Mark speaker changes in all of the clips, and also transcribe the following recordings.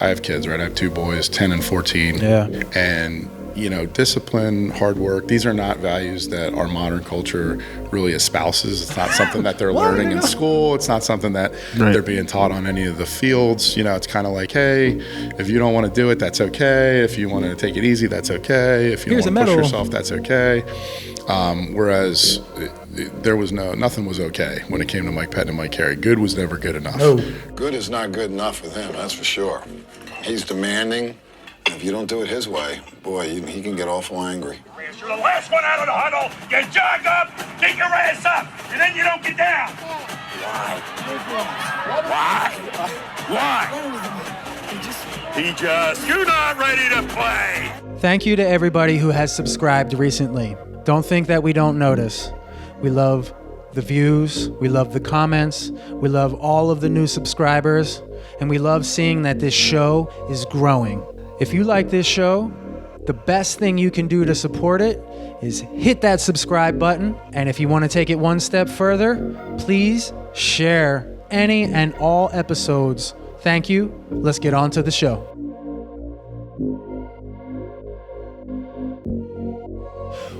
Speaker 1: I have kids, right? I have two boys, 10 and 14.
Speaker 2: Yeah.
Speaker 1: And, discipline, hard work, these are not values that our modern culture really espouses. It's not something that they're learning in school. It's not something that they're being taught on any of the fields. It's kind of like, hey, if you don't want to do it, that's okay. If you want to take it easy, that's okay. If you don't want to push yourself, that's okay. Whereas nothing was okay when it came to Mike Pettine and Mike Carey. Good was never good enough.
Speaker 2: No.
Speaker 3: Good is not good enough with him, that's for sure. He's demanding. If you don't do it his way, boy, he can get awful angry.
Speaker 4: You're the last one out of the huddle. You jog up, get your ass up, and then you don't get down. Why? You're not ready to play.
Speaker 2: Thank you to everybody who has subscribed recently. Don't think that we don't notice. We love the views, we love the comments, we love all of the new subscribers, and we love seeing that this show is growing. If you like this show, the best thing you can do to support it is hit that subscribe button. And if you want to take it one step further, please share any and all episodes. Thank you. Let's get on to the show.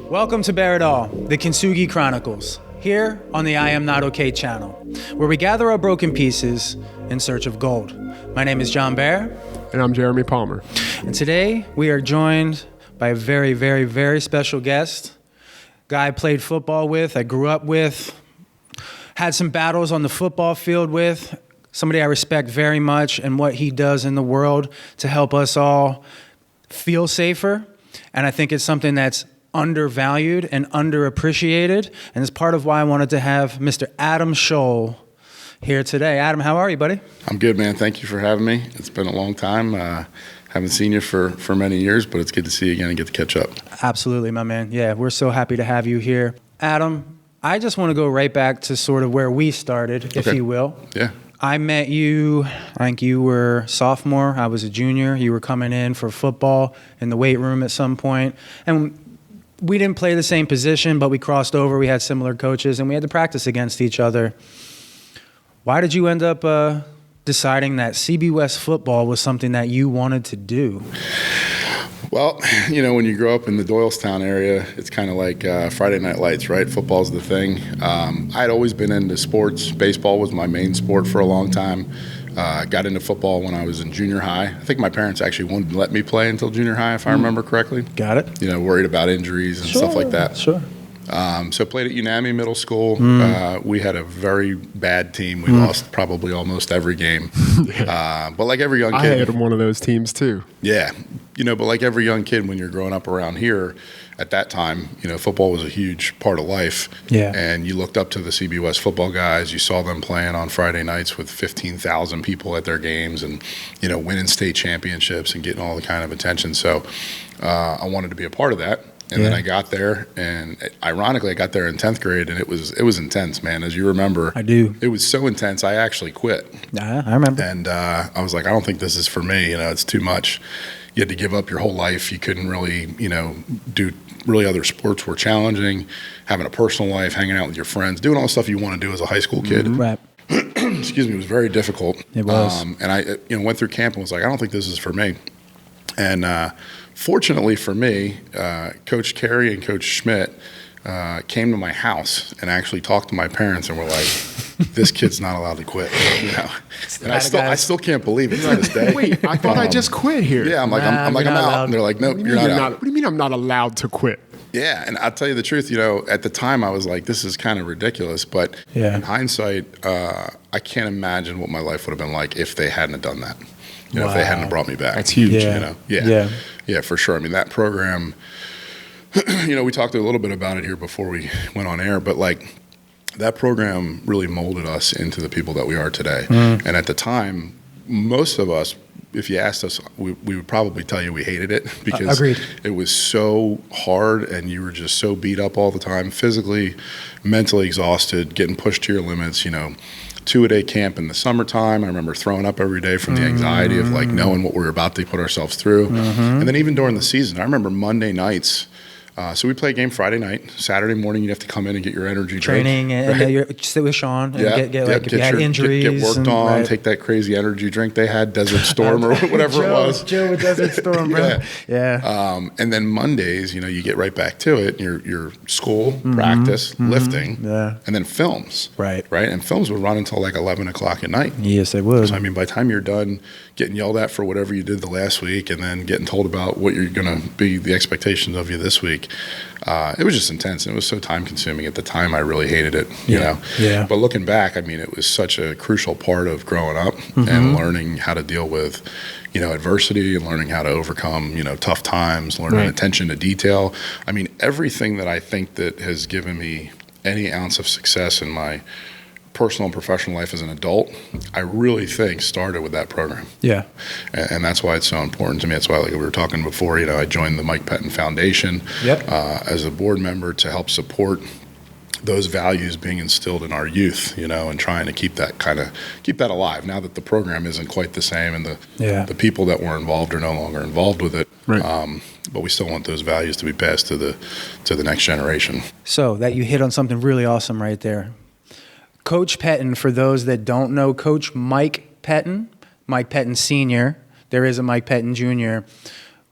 Speaker 2: Welcome to Bear It All, the Kintsugi Chronicles, here on the I Am Not Okay channel, where we gather our broken pieces in search of gold. My name is John Bear.
Speaker 5: And I'm Jeremy Palmer.
Speaker 2: And today we are joined by a very, very, very special guest. Guy I played football with, I grew up with, had some battles on the football field with, somebody I respect very much and what he does in the world to help us all feel safer. And I think it's something that's undervalued and underappreciated. And it's part of why I wanted to have Mr. Adam Scholl here today. Adam, how are you, buddy?
Speaker 1: I'm good, man. Thank you for having me. It's been a long time. Haven't seen you for many years, but it's good to see you again and get to catch up.
Speaker 2: Absolutely, my man. Yeah, we're so happy to have you here. Adam, I just want to go right back to sort of where we started, if you will.
Speaker 1: Yeah.
Speaker 2: I met you, I think you were sophomore, I was a junior. You were coming in for football in the weight room at some point. And we didn't play the same position, but we crossed over. We had similar coaches, and we had to practice against each other. Why did you end up deciding that CB West football was something that you wanted to do?
Speaker 1: Well, when you grow up in the Doylestown area, it's kind of like Friday Night Lights, right? Football's the thing. I'd always been into sports. Baseball was my main sport for a long time. Got into football when I was in junior high. I think my parents actually wanted to let me play until junior high, if I remember correctly.
Speaker 2: Got it.
Speaker 1: Worried about injuries and stuff like that.
Speaker 2: Sure.
Speaker 1: So played at UNAMI Middle School. We had a very bad team. We lost probably almost every game. But like every young kid.
Speaker 5: I had one of those teams too.
Speaker 1: Yeah. But like every young kid when you're growing up around here, at that time, football was a huge part of life.
Speaker 2: Yeah.
Speaker 1: And you looked up to the CB West football guys. You saw them playing on Friday nights with 15,000 people at their games and, winning state championships and getting all the kind of attention. So I wanted to be a part of that. And then I got there, and ironically, I got there in 10th grade, and it was intense, man. As you remember,
Speaker 2: I do.
Speaker 1: It was so intense, I actually quit.
Speaker 2: I remember.
Speaker 1: And I was like, I don't think this is for me. It's too much. You had to give up your whole life. You couldn't really, do really other sports were challenging. Having a personal life, hanging out with your friends, doing all the stuff you want to do as a high school kid.
Speaker 2: Right.
Speaker 1: Excuse me, it was very difficult.
Speaker 2: It was.
Speaker 1: And I, went through camp and was like, I don't think this is for me. And fortunately for me, Coach Carey and Coach Schmidt came to my house and actually talked to my parents and were like, "This kid's not allowed to quit." And I still can't believe it to this day.
Speaker 5: Wait, I thought I just quit here.
Speaker 1: Yeah, I'm out.
Speaker 2: Allowed.
Speaker 1: And they're like, "Nope, you're not out."
Speaker 5: What do you mean I'm not allowed to quit?
Speaker 1: Yeah, and I'll tell you the truth, at the time I was like, this is kind of ridiculous, but in hindsight, I can't imagine what my life would have been like if they hadn't have done that. If they hadn't have brought me back.
Speaker 5: That's huge.
Speaker 1: Yeah, for sure. I mean, that program, we talked a little bit about it here before we went on air, but like that program really molded us into the people that we are today. And at the time, most of us, if you asked us, we would probably tell you we hated it because it was so hard and you were just so beat up all the time, physically, mentally exhausted, getting pushed to your limits, 2-a-day camp in the summertime. I remember throwing up every day from the anxiety of like knowing what we were about to put ourselves through. And then even during the season, I remember Monday nights, So we play a game Friday night. Saturday morning, you have to come in and get your energy
Speaker 2: Training
Speaker 1: drink.
Speaker 2: and you're sit with Sean and get like if you had injuries.
Speaker 1: Get worked on,
Speaker 2: right.
Speaker 1: take that crazy energy drink they had, Desert Storm or whatever it was.
Speaker 2: Joe with Desert Storm, bro. Yeah.
Speaker 1: And then Mondays, you get right back to it. Your school, practice, lifting, and then films.
Speaker 2: Right.
Speaker 1: And films would run until like 11 o'clock at night.
Speaker 2: Yes, they would.
Speaker 1: So, I mean, by the time you're done getting yelled at for whatever you did the last week and then getting told about what you're going to be the expectations of you this week, it was just intense. And it was so time consuming at the time. I really hated it, you know.
Speaker 2: Yeah.
Speaker 1: But looking back, I mean, it was such a crucial part of growing up and learning how to deal with, adversity and learning how to overcome, tough times, learning attention to detail. I mean, everything that I think that has given me any ounce of success in my personal and professional life as an adult, I really think started with that program.
Speaker 2: Yeah.
Speaker 1: And that's why it's so important to me. That's why, like we were talking before, I joined the Mike Pettine Foundation as a board member to help support those values being instilled in our youth, and trying to keep that alive. Now that the program isn't quite the same and the people that were involved are no longer involved with it, but we still want those values to be passed to the next generation.
Speaker 2: So that you hit on something really awesome right there. Coach Pettine, for those that don't know Coach Mike Pettine Sr., there is a Mike Pettine Jr.,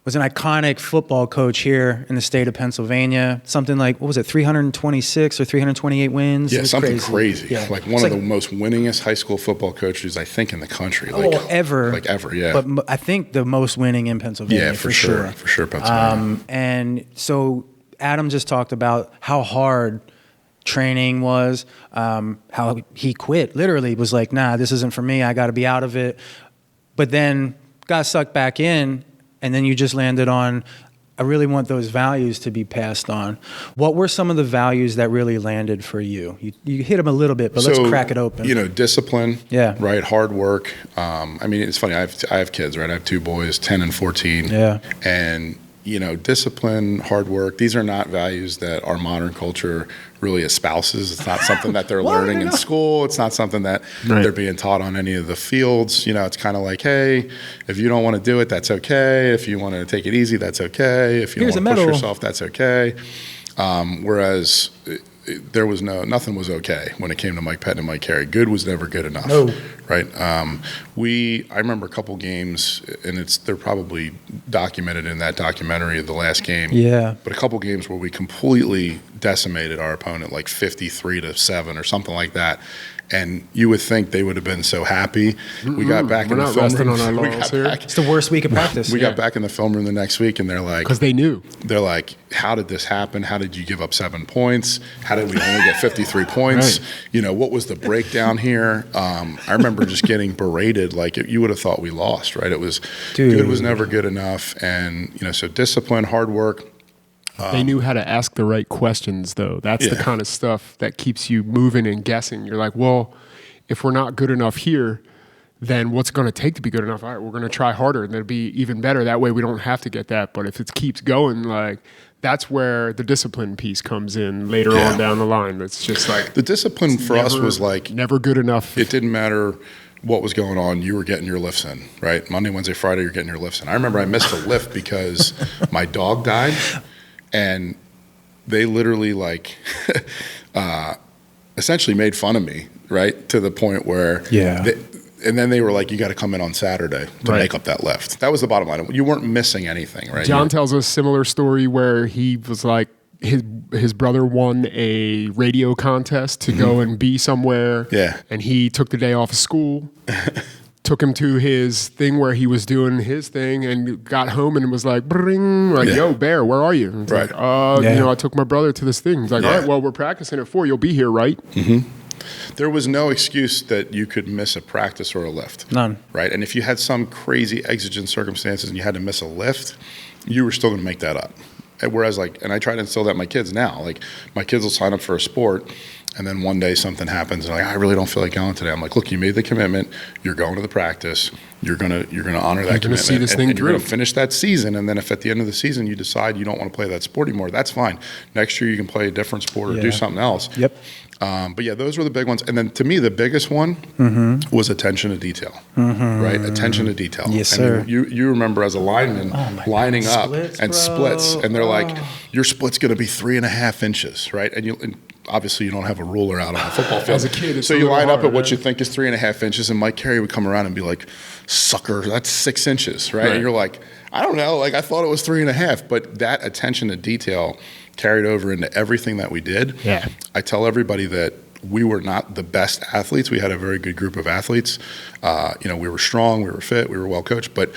Speaker 2: was an iconic football coach here in the state of Pennsylvania. Something like, 326 or 328 wins?
Speaker 1: Yeah, something crazy.
Speaker 2: Yeah.
Speaker 1: Like one of the most winningest high school football coaches, I think, in the country.
Speaker 2: Ever.
Speaker 1: Like ever, yeah.
Speaker 2: But I think the most winning in Pennsylvania,
Speaker 1: yeah, for sure. For sure, Pennsylvania.
Speaker 2: And so Adam just talked about how hard training was, how he quit, literally was like, nah, this isn't for me, I got to be out of it. But then got sucked back in, and then you just landed on, I really want those values to be passed on. What were some of the values that really landed for you? You hit them a little bit, but let's crack it open.
Speaker 1: Discipline, right, hard work. I mean, it's funny, I have kids, right? I have two boys, 10 and 14.
Speaker 2: Yeah.
Speaker 1: And discipline, hard work, these are not values that our modern culture really espouses. It's not something that they're learning in school. It's not something that they're being taught on any of the fields. It's kind of like, hey, if you don't want to do it, that's okay. If you want to take it easy, that's okay. If you don't want to push yourself, that's okay. Whereas nothing was okay when it came to Mike Pettine and Mike Carey. Good was never good enough.
Speaker 2: No.
Speaker 1: Right. I remember a couple games, and they're probably documented in that documentary of the last game.
Speaker 2: Yeah.
Speaker 1: But a couple games where we completely decimated our opponent, like 53-7 or something like that. And you would think they would have been so happy. We got back in the film room.
Speaker 2: It's the worst week of practice.
Speaker 1: We got back in the film room the next week, and they're like,
Speaker 5: because they knew.
Speaker 1: They're like, how did this happen? How did you give up 7 points? How did we only get 53 points?
Speaker 5: Right.
Speaker 1: What was the breakdown here? I remember just getting berated. Like you would have thought we lost, right? It was good was never good enough, and so discipline, hard work.
Speaker 5: They knew how to ask the right questions, though. That's the kind of stuff that keeps you moving and guessing. You're like, well, if we're not good enough here, then what's going to take to be good enough? All right, we're going to try harder, and it'll be even better. That way we don't have to get that. But if it keeps going, like, that's where the discipline piece comes in later on down the line. It's just like
Speaker 1: the discipline for us was like
Speaker 5: never good enough.
Speaker 1: It didn't matter what was going on. You were getting your lifts in, right? Monday, Wednesday, Friday, you're getting your lifts in. I remember I missed a lift because my dog died. And they literally essentially made fun of me, right? To the point where, and then they were like, you got to come in on Saturday to make up that lift. That was the bottom line. You weren't missing anything, right?
Speaker 5: John tells a similar story where he was like, his brother won a radio contest to go and be somewhere.
Speaker 1: Yeah.
Speaker 5: And he took the day off of school. Took him to his thing where he was doing his thing and got home and was like, bring, like, yo, Bear, where are you? And like, I took my brother to this thing. He's like, all right, well, we're practicing at 4. You'll be here, right?
Speaker 1: Mm-hmm. There was no excuse that you could miss a practice or a lift.
Speaker 2: None.
Speaker 1: Right? And if you had some crazy exigent circumstances and you had to miss a lift, you were still going to make that up. Whereas, and I try to instill that in my kids now. Like, my kids will sign up for a sport, And then one day something happens, and I really don't feel like going today. I'm like, look, you made the commitment. You're going to the practice. You're gonna honor that commitment.
Speaker 5: See this thing
Speaker 1: and
Speaker 5: through.
Speaker 1: You're gonna finish that season. And then if at the end of the season you decide you don't want to play that sport anymore, that's fine. Next year you can play a different sport or do something else.
Speaker 2: Yep.
Speaker 1: But yeah, those were the big ones. And then to me, the biggest one was attention to detail, right? Attention to detail.
Speaker 2: Yes,
Speaker 1: I
Speaker 2: sir.
Speaker 1: mean, you remember as a lineman lining up
Speaker 2: Splits,
Speaker 1: and
Speaker 2: bro.
Speaker 1: splits, and they're like, your split's going to be 3.5 inches, right? And obviously you don't have a ruler out on the football field.
Speaker 5: As a kid, it's
Speaker 1: so
Speaker 5: a
Speaker 1: you
Speaker 5: little
Speaker 1: line up
Speaker 5: hard,
Speaker 1: at what
Speaker 5: right?
Speaker 1: you think is 3.5 inches, and Mike Carey would come around and be like, sucker, that's 6 inches, right? And you're like, I don't know, like I thought it was 3.5, but that attention to detail carried over into everything that we did.
Speaker 5: Yeah.
Speaker 1: I tell everybody that we were not the best athletes. We had a very good group of athletes. We were strong, we were fit, we were well coached, but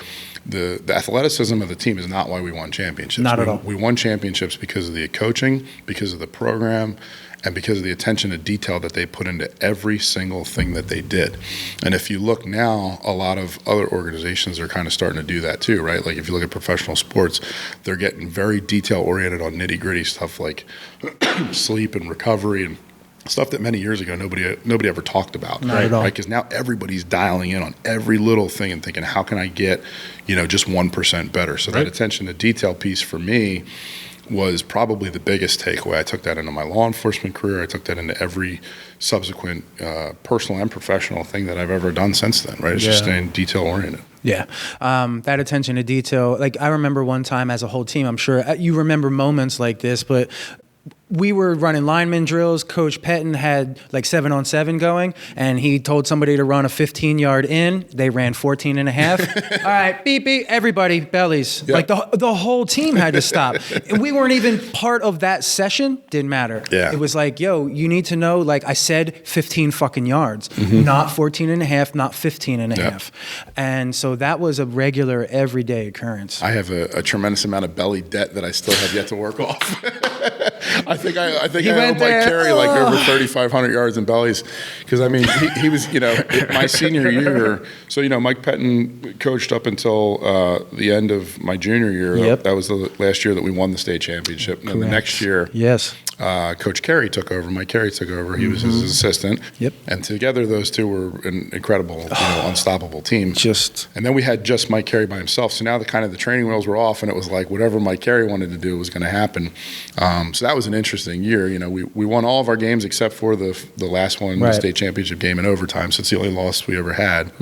Speaker 1: the athleticism of the team is not why we won championships.
Speaker 2: Not at all.
Speaker 1: We won championships because of the coaching, because of the program, and because of the attention to detail that they put into every single thing that they did. And if you look now, a lot of other organizations are kind of starting to do that too, right? Like if you look at professional sports, they're getting very detail-oriented on nitty-gritty stuff like sleep and recovery and stuff that many years ago nobody ever talked about.
Speaker 2: Not at all.
Speaker 1: Right? Because now everybody's dialing in on every little thing and thinking, how can I get, just 1% better? So that attention to detail piece for me was probably the biggest takeaway. I took that into my law enforcement career. I took that into every subsequent personal and professional thing that I've ever done since then, right? It's just staying detail oriented.
Speaker 2: Yeah. That attention to detail. Like I remember one time as a whole team, I'm sure you remember moments like this, but we were running lineman drills. Coach Pettine had like 7-on-7 going, and he told somebody to run a 15-yard in. They ran 14 and a half. All right, beep, beep, everybody, bellies.
Speaker 1: Yep.
Speaker 2: Like the whole team had to stop. And we weren't even part of that session. Didn't matter.
Speaker 1: Yeah.
Speaker 2: It was like, yo, you need to know, like I said, 15 fucking yards, not 14 and a half, not 15 and a half. And so that was a regular, everyday occurrence.
Speaker 1: I have a tremendous amount of belly debt that I still have yet to work off. I think I owe Mike Carey like over 3,500 yards in bellies, because I mean he was my senior year. So Mike Pettine coached up until the end of my junior year.
Speaker 2: Yep.
Speaker 1: That was the last year that we won the state championship. And then the next year,
Speaker 2: Yes.
Speaker 1: Coach Carey took over. Mike Carey took over. He was his assistant.
Speaker 2: Yep.
Speaker 1: And together those two were an incredible, unstoppable team. And then we had just Mike Carey by himself. So now the training wheels were off, and it was like whatever Mike Carey wanted to do was going to happen. So that was an interesting year. We won all of our games except for the last one, the state championship game in overtime. So it's the only loss we ever had.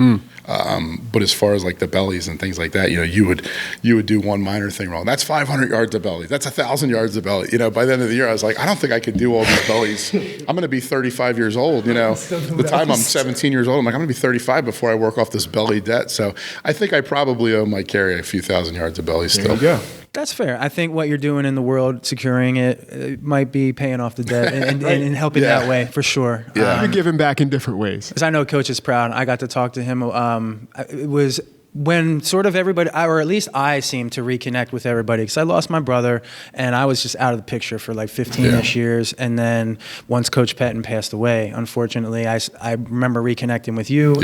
Speaker 1: But as far as like the bellies and things like that, you would do one minor thing wrong. That's 500 yards of belly. That's 1,000 yards of belly. By the end of the year, I was like, I don't think I could do all these bellies. I'm going to be 35 years old. The time I'm 17 years old, I'm like, I'm going to be 35 before I work off this belly debt. So I think I probably owe Mike Carey a few thousand yards of belly still.
Speaker 5: There you go.
Speaker 2: That's fair. I think what you're doing in the world, securing it might be paying off the debt and helping that way for sure.
Speaker 1: Yeah.
Speaker 5: You're giving back in different ways.
Speaker 2: Because I know Coach is proud. I got to talk to him. It was when sort of everybody, or at least I seemed to reconnect with everybody, because I lost my brother and I was just out of the picture for like 15-ish years. And then once Coach Pettine passed away, unfortunately, I remember reconnecting with you,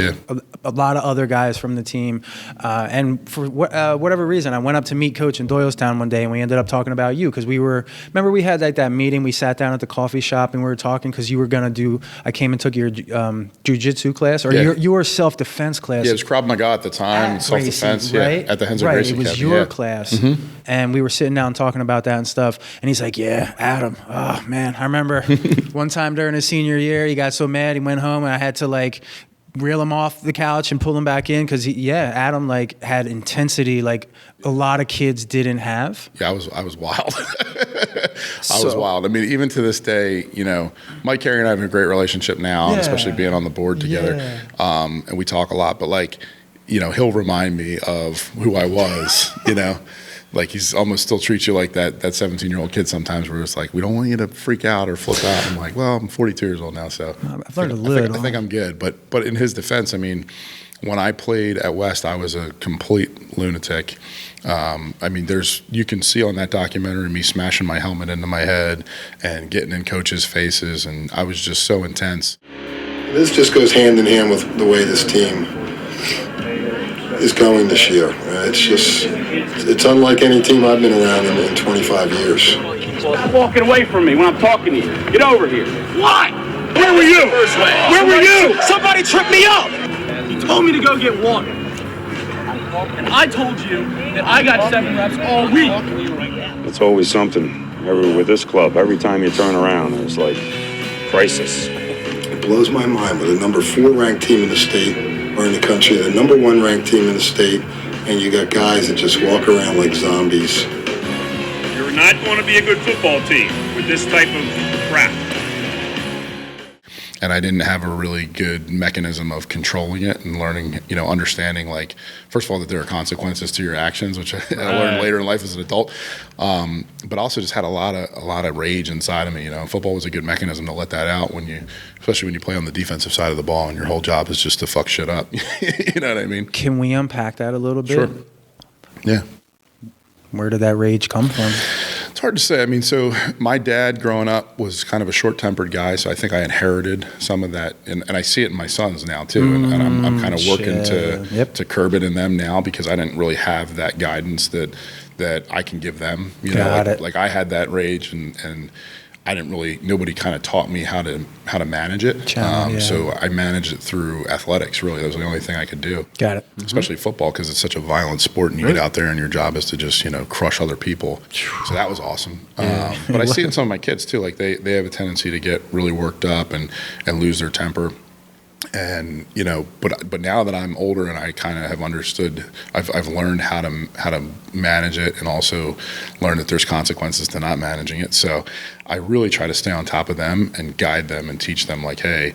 Speaker 2: a lot of other guys from the team. And for whatever reason, I went up to meet Coach in Doylestown one day, and we ended up talking about you, because remember we had like that meeting, we sat down at the coffee shop and we were talking, because you were going to I came and took your jiu-jitsu class, or your self-defense class.
Speaker 1: Yeah, it was Krav Maga at the time. Self-defense, at the Hensel Gracie
Speaker 2: It was
Speaker 1: Academy,
Speaker 2: your class. And we were sitting down talking about that and stuff. And he's like, yeah, Adam. Oh, man. I remember one time during his senior year, he got so mad, he went home, and I had to like reel him off the couch and pull him back in, because Adam like had intensity like a lot of kids didn't have.
Speaker 1: Yeah, I was wild. I was wild. I mean, even to this day, Mike Carey and I have a great relationship now, especially being on the board together. And we talk a lot, but like, he'll remind me of who I was, like he's almost still treats you like that 17-year-old kid sometimes, where it's like, we don't want you to freak out or flip out. I'm like, well, I'm 42 years old now, so
Speaker 2: I've learned a little.
Speaker 1: I think I'm good. But in his defense, I mean, when I played at West, I was a complete lunatic. I mean, you can see on that documentary me smashing my helmet into my head and getting in coaches' faces, and I was just so intense.
Speaker 3: This just goes hand in hand with the way this team is going this year. It's unlike any team I've been around in 25 years.
Speaker 4: Stop walking away from me when I'm talking to you. Get over here. What? Where were you? Where were you?
Speaker 6: Somebody tripped me up. He told me to go get water. And I told you that I got 7 reps all week.
Speaker 7: It's always something. With this club, every time you turn around, it's like crisis.
Speaker 3: It blows my mind. We're the number 4 ranked team in the state, or in the country, the number 1 ranked team in the state, and you got guys that just walk around like zombies.
Speaker 4: You're not going to be a good football team with this type of crap.
Speaker 1: And I didn't have a really good mechanism of controlling it and learning, understanding, like, first of all, that there are consequences to your actions, which I learned later in life as an adult. But also just had a lot of rage inside of me. Football was a good mechanism to let that out especially when you play on the defensive side of the ball and your whole job is just to fuck shit up. You know what I mean?
Speaker 2: Can we unpack that a little bit?
Speaker 1: Sure. Yeah.
Speaker 2: Where did that rage come from?
Speaker 1: It's hard to say. I mean, so my dad growing up was kind of a short-tempered guy, so I think I inherited some of that, and I see it in my sons now too, and I'm kind of working to curb it in them now because I didn't really have that guidance that I can give them. Like I had that rage, and I didn't really. Nobody kind of taught me how to manage it. So I managed it through athletics. Really, that was the only thing I could do.
Speaker 2: Got it.
Speaker 1: Especially football, because it's such a violent sport, and you get out there, and your job is to just crush other people. So that was awesome. But I see it in some of my kids too. Like they have a tendency to get really worked up and lose their temper. And but now that I'm older and I kind of have understood, I've learned how to manage it, and also learned that there's consequences to not managing it. So I really try to stay on top of them and guide them and teach them, like, hey,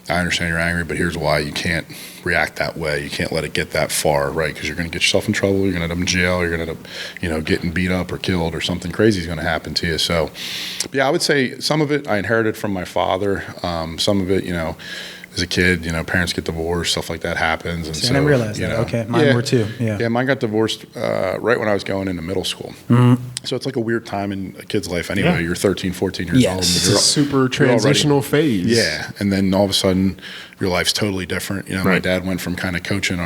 Speaker 1: I understand you're angry, but here's why you can't react that way. You can't let it get that far, right? Because you're going to get yourself in trouble. You're going to end up in jail. You're going to end up, getting beat up or killed, or something crazy is going to happen to you. So, yeah, I would say some of it I inherited from my father. Some of it, as a kid, parents get divorced, stuff like that happens. And
Speaker 2: I didn't realize that. Okay, mine were too. Yeah,
Speaker 1: mine got divorced right when I was going into middle school. So it's like a weird time in a kid's life anyway. Yeah. You're 13, 14 years old.
Speaker 5: It's a super transitional phase.
Speaker 1: Yeah, and then all of a sudden, your life's totally different. My dad went from kind of coaching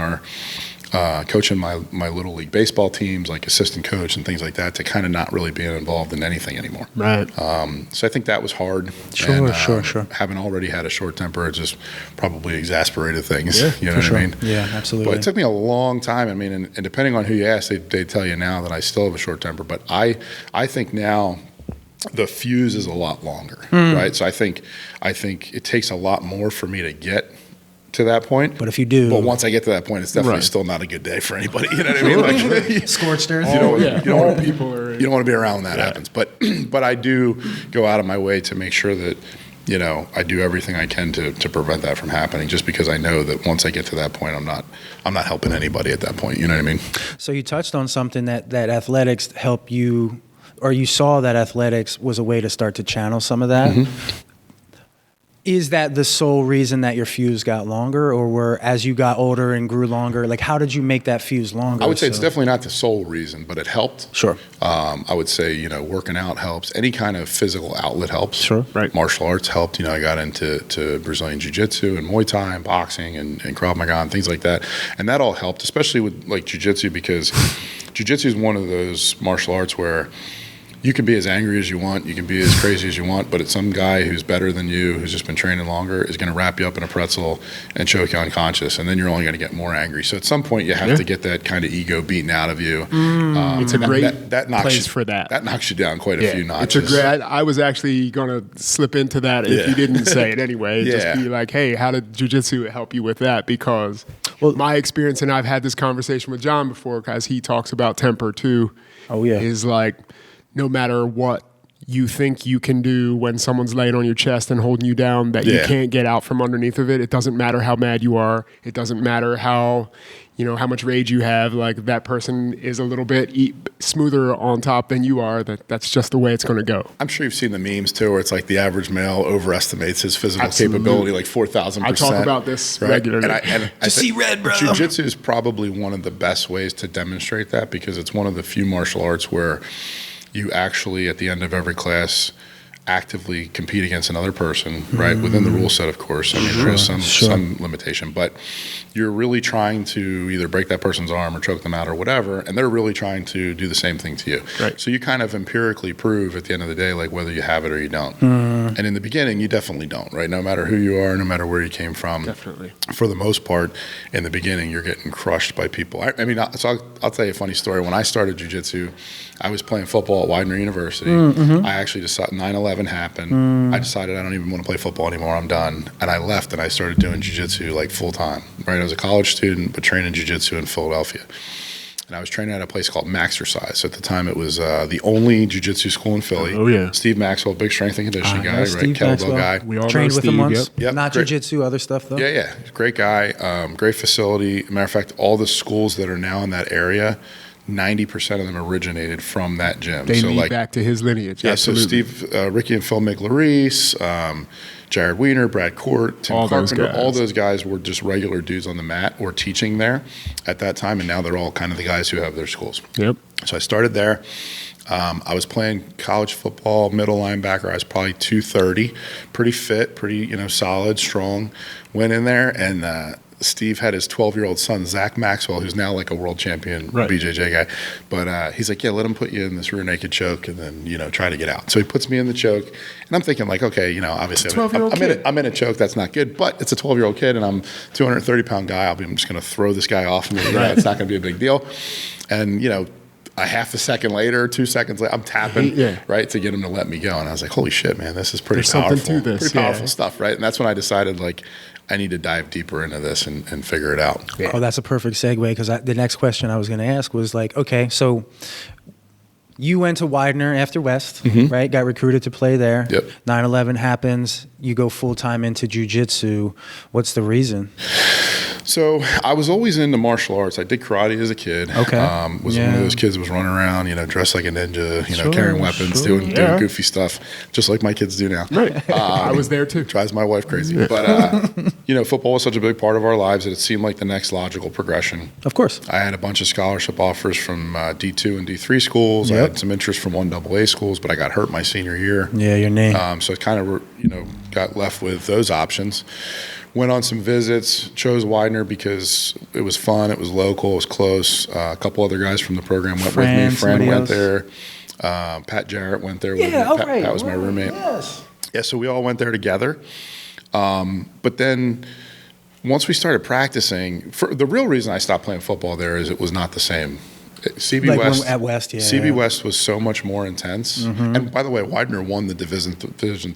Speaker 1: my little league baseball teams, like assistant coach and things like that, to kind of not really being involved in anything anymore.
Speaker 5: Right.
Speaker 1: So I think that was hard.
Speaker 2: Sure.
Speaker 1: Having already had a short temper, it just probably exasperated things.
Speaker 2: Yeah,
Speaker 1: you know what I mean?
Speaker 2: Yeah, absolutely.
Speaker 1: But it took me a long time. I mean, and depending on who you ask, they tell you now that I still have a short temper. But I think now the fuse is a lot longer, right? So I think it takes a lot more for me to get to that point.
Speaker 2: But if you do,
Speaker 1: but once I get to that point, it's definitely still not a good day for anybody. You know what I mean? Like,
Speaker 2: scorched earth.
Speaker 1: You don't want to be around when that happens. But I do go out of my way to make sure that I do everything I can to prevent that from happening. Just because I know that once I get to that point, I'm not helping anybody at that point. You know what I mean?
Speaker 2: So you touched on something that athletics help you, or you saw that athletics was a way to start to channel some of that. Mm-hmm. Is that the sole reason that your fuse got longer, or as you got older and grew longer, like how did you make that fuse longer?
Speaker 1: I would say it's definitely not the sole reason, but it helped.
Speaker 2: Sure.
Speaker 1: I would say, working out helps. Any kind of physical outlet helps.
Speaker 2: Sure.
Speaker 5: Right.
Speaker 1: Martial arts helped. I got into Brazilian Jiu-Jitsu and Muay Thai and boxing and Krav Maga and things like that. And that all helped, especially with like Jiu-Jitsu, because Jiu-Jitsu is one of those martial arts where you can be as angry as you want, you can be as crazy as you want, but it's some guy who's better than you, who's just been training longer, is going to wrap you up in a pretzel and choke you unconscious, and then you're only going to get more angry. So at some point, you have to get that kind of ego beaten out of you.
Speaker 5: It's a great
Speaker 1: that knocks
Speaker 5: place
Speaker 1: you,
Speaker 5: for that.
Speaker 1: That knocks you down quite a few notches.
Speaker 5: It's a great. I was actually going to slip into that if you didn't say it anyway. Just be like, hey, how did jiu-jitsu help you with that? Because my experience, and I've had this conversation with John before, because he talks about temper too.
Speaker 2: Oh yeah,
Speaker 5: is like, no matter what you think you can do when someone's laying on your chest and holding you down, that you can't get out from underneath of it. It doesn't matter how mad you are. It doesn't matter how much rage you have. Like, that person is a little bit smoother on top than you are. That's just the way it's going to go.
Speaker 1: I'm sure you've seen the memes too, where it's like the average male overestimates his physical capability like 4,000%.
Speaker 5: I talk about this regularly.
Speaker 1: And I
Speaker 2: see red, bro.
Speaker 1: Jiu-jitsu is probably one of the best ways to demonstrate that, because it's one of the few martial arts where you actually, at the end of every class, actively compete against another person, right? Within the rule set, of course. I mean, there is some limitation, but you're really trying to either break that person's arm or choke them out or whatever, and they're really trying to do the same thing to you.
Speaker 5: Right.
Speaker 1: So you kind of empirically prove at the end of the day, like whether you have it or you don't. And in the beginning, you definitely don't, right? No matter who you are, no matter where you came from.
Speaker 5: Definitely.
Speaker 1: For the most part, in the beginning, you're getting crushed by people. I mean, so I'll tell you a funny story. When I started jiu-jitsu, I was playing football at Widener University. I actually decided 9/11 happened. I decided I don't even want to play football anymore. I'm done. And I left and I started doing jiu-jitsu like full time. Right, I was a college student, but training jiu-jitsu in Philadelphia. And I was training at a place called Maxercise. So at the time, it was the only jiu-jitsu school in Philly.
Speaker 5: Oh, yeah.
Speaker 1: Steve Maxwell, big strength and conditioning guy, right?
Speaker 2: Steve
Speaker 1: Kettlebell
Speaker 2: Maxwell.
Speaker 1: guy.
Speaker 5: We all
Speaker 2: Trained
Speaker 5: know
Speaker 2: with
Speaker 5: Steve,
Speaker 2: him once.
Speaker 1: Yep,
Speaker 2: Not
Speaker 1: great.
Speaker 2: jiu-jitsu, other stuff though.
Speaker 1: Yeah. Great guy, great facility. Matter of fact, all the schools that are now in that area, 90% of them originated from that gym.
Speaker 5: They
Speaker 1: so
Speaker 5: lead
Speaker 1: like,
Speaker 5: back to his lineage.
Speaker 1: yeah,
Speaker 5: Absolutely.
Speaker 1: so Steve, Ricky and Phil McLaurice, Jared Weiner, Brad Court, Tim
Speaker 5: All those
Speaker 1: Carpenter,
Speaker 5: guys.
Speaker 1: all those guys were just regular dudes on the mat or teaching there at that time, and now they're all kind of the guys who have their schools.
Speaker 5: Yep.
Speaker 1: So I started there. I was playing college football, middle linebacker. I was probably 230, pretty fit, pretty solid, strong. Went in there, and Steve had his 12-year-old son, Zach Maxwell, who's now like a world champion BJJ guy. But he's like, yeah, let him put you in this rear naked choke and then, try to get out. So he puts me in the choke. And I'm thinking like, okay, obviously I'm in a choke. That's not good. But it's a 12-year-old kid and I'm a 230-pound guy. I'm just going to throw this guy off. And it's not going to be a big deal. And, a half a second later, 2 seconds later, I'm tapping, right, to get him to let me go. And I was like, holy shit, man, this is pretty powerful.
Speaker 5: Something to this.
Speaker 1: Pretty powerful stuff, right? And that's when I decided, like, I need to dive deeper into this and figure it out.
Speaker 5: Yeah.
Speaker 2: Oh, that's a perfect segue because the next question I was going to ask was like, okay, so you went to Widener after West, right? Got recruited to play there.
Speaker 1: Yep.
Speaker 2: 9/11 happens. You go full-time into jiu-jitsu. What's the reason?
Speaker 1: So I was always into martial arts. I did karate as a kid.
Speaker 2: Okay.
Speaker 1: Was one of those kids that was running around, dressed like a ninja, carrying weapons, doing goofy stuff, just like my kids do now.
Speaker 5: Right. I was there too.
Speaker 1: Drives my wife crazy. But, football was such a big part of our lives that it seemed like the next logical progression.
Speaker 2: Of course.
Speaker 1: I had a bunch of scholarship offers from D2 and D3 schools. I had some interest from 1AA schools, but I got hurt my senior year.
Speaker 2: Yeah, your name.
Speaker 1: So I kind of, got left with those options. Went on some visits, chose Widener because it was fun, it was local, it was close. A couple other guys from the program went with me. Fran went there. Pat Jarrett went there with me. Pat was my roommate.
Speaker 2: Yes.
Speaker 1: Yeah, so we all went there together. But then once we started practicing, the real reason I stopped playing football there is it was not the same. CB West
Speaker 2: at West, yeah.
Speaker 1: CB West was so much more intense. And by the way, Widener won the Division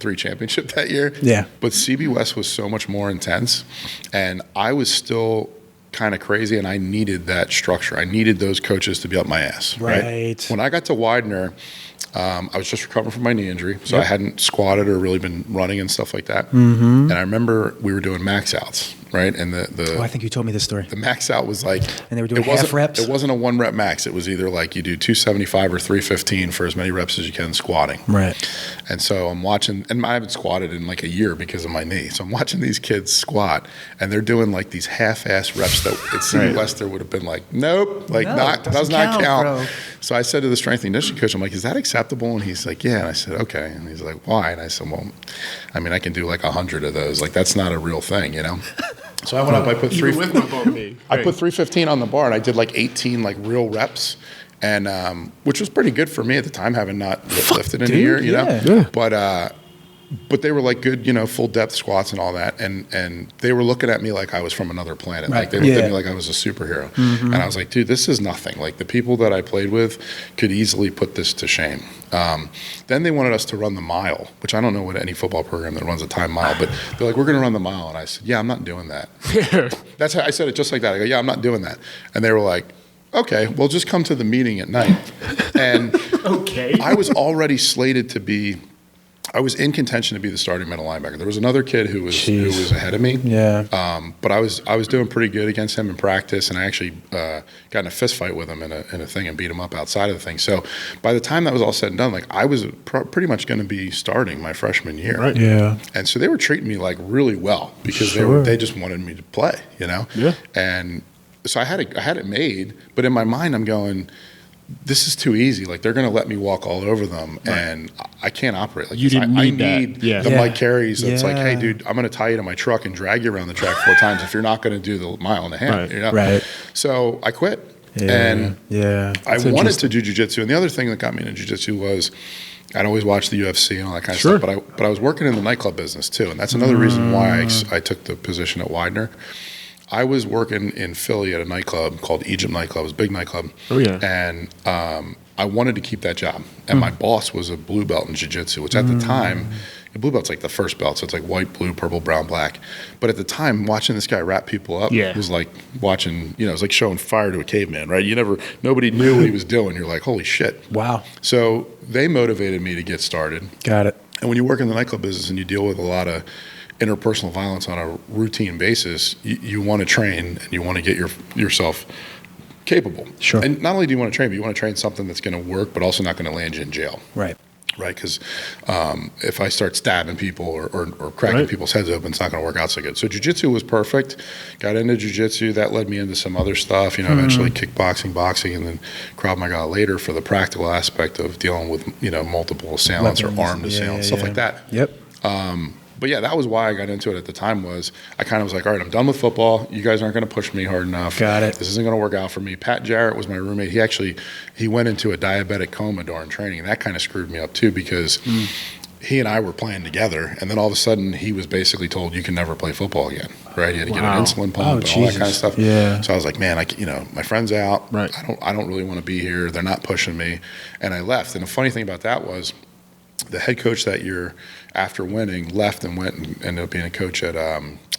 Speaker 1: III championship that year.
Speaker 2: Yeah.
Speaker 1: But CB West was so much more intense, and I was still kind of crazy, and I needed that structure. I needed those coaches to be up my ass. Right. When I got to Widener, I was just recovering from my knee injury, so I hadn't squatted or really been running and stuff like that. And I remember we were doing max outs, right? And
Speaker 2: I think you told me this story.
Speaker 1: The max out was like,
Speaker 2: and they were doing half reps.
Speaker 1: It wasn't a 1 rep max. It was either like you do 275 or 315 for as many reps as you can squatting.
Speaker 2: Right.
Speaker 1: And so I'm watching, and I haven't squatted in like a year because of my knee. So I'm watching these kids squat, and they're doing like these half-ass reps that at CB West there would have been like, nope, like does not count.
Speaker 2: Bro.
Speaker 1: So I said to the strength and conditioning coach, I'm like, is that acceptable? And he's like, yeah. And I said, okay. And he's like, why? And I said, well, I mean, I can do like 100 of those. Like, that's not a real thing, So I went up, I put I put 315 on the bar, and I did like 18 like real reps, and which was pretty good for me at the time, having not lifted in a year,
Speaker 2: Yeah.
Speaker 1: But they were like good, full depth squats and all that, and they were looking at me like I was from another planet. Like they looked at me like I was a superhero, and I was like, dude, this is nothing. Like the people that I played with could easily put this to shame. Then they wanted us to run the mile, which I don't know what any football program that runs a time mile, but they're like, we're going to run the mile, and I said, yeah, I'm not doing that. That's how I said it, just like that. I go, yeah, I'm not doing that, and they were like, okay, well, just come to the meeting at night. And I was already slated to be. I was in contention to be the starting middle linebacker. There was another kid who was ahead of me.
Speaker 2: Yeah.
Speaker 1: But I was doing pretty good against him in practice, and I actually got in a fist fight with him in a thing and beat him up outside of the thing. So by the time that was all said and done, like I was pretty much going to be starting my freshman year.
Speaker 5: Right.
Speaker 2: Yeah.
Speaker 1: And so they were treating me like really well because they just wanted me to play,
Speaker 5: Yeah.
Speaker 1: And so I had it made, but in my mind I'm going, this is too easy. Like, they're going to let me walk all over them, and I can't operate like
Speaker 5: You
Speaker 1: this.
Speaker 5: didn't
Speaker 1: I
Speaker 5: need
Speaker 1: need
Speaker 5: that.
Speaker 1: the
Speaker 5: Yeah.
Speaker 1: Mike Carey's that's like, hey,
Speaker 2: Yeah.
Speaker 1: dude, I'm going to tie you to my truck and drag you around the track 4 times if you're not going to do the mile and a half.
Speaker 5: Right.
Speaker 1: You know?
Speaker 2: Right.
Speaker 1: So I quit.
Speaker 2: Yeah.
Speaker 1: And
Speaker 2: Yeah.
Speaker 1: I
Speaker 2: That's
Speaker 1: wanted to
Speaker 2: interesting.
Speaker 1: do jiu-jitsu. And the other thing that got me into jiu-jitsu was I'd always watched the UFC and all that kind of
Speaker 5: Sure.
Speaker 1: stuff, but I was working in the nightclub business too. And that's another reason why I took the position at Widener. I was working in Philly at a nightclub called Egypt Nightclub. It was a big nightclub.
Speaker 5: Oh, yeah.
Speaker 1: And I wanted to keep that job. And my boss was a blue belt in jiu-jitsu, which at the time, a blue belt's like the first belt. So it's like white, blue, purple, brown, black. But at the time, watching this guy wrap people up
Speaker 5: Yeah.
Speaker 1: was like watching, it was like showing fire to a caveman, right? Nobody knew what he was doing. You're like, holy shit.
Speaker 2: Wow.
Speaker 1: So they motivated me to get started.
Speaker 2: Got it.
Speaker 1: And when you work in the nightclub business and you deal with a lot of interpersonal violence on a routine basis, you want to train and you want to get yourself capable.
Speaker 2: Sure.
Speaker 1: And not only do you want to train, but you want to train something that's going to work, but also not going to land you in jail.
Speaker 2: Right.
Speaker 1: Right? Because if I start stabbing people or cracking
Speaker 5: Right.
Speaker 1: people's heads open, it's not going to work out so good. So jiu-jitsu was perfect. Got into jiu-jitsu. That led me into some other stuff, eventually kickboxing, boxing, and then Krav Maga later for the practical aspect of dealing with, multiple assailants
Speaker 2: Weapons.
Speaker 1: or armed
Speaker 2: Yeah,
Speaker 1: assailants,
Speaker 2: yeah,
Speaker 1: stuff like
Speaker 2: yeah.
Speaker 1: that.
Speaker 2: Yep.
Speaker 1: But yeah, that was why I got into it at the time. Was I kind of was like, all right, I'm done with football. You guys aren't going to push me hard enough.
Speaker 2: Got it.
Speaker 1: This isn't going to work out for me. Pat Jarrett was my roommate. He went into a diabetic coma during training, and that kind of screwed me up too because he and I were playing together, and then all of a sudden he was basically told you can never play football again. Right? He had to get
Speaker 5: Wow.
Speaker 1: an insulin pump
Speaker 2: Oh,
Speaker 1: and all that kind of
Speaker 2: Jesus.
Speaker 1: stuff.
Speaker 2: Yeah.
Speaker 1: So I was like, man, my friend's out.
Speaker 5: Right.
Speaker 1: I don't really want to be here. They're not pushing me, and I left. And the funny thing about that was, the head coach that year, after winning, left and went and ended up being a coach at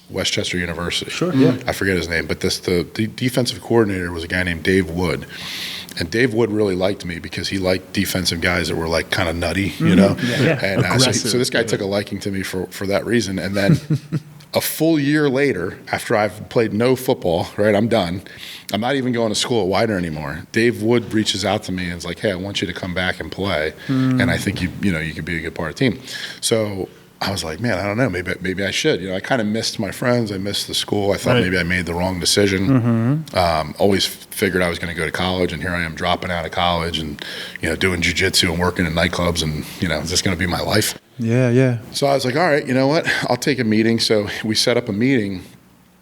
Speaker 1: Westchester University.
Speaker 2: Sure, yeah.
Speaker 1: I forget his name, but the defensive coordinator was a guy named Dave Wood. And Dave Wood really liked me because he liked defensive guys that were like kind of nutty,
Speaker 2: Yeah.
Speaker 1: And so this guy took a liking to me for that reason. And then a full year later, after I've played no football, right, I'm done. I'm not even going to school at Widener anymore. Dave Wood reaches out to me and is like, hey, I want you to come back and play. And I think you could be a good part of the team. So I was like, man, I don't know. Maybe I should. I kind of missed my friends. I missed the school. I thought maybe I made the wrong decision. Always figured I was going to go to college, and here I am dropping out of college and, doing jiu-jitsu and working in nightclubs, and, is this going to be my life?
Speaker 2: Yeah, yeah.
Speaker 1: So I was like, all right, you know what? I'll take a meeting. So we set up a meeting,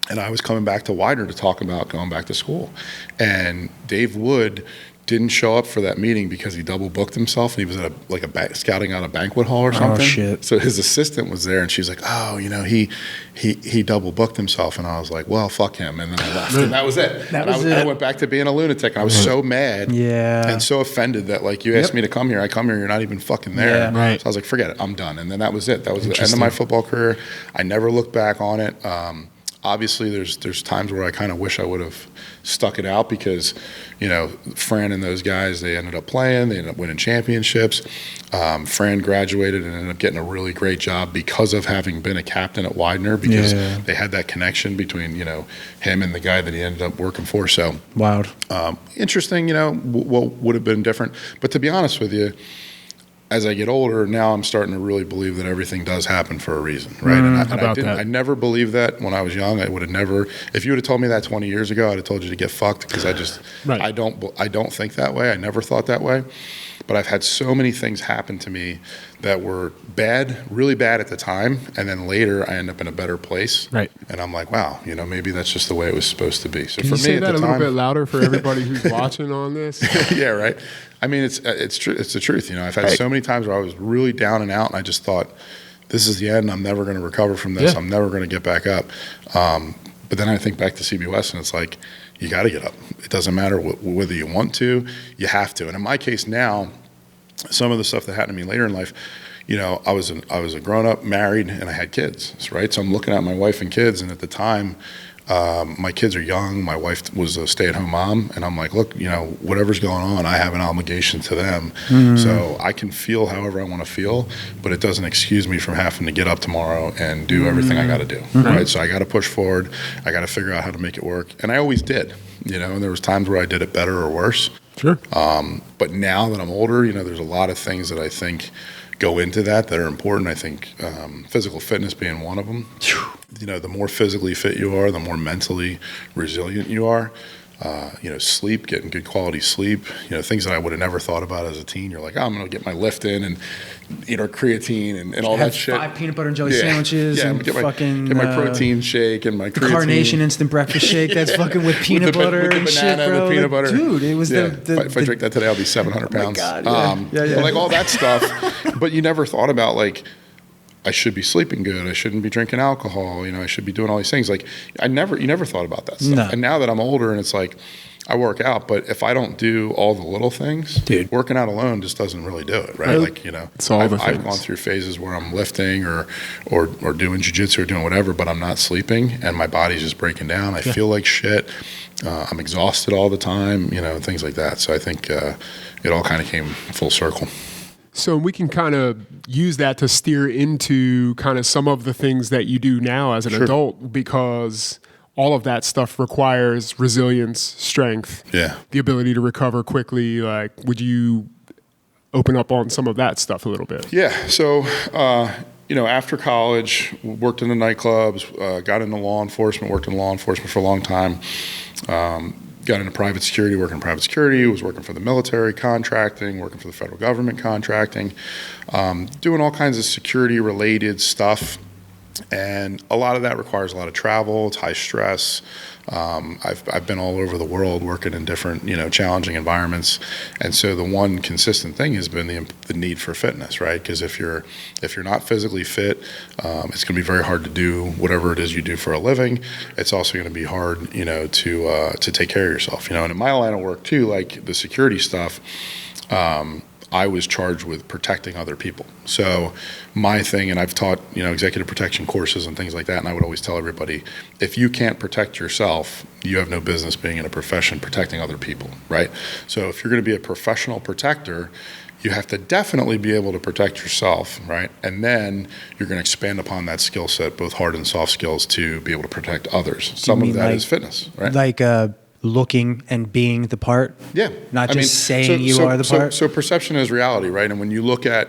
Speaker 1: and I was coming back to Widener to talk about going back to school. And Dave Wood didn't show up for that meeting because he double booked himself, and he was at scouting out a banquet hall or something.
Speaker 2: Oh, shit.
Speaker 1: So his assistant was there, and she's like, oh, he double booked himself. And I was like, well, fuck him. And then I left, and that was it. I went back to being a lunatic, and I was so mad and so offended that, like, you asked me to come here. I come here, you're not even fucking there.
Speaker 2: Yeah.
Speaker 5: Right.
Speaker 1: So I was like, forget it. I'm done. And then that was it. That was the end of my football career. I never looked back on it. Obviously, there's times where I kind of wish I would have stuck it out because, Fran and those guys, they ended up playing. They ended up winning championships. Fran graduated and ended up getting a really great job because of having been a captain at Widener because they had that connection between, him and the guy that he ended up working for. So
Speaker 2: Wild.
Speaker 1: interesting, what would have been different. But to be honest with you, as I get older, now I'm starting to really believe that everything does happen for a reason, right? I never believed that when I was young. I would have never. If you would have told me that 20 years ago, I'd have told you to get fucked because I don't think that way. I never thought that way. But I've had so many things happen to me that were bad, really bad at the time, and then later I end up in a better place.
Speaker 5: Right.
Speaker 1: And I'm like, wow, maybe that's just the way it was supposed to be. So
Speaker 5: Can
Speaker 1: for
Speaker 5: you
Speaker 1: me
Speaker 5: say
Speaker 1: at
Speaker 5: that
Speaker 1: the
Speaker 5: a little
Speaker 1: time,
Speaker 5: bit louder for everybody who's watching on this?
Speaker 1: yeah, right. I mean, it's true. It's the truth. I've had so many times where I was really down and out, and I just thought, this is the end. I'm never going to recover from this.
Speaker 5: Yeah.
Speaker 1: I'm never going to get back up. But then I think back to CBS, and it's like, you got to get up. It doesn't matter whether you want to, you have to. And in my case now, some of the stuff that happened to me later in life, I was a grown up, married, and I had kids, right? So I'm looking at my wife and kids, and at the time, my kids are young. My wife was a stay-at-home mom, and I'm like, look, whatever's going on, I have an obligation to them. So I can feel however I want to feel, but it doesn't excuse me from having to get up tomorrow and do everything I got to do, right? So I got to push forward. I got to figure out how to make it work, and I always did, and there was times where I did it better or worse.
Speaker 5: Sure.
Speaker 1: But now that I'm older, there's a lot of things that I think go into that are important. I think physical fitness being one of them. The more physically fit you are, the more mentally resilient you are. sleep, getting good quality sleep, things that I would have never thought about as a teen. You're like, oh, I'm going to get my lift in and eat our creatine and all that shit.
Speaker 2: 5 peanut butter and jelly sandwiches and
Speaker 1: get
Speaker 2: fucking
Speaker 1: my protein shake and my creatine.
Speaker 2: Carnation instant breakfast shake that's fucking with peanut butter
Speaker 1: with the
Speaker 2: and shit,
Speaker 1: banana
Speaker 2: bro.
Speaker 1: and the peanut butter.
Speaker 2: Dude, it was
Speaker 1: if I drink that today, I'll be 700 pounds.
Speaker 2: God, yeah.
Speaker 1: But like all that stuff, but you never thought about like, I should be sleeping good. I shouldn't be drinking alcohol. I should be doing all these things. Like you never thought about that stuff.
Speaker 2: No.
Speaker 1: And now that I'm older and it's like, I work out, but if I don't do all the little things,
Speaker 2: dude,
Speaker 1: working out alone just doesn't really do it, right? Like,
Speaker 5: it's all
Speaker 1: I've gone through phases where I'm lifting or doing jiu-jitsu or doing whatever, but I'm not sleeping and my body's just breaking down. I feel like shit. I'm exhausted all the time, things like that. So I think it all kind of came full circle.
Speaker 5: So we can kind of use that to steer into kind of some of the things that you do now as an adult, because all of that stuff requires resilience, strength, the ability to recover quickly. Like, would you open up on some of that stuff a little bit?
Speaker 1: Yeah. So, after college, worked in the nightclubs, got into law enforcement, worked in law enforcement for a long time. Got into private security, working in private security, was working for the military, contracting, working for the federal government, contracting, doing all kinds of security-related stuff. And a lot of that requires a lot of travel. It's high stress. I've been all over the world working in different, challenging environments. And so the one consistent thing has been the need for fitness, right? Because if you're not physically fit, it's going to be very hard to do whatever it is you do for a living. It's also going to be hard, to take care of yourself, And in my line of work too, like the security stuff, I was charged with protecting other people. So my thing, and I've taught, executive protection courses and things like that, and I would always tell everybody, if you can't protect yourself, you have no business being in a profession protecting other people, right? So if you're going to be a professional protector, you have to definitely be able to protect yourself, right? And then you're going to expand upon that skill set, both hard and soft skills, to be able to protect others. Some of that is fitness, right?
Speaker 2: Like looking and being the part?
Speaker 1: Yeah.
Speaker 2: Not just saying you are the part?
Speaker 1: So perception is reality, right? And when you look at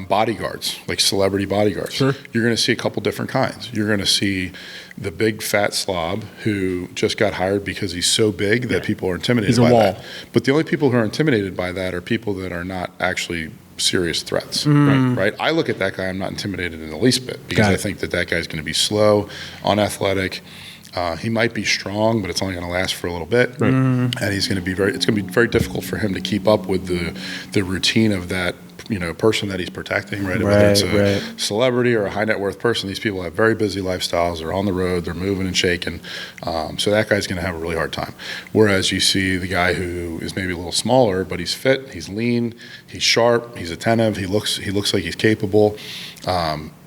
Speaker 1: bodyguards, like celebrity bodyguards, you're going to see a couple different kinds. You're going to see the big fat slob who just got hired because he's so big that people are intimidated by that. But the only people who are intimidated by that are people that are not actually serious threats, right? I look at that guy, I'm not intimidated in the least bit, because I think that guy's going to be slow, unathletic. He might be strong, but it's only going to last for a little bit, and he's going to be it's going to be very difficult for him to keep up with the routine of that person that he's protecting, right? Whether it's a celebrity or a high net worth person, these people have very busy lifestyles. They're on the road, they're moving and shaking, so that guy's going to have a really hard time. Whereas you see the guy who is maybe a little smaller, but he's fit, he's lean, he's sharp, he's attentive, he looks like he's capable.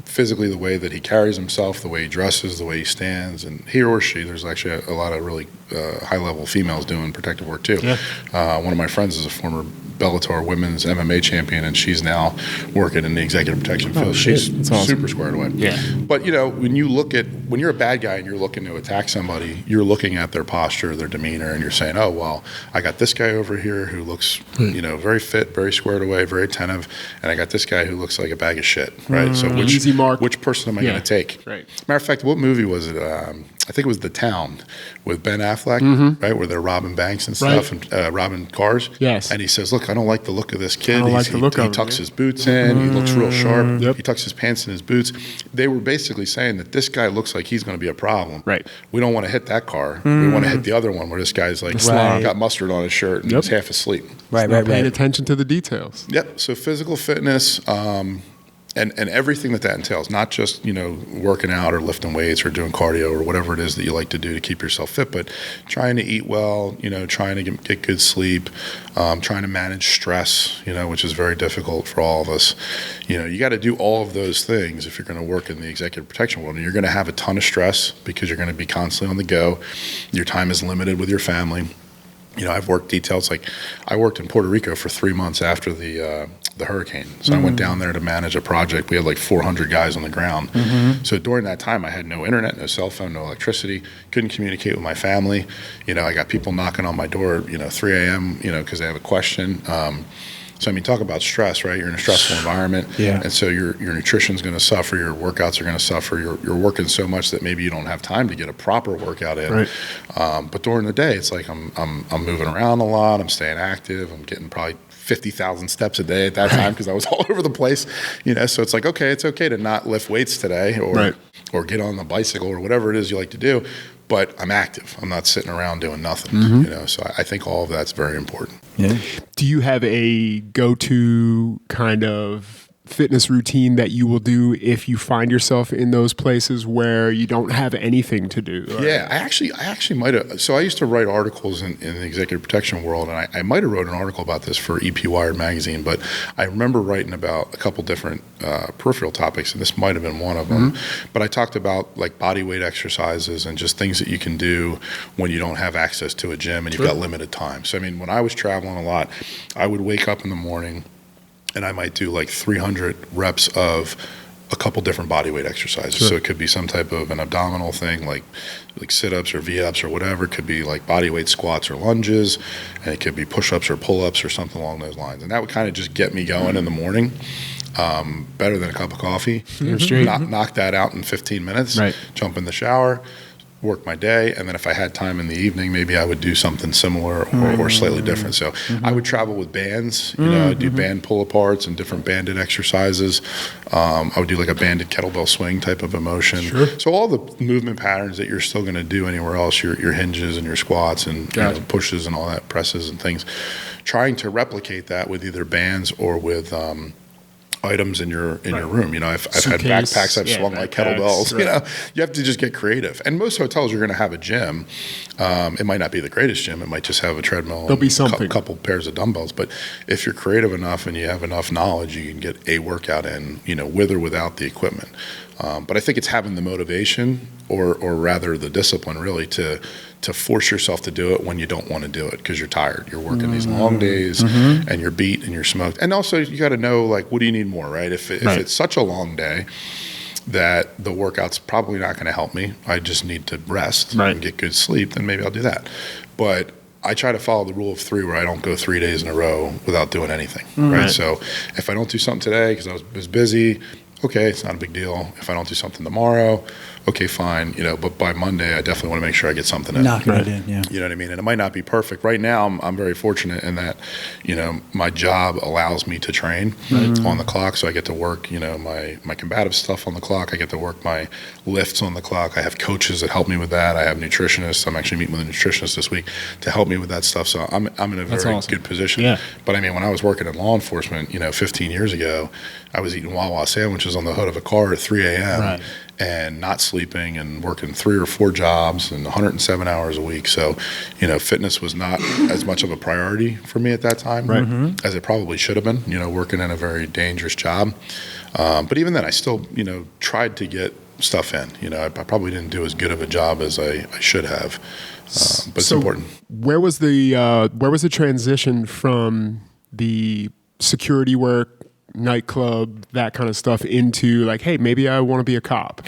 Speaker 1: Physically, the way that he carries himself, the way he dresses, the way he stands, and he or she, there's actually a lot of really high-level females doing protective work too. One of my friends is a former Bellator women's MMA champion, and she's now working in the executive protection field. She's super squared away. But when you're a bad guy and you're looking to attack somebody, you're looking at their posture, their demeanor, and you're saying, oh, well, I got this guy over here who looks very fit, very squared away, very attentive, and I got this guy who looks like a bag of shit, right? So which person am I going to take?
Speaker 5: Right.
Speaker 1: Matter of fact, what movie was it? I think it was The Town with Ben Affleck, right, where they're robbing banks and stuff, and robbing cars.
Speaker 5: Yes.
Speaker 1: And he says, look, I don't like the look of this kid.
Speaker 5: He
Speaker 1: tucks his boots in. He looks real sharp. He tucks his pants in his boots. They were basically saying that this guy looks like he's going to be a problem.
Speaker 5: Right.
Speaker 1: We don't want to hit that car. We want to hit the other one where this guy's like got mustard on his shirt and he's half asleep.
Speaker 5: Paying attention to the details.
Speaker 1: Yep. So physical fitness, and everything that entails, not just, working out or lifting weights or doing cardio or whatever it is that you like to do to keep yourself fit, but trying to eat well, trying to get good sleep, trying to manage stress, which is very difficult for all of us. You got to do all of those things if you're going to work in the executive protection world. And you're going to have a ton of stress because you're going to be constantly on the go. Your time is limited with your family. I've worked details, like I worked in Puerto Rico for 3 months after the hurricane. So I went down there to manage a project. We had like 400 guys on the ground. So during that time, I had no internet, no cell phone, no electricity, couldn't communicate with my family. I got people knocking on my door, 3 a.m., because they have a question. So I mean, talk about stress, right? You're in a stressful environment, and so your nutrition's going to suffer, your workouts are going to suffer. You're working so much that maybe you don't have time to get a proper workout in.
Speaker 5: Right.
Speaker 1: But during the day, it's like I'm moving around a lot. I'm staying active. I'm getting probably 50,000 steps a day at that time because I was all over the place, So it's like, okay, it's okay to not lift weights today or get on the bicycle or whatever it is you like to do, but I'm active. I'm not sitting around doing nothing, So I think all of that's very important.
Speaker 2: Yeah.
Speaker 5: Do you have a go-to kind of fitness routine that you will do if you find yourself in those places where you don't have anything to do?
Speaker 1: Yeah, I actually might have. So I used to write articles in the executive protection world, and I might have wrote an article about this for EP Wired magazine, but I remember writing about a couple different peripheral topics, and this might have been one of them. But I talked about like body weight exercises and just things that you can do when you don't have access to a gym and you've got limited time. So I mean, when I was traveling a lot, I would wake up in the morning and I might do like 300 reps of a couple different body weight exercises. So it could be some type of an abdominal thing like sit-ups or V-ups or whatever. It could be like body weight squats or lunges, and it could be push-ups or pull-ups or something along those lines. And that would kind of just get me going in the morning. Better than a cup of coffee. Knock that out in 15 minutes. Jump in the shower, work my day, and then if I had time in the evening, maybe I would do something similar or slightly different. So I would travel with bands, I'd do band pull-aparts and different banded exercises. I would do like a banded kettlebell swing type of a motion. So all the movement patterns that you're still going to do anywhere else, your hinges and your squats and pushes and all that, presses and things, trying to replicate that with either bands or with items in your room. I've had backpacks I've swung like kettlebells. You have to just get creative. And most hotels are going to have a gym. It might not be the greatest gym. It might just have a treadmill.
Speaker 5: There'll be something.
Speaker 1: A couple pairs of dumbbells. But if you're creative enough and you have enough knowledge, you can get a workout in, with or without the equipment. But I think it's having the motivation or rather the discipline really to force yourself to do it when you don't want to do it because you're tired. You're working these long days and you're beat and you're smoked. And also you got to know, like, what do you need more, right? If it's such a long day that the workout's probably not going to help me, I just need to rest and get good sleep, then maybe I'll do that. But I try to follow the rule of 3 where I don't go 3 days in a row without doing anything, right? So if I don't do something today because I was busy, okay, it's not a big deal. If I don't do something tomorrow, okay, fine. But by Monday, I definitely want to make sure I get something in.
Speaker 2: Knocking it in, yeah.
Speaker 1: You know what I mean? And it might not be perfect. Right now, I'm very fortunate in that, my job allows me to train on the clock. So I get to work, my combative stuff on the clock. I get to work my lifts on the clock. I have coaches that help me with that. I have nutritionists. I'm actually meeting with a nutritionist this week to help me with that stuff. So I'm in a very good position.
Speaker 5: Yeah.
Speaker 1: But I mean, when I was working in law enforcement, 15 years ago, I was eating Wawa sandwiches on the hood of a car at 3 a.m. And not sleeping and working 3 or 4 jobs and 107 hours a week. So, fitness was not as much of a priority for me at that time as it probably should have been, working in a very dangerous job. But even then, I still, tried to get stuff in. I probably didn't do as good of a job as I should have. But it's important.
Speaker 5: Where was the transition from the security work, nightclub, that kind of stuff into like, hey, maybe I want to be a cop?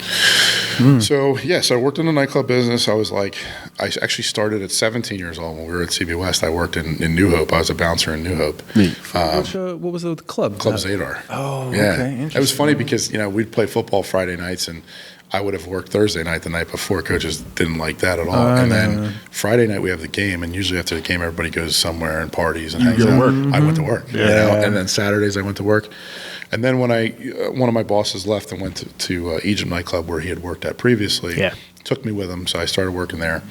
Speaker 1: So I worked in the nightclub business. I actually started at 17 years old when we were at CB West. I worked in New Hope. I was a bouncer in New Hope.
Speaker 2: What was the club?
Speaker 1: Club Zadar.
Speaker 2: Oh,
Speaker 1: yeah.
Speaker 2: Okay. Interesting.
Speaker 1: It was funny because, we'd play football Friday nights and I would have worked Thursday night the night before. Coaches didn't like that at all. And then Friday night we have the game, and usually after the game everybody goes somewhere and parties and hangs out. I went to work. And then Saturdays I went to work. And then when one of my bosses left and went to Egypt nightclub where he had worked at previously, took me with him, so I started working there.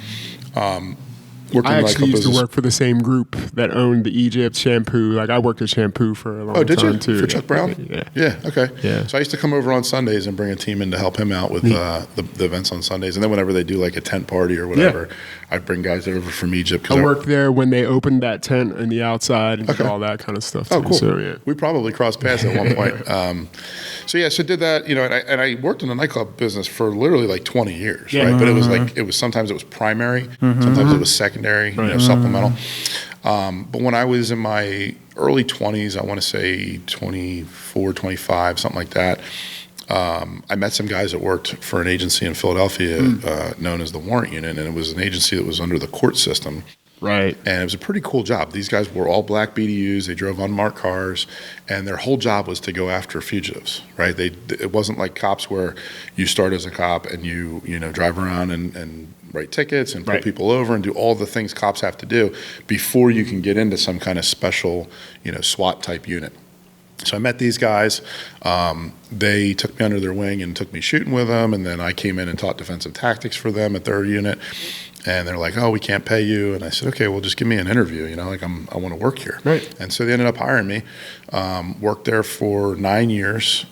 Speaker 5: I actually used to work for the same group that owned the Egypt shampoo. Like I worked at shampoo for a long time too.
Speaker 1: Oh, did you? For Chuck Brown? Yeah. Okay.
Speaker 5: Yeah.
Speaker 1: So I used to come over on Sundays and bring a team in to help him out with the events on Sundays. And then whenever they do like a tent party or whatever, I'd bring guys over from Egypt.
Speaker 5: I worked there when they opened that tent in the outside and did all that kind of stuff too.
Speaker 1: Oh, cool.
Speaker 5: So,
Speaker 1: we probably crossed paths at one point. So did that, and I worked in the nightclub business for literally like 20 years, right? But it was sometimes it was primary, sometimes it was secondary, supplemental. But when I was in my early 20s, I want to say 24, 25, something like that, I met some guys that worked for an agency in Philadelphia known as the Warrant Unit, and it was an agency that was under the court system.
Speaker 5: Right.
Speaker 1: And it was a pretty cool job. These guys were all black BDUs. They drove unmarked cars, and their whole job was to go after fugitives, right? It wasn't like cops where you start as a cop and you drive around and write tickets and pull people over and do all the things cops have to do before you can get into some kind of special, SWAT type unit. So I met these guys. They took me under their wing and took me shooting with them, and then I came in and taught defensive tactics for them at their unit. And they're like, "Oh, we can't pay you." And I said, "Okay, well, just give me an interview. I want to work here."
Speaker 5: Right.
Speaker 1: And so they ended up hiring me. Worked there for 9 years.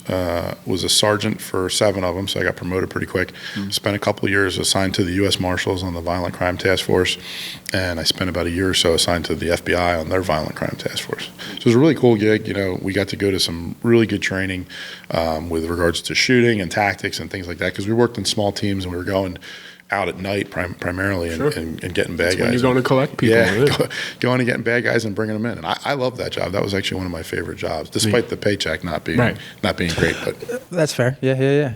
Speaker 1: Was a sergeant for 7 of them, so I got promoted pretty quick. Spent a couple of years assigned to the U.S. Marshals on the Violent Crime Task Force, and I spent about a year or so assigned to the FBI on their Violent Crime Task Force. So it was a really cool gig. We got to go to some really good training with regards to shooting and tactics and things like that, because we worked in small teams and we were going out at night primarily and getting bad guys.
Speaker 5: When you're going to collect people.
Speaker 1: Yeah, going and getting bad guys and bringing them in. And I love that job. That was actually one of my favorite jobs, despite the paycheck not being great. But
Speaker 2: That's fair. Yeah.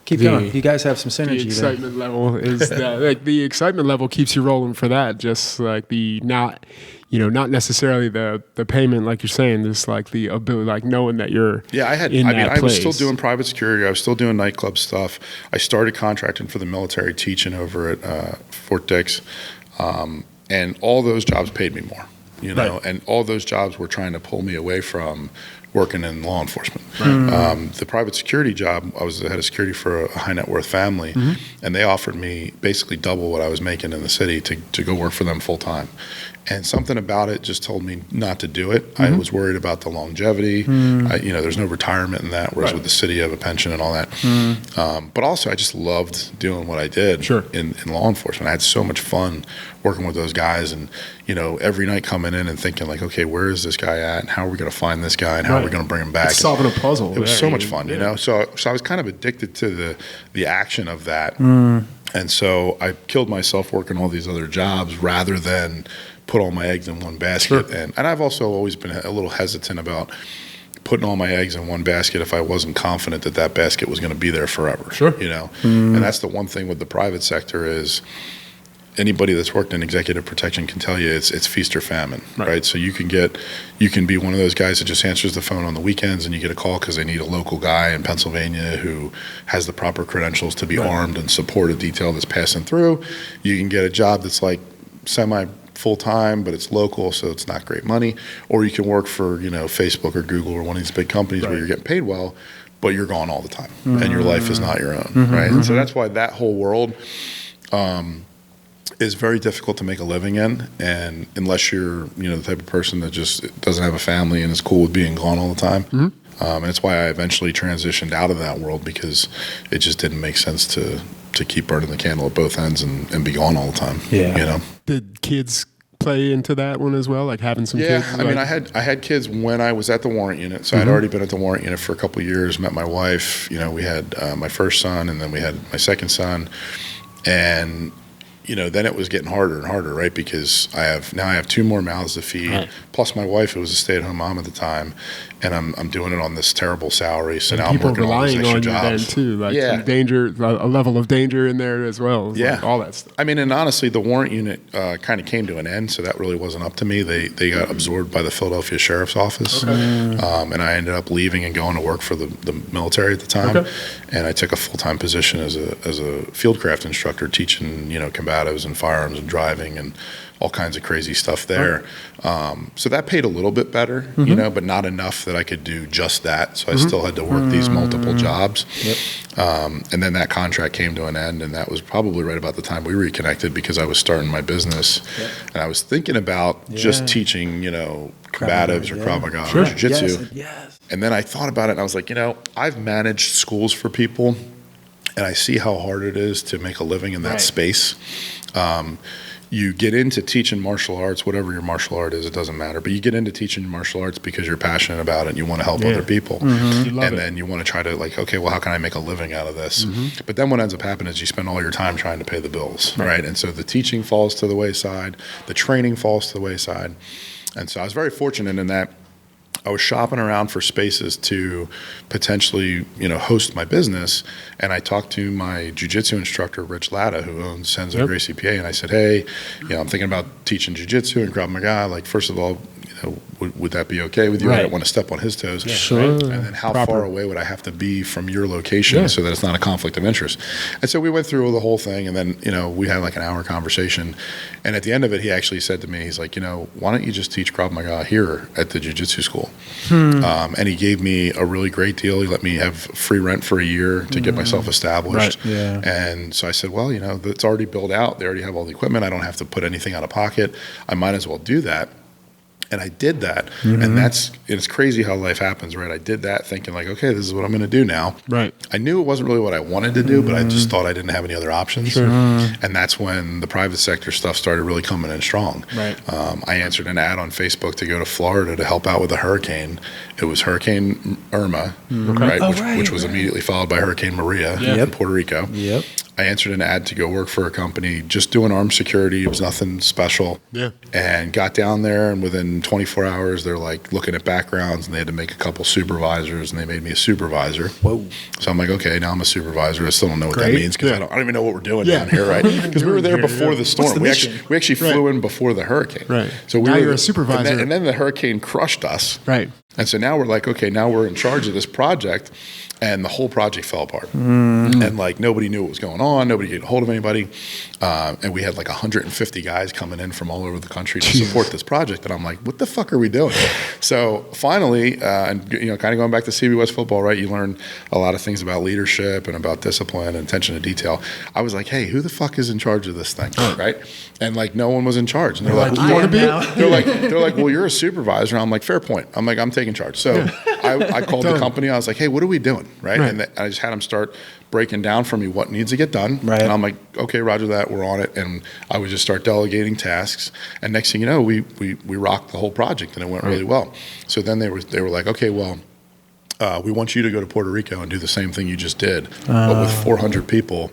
Speaker 2: Keep going. You guys have some synergy.
Speaker 5: The excitement level is that, the excitement level keeps you rolling for that. Just like the not necessarily the payment, like you're saying, just like the ability, like knowing that you're I
Speaker 1: was still doing private security. I was still doing nightclub stuff. I started contracting for the military, teaching over at Fort Dix, and all those jobs paid me more. And all those jobs were trying to pull me away from working in law enforcement. The private security job, I was the head of security for a high net worth family, and they offered me basically double what I was making in the city to go work for them full time. And something about it just told me not to do it. I was worried about the longevity. There's no retirement in that, whereas with the city you have a pension and all that. But also I just loved doing what I did in law enforcement. I had so much fun working with those guys, and every night coming in and thinking like, okay, where is this guy at, and how are we going to find this guy, and how are we going to bring him back?
Speaker 5: It's solving a puzzle.
Speaker 1: It was so much fun, So I was kind of addicted to the action of that, and so I killed myself working all these other jobs rather than put all my eggs in one basket. And I've also always been a little hesitant about putting all my eggs in one basket if I wasn't confident that basket was going to be there forever. And that's the one thing with the private sector is anybody that's worked in executive protection can tell you it's feast or famine, right? So you can be one of those guys that just answers the phone on the weekends and you get a call because they need a local guy in Pennsylvania who has the proper credentials to be armed and support a detail that's passing through. You can get a job that's like semi full-time, but it's local, so it's not great money. Or you can work for, Facebook or Google or one of these big companies where you're getting paid well, but you're gone all the time and your life is not your own, right? And so that's why that whole world is very difficult to make a living in, and unless you're, the type of person that just doesn't have a family and is cool with being gone all the time. And it's why I eventually transitioned out of that world, because it just didn't make sense to keep burning the candle at both ends and be gone all the time.
Speaker 5: Did kids play into that one as well, like having some kids?
Speaker 1: I mean, I had kids when I was at the warrant unit, so I'd already been at the warrant unit for a couple of years, met my wife, we had my first son, and then we had my second son, and then it was getting harder and harder, right? Because I have 2 more mouths to feed, plus my wife, who was a stay-at-home mom at the time, and I'm doing it on this terrible salary. So
Speaker 5: and
Speaker 1: now I'm working all these extra jobs.
Speaker 5: People relying on you then too, like some danger, a level of danger in there as well. Like all that stuff.
Speaker 1: I mean, and honestly, the warrant unit kind of came to an end, so that really wasn't up to me. They got absorbed by the Philadelphia Sheriff's Office, and I ended up leaving and going to work for the military at the time. And I took a full-time position as a fieldcraft instructor, teaching combatives and firearms and driving and all kinds of crazy stuff there. So that paid a little bit better, but not enough that I could do just that. So I still had to work these multiple jobs. And then that contract came to an end, and that was probably right about the time we reconnected, because I was starting my business. And I was thinking about just teaching, combatives or Krav Maga or Jiu-Jitsu. And then I thought about it, and I was like, I've managed schools for people, and I see how hard it is to make a living in that space. You get into teaching martial arts, whatever your martial art is, it doesn't matter. But you get into teaching martial arts because you're passionate about it and you want to help other people. And then you want to try to okay, well, how can I make a living out of this? But then what ends up happening is you spend all your time trying to pay the bills, right? And so the teaching falls to the wayside, the training falls to the wayside. And so I was very fortunate in that I was shopping around for spaces to potentially, host my business. And I talked to my jiu-jitsu instructor, Rich Latta, who owns Senzo Gracie PA. And I said, hey, I'm thinking about teaching jiu-jitsu and Krav Maga. Like, first of all, would that be okay with you?
Speaker 5: Right.
Speaker 1: I don't want to step on his toes.
Speaker 5: Yeah, sure.
Speaker 1: And then how far away would I have to be from your location so that it's not a conflict of interest? And so we went through the whole thing, and then, we had like an hour conversation. And at the end of it, he actually said to me, he's like, why don't you just teach Krav Maga here at the jiu-jitsu school? And he gave me a really great deal. He let me have free rent for a year to get myself established.
Speaker 2: Right. Yeah.
Speaker 1: And so I said, well, it's already built out. They already have all the equipment. I don't have to put anything out of pocket. I might as well do that. And I did that. And it's crazy how life happens, right? I did that thinking like, okay, this is what I'm going to do now.
Speaker 5: Right.
Speaker 1: I knew it wasn't really what I wanted to do, but I just thought I didn't have any other options. And that's when the private sector stuff started really coming in strong.
Speaker 5: Right.
Speaker 1: I answered an ad on Facebook to go to Florida to help out with a hurricane. It was Hurricane Irma, which was immediately followed by Hurricane Maria in Puerto Rico.
Speaker 2: Yep.
Speaker 1: I answered an ad to go work for a company just doing armed security. It was nothing special.
Speaker 5: Yeah.
Speaker 1: And got down there, and within 24 hours, they're like looking at backgrounds, and they had to make a couple supervisors, and they made me a supervisor.
Speaker 2: Whoa.
Speaker 1: So I'm like, okay, now I'm a supervisor. I still don't know what that means because I don't even know what we're doing down here, right? Because we were there before the storm. We actually flew in before the hurricane.
Speaker 5: Right.
Speaker 1: So
Speaker 5: now you're a supervisor.
Speaker 1: And then the hurricane crushed us.
Speaker 5: Right.
Speaker 1: And so now we're like, okay, now we're in charge of this project. And the whole project fell apart. And like nobody knew what was going on. Nobody could get a hold of anybody. And we had like 150 guys coming in from all over the country to support this project. And I'm like, what the fuck are we doing? So finally, and kind of going back to CB West football, right? You learn a lot of things about leadership and about discipline and attention to detail. I was like, hey, who the fuck is in charge of this thing, right? And like no one was in charge. And they're like, you want to be? They're like, well, you're a supervisor. And I'm like, fair point. I'm like, I'm taking charge. So I called the company. I was like, hey, what are we doing? Right. And I just had them start breaking down for me what needs to get done. Right. And I'm like, okay, roger that. We're on it. And I would just start delegating tasks. And next thing you know, we rocked the whole project and it went really well. So then they were like, okay, well, we want you to go to Puerto Rico and do the same thing you just did, but with 400 people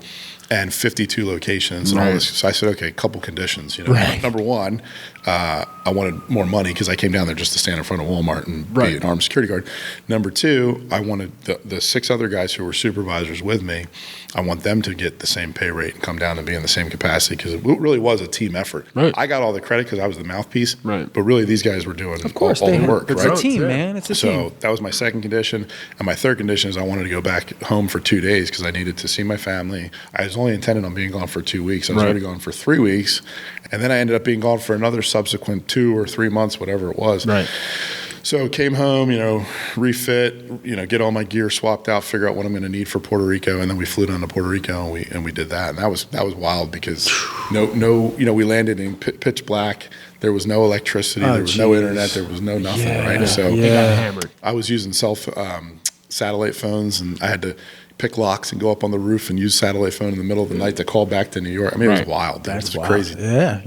Speaker 1: and 52 locations and all this. So I said, okay, a couple conditions. Number one, I wanted more money because I came down there just to stand in front of Walmart and be an armed security guard. Number two, I wanted the 6 other guys who were supervisors with me, I want them to get the same pay rate and come down and be in the same capacity because it really was a team effort. Right. I got all the credit because I was the mouthpiece, but really these guys were doing all the work.
Speaker 2: It's a team, man. It's a team.
Speaker 1: So that was my second condition. And my third condition is I wanted to go back home for 2 days because I needed to see my family. I was only intended on being gone for 2 weeks. I was already gone for 3 weeks. And then I ended up being gone for another subsequent 2 or 3 months, whatever it was. Right. So came home, refit, get all my gear swapped out, figure out what I'm going to need for Puerto Rico, and then we flew down to Puerto Rico and we did that, and that was wild because we landed in pitch black. There was no electricity, there was no internet, there was no nothing, right? So I was using satellite phones, and I had to pick locks and go up on the roof and use satellite phone in the middle of the night to call back to New York. I mean, it was wild.
Speaker 2: That's
Speaker 1: it was crazy.
Speaker 2: Yeah.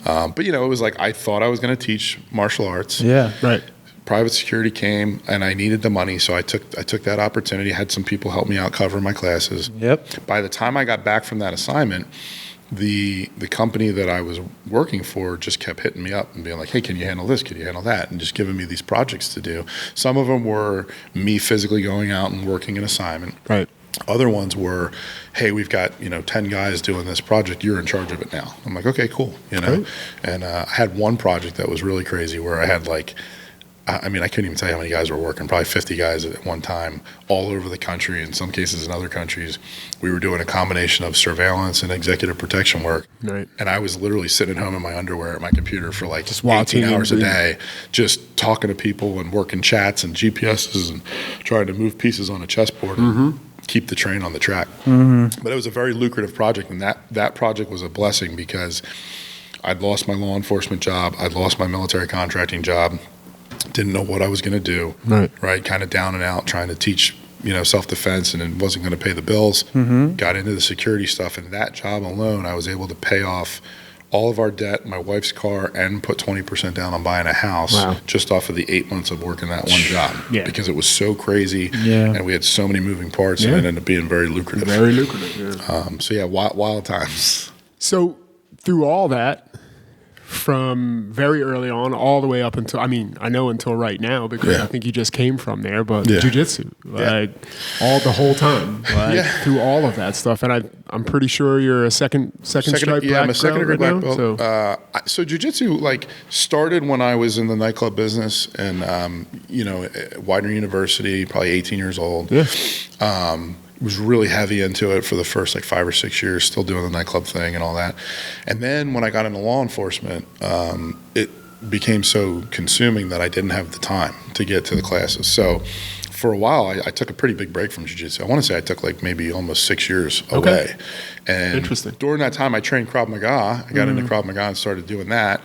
Speaker 1: But it was like I thought I was going to teach martial arts.
Speaker 2: Yeah. Right.
Speaker 1: Private security came, and I needed the money, so I took that opportunity. Had some people help me out cover my classes. Yep. By the time I got back from that assignment, the company that I was working for just kept hitting me up and being like, hey, can you handle this? Can you handle that? And just giving me these projects to do. Some of them were me physically going out and working an assignment. Right. Other ones were, hey, we've got 10 guys doing this project. You're in charge of it now. I'm like, okay, cool. Right. And I had one project that was really crazy where I had I couldn't even tell you how many guys were working, probably 50 guys at one time, all over the country, in some cases in other countries. We were doing a combination of surveillance and executive protection work. Right. And I was literally sitting at home in my underwear at my computer for just 18 hours a day, just talking to people and working chats and GPSs and trying to move pieces on a chessboard and keep the train on the track. But it was a very lucrative project, and that project was a blessing because I'd lost my law enforcement job. I'd lost my military contracting job. Didn't know what I was going to do, right? Kind of down and out, trying to teach, self-defense, and it wasn't going to pay the bills. Got into the security stuff, and that job alone, I was able to pay off all of our debt, my wife's car, and put 20% down on buying a house just off of the 8 months of working that one job because it was so crazy, and we had so many moving parts, and it ended up being very lucrative.
Speaker 5: Very lucrative,
Speaker 1: wild times.
Speaker 5: So through all that, from very early on all the way up until, I mean, I know until right now because I think you just came from there, but jiu-jitsu, like the whole time, like through all of that stuff. And I'm pretty sure you're a second stripe black
Speaker 1: I'm a second degree black
Speaker 5: right
Speaker 1: belt.
Speaker 5: now,
Speaker 1: So jiu-jitsu like started when I was in the nightclub business and, you know, at Widener University, probably 18 years old. Was really heavy into it for the first like 5 or 6 years, still doing the nightclub thing and all that. And then when I got into law enforcement, it became so consuming that I didn't have the time to get to the classes. So for a while, I took a pretty big break from jiu-jitsu. I want to say I took like maybe almost 6 years away. And
Speaker 5: interesting.
Speaker 1: During that time, I trained Krav Maga. I got into Krav Maga and started doing that,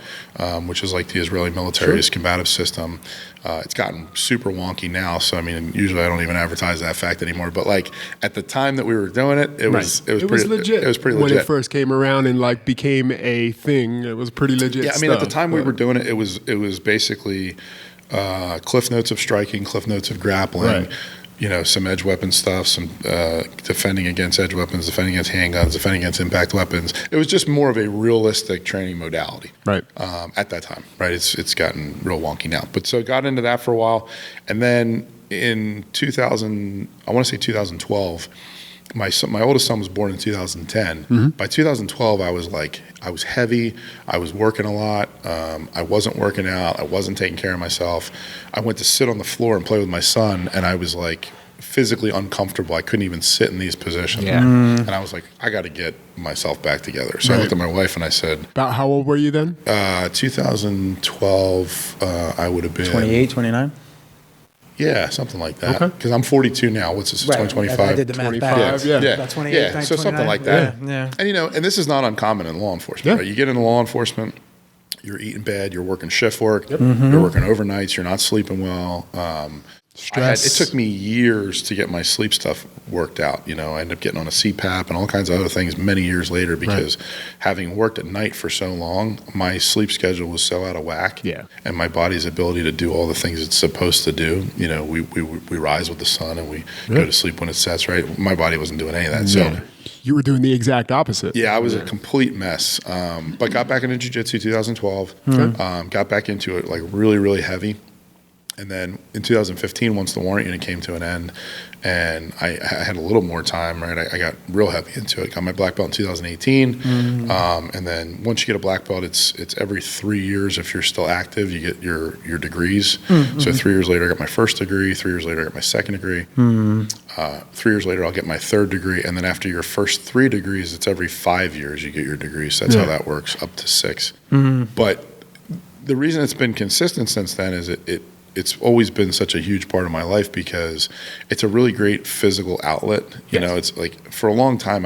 Speaker 1: which is like the Israeli military's combative system. It's gotten super wonky now, so I mean, usually I don't even advertise that fact anymore. But like at the time that we were doing it, it was
Speaker 5: legit.
Speaker 1: It was pretty legit
Speaker 5: when it first came around and like became a thing. It was pretty legit.
Speaker 1: Yeah, I mean, at the time we were doing it, it was basically cliff notes of striking, cliff notes of grappling. You know, some edge weapon stuff, some defending against edge weapons, defending against handguns, defending against impact weapons. It was just more of a realistic training modality, at that time, right? It's gotten real wonky now, but so got into that for a while, and then in 2000, I want to say 2012. My oldest son was born in 2010. By 2012, I was heavy. I was working a lot. I wasn't working out. I wasn't taking care of myself. I went to sit on the floor and play with my son, and I was like physically uncomfortable. I couldn't even sit in these positions. And I was like, I got to get myself back together. So I looked at my wife and I said,
Speaker 5: about how old were you then?
Speaker 1: 2012, I would have been
Speaker 2: 28, 29?
Speaker 1: Yeah, something like that. Because I'm 42 now. What's this? 2025.
Speaker 2: I did the math backwards.
Speaker 1: About
Speaker 2: 28,
Speaker 1: so something like that.
Speaker 2: Yeah.
Speaker 1: And you know, and this is not uncommon in law enforcement. Right? You get into law enforcement, you're eating bad, you're working shift work, you're working overnights, you're not sleeping well.
Speaker 5: Stress.
Speaker 1: It took me years to get my sleep stuff worked out. You know, I ended up getting on a CPAP and all kinds of other things many years later because having worked at night for so long, my sleep schedule was so out of whack. And my body's ability to do all the things it's supposed to do. You know, we rise with the sun and we go to sleep when it sets, right? My body wasn't doing any of that. So
Speaker 5: you were doing the exact opposite.
Speaker 1: Yeah, I was a complete mess. But got back into jiu-jitsu 2012. Got back into it like really, really heavy. And then in 2015, once the warrant unit came to an end and I had a little more time, right, I got real heavy into it. Got my black belt in 2018. And then once you get a black belt, it's every 3 years. If you're still active, you get your degrees. So 3 years later, I got my first degree. 3 years later, I got my second degree. 3 years later, I'll get my third degree. And then after your first 3 degrees, it's every 5 years you get your degrees. That's how that works, up to 6. But the reason it's been consistent since then is it's always been such a huge part of my life because it's a really great physical outlet. You know, it's like for a long time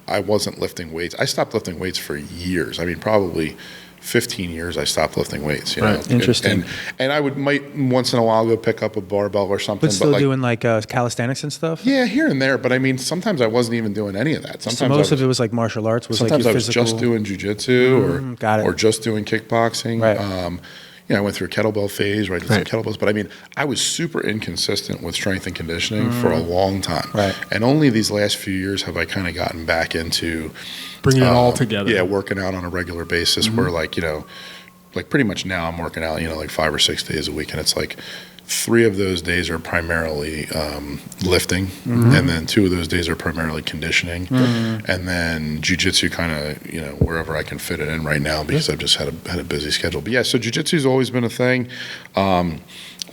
Speaker 1: I wasn't lifting weights. I stopped lifting weights for years. I mean, probably 15 years I stopped lifting weights. You know?
Speaker 2: Interesting.
Speaker 1: And I might once in a while go pick up a barbell or something.
Speaker 2: But still doing like calisthenics and stuff?
Speaker 1: Yeah, here and there. But I mean, sometimes I wasn't even doing any of that. Sometimes
Speaker 2: so most of it was like martial arts?
Speaker 1: Sometimes
Speaker 2: like
Speaker 1: I was just doing jiu-jitsu or just doing kickboxing. You know, I went through a kettlebell phase where I did some kettlebells, but I mean, I was super inconsistent with strength and conditioning for a long time. And only these last few years have I kind of gotten back into
Speaker 5: bringing it all together.
Speaker 1: Yeah, working out on a regular basis where like, you know, like pretty much now I'm working out, you know, like 5 or 6 days a week. And it's like 3 of those days are primarily lifting, and then 2 of those days are primarily conditioning, and then jiu-jitsu kind of, you know, wherever I can fit it in right now because I've just had a busy schedule. But yeah, so jiu-jitsu's always been a thing.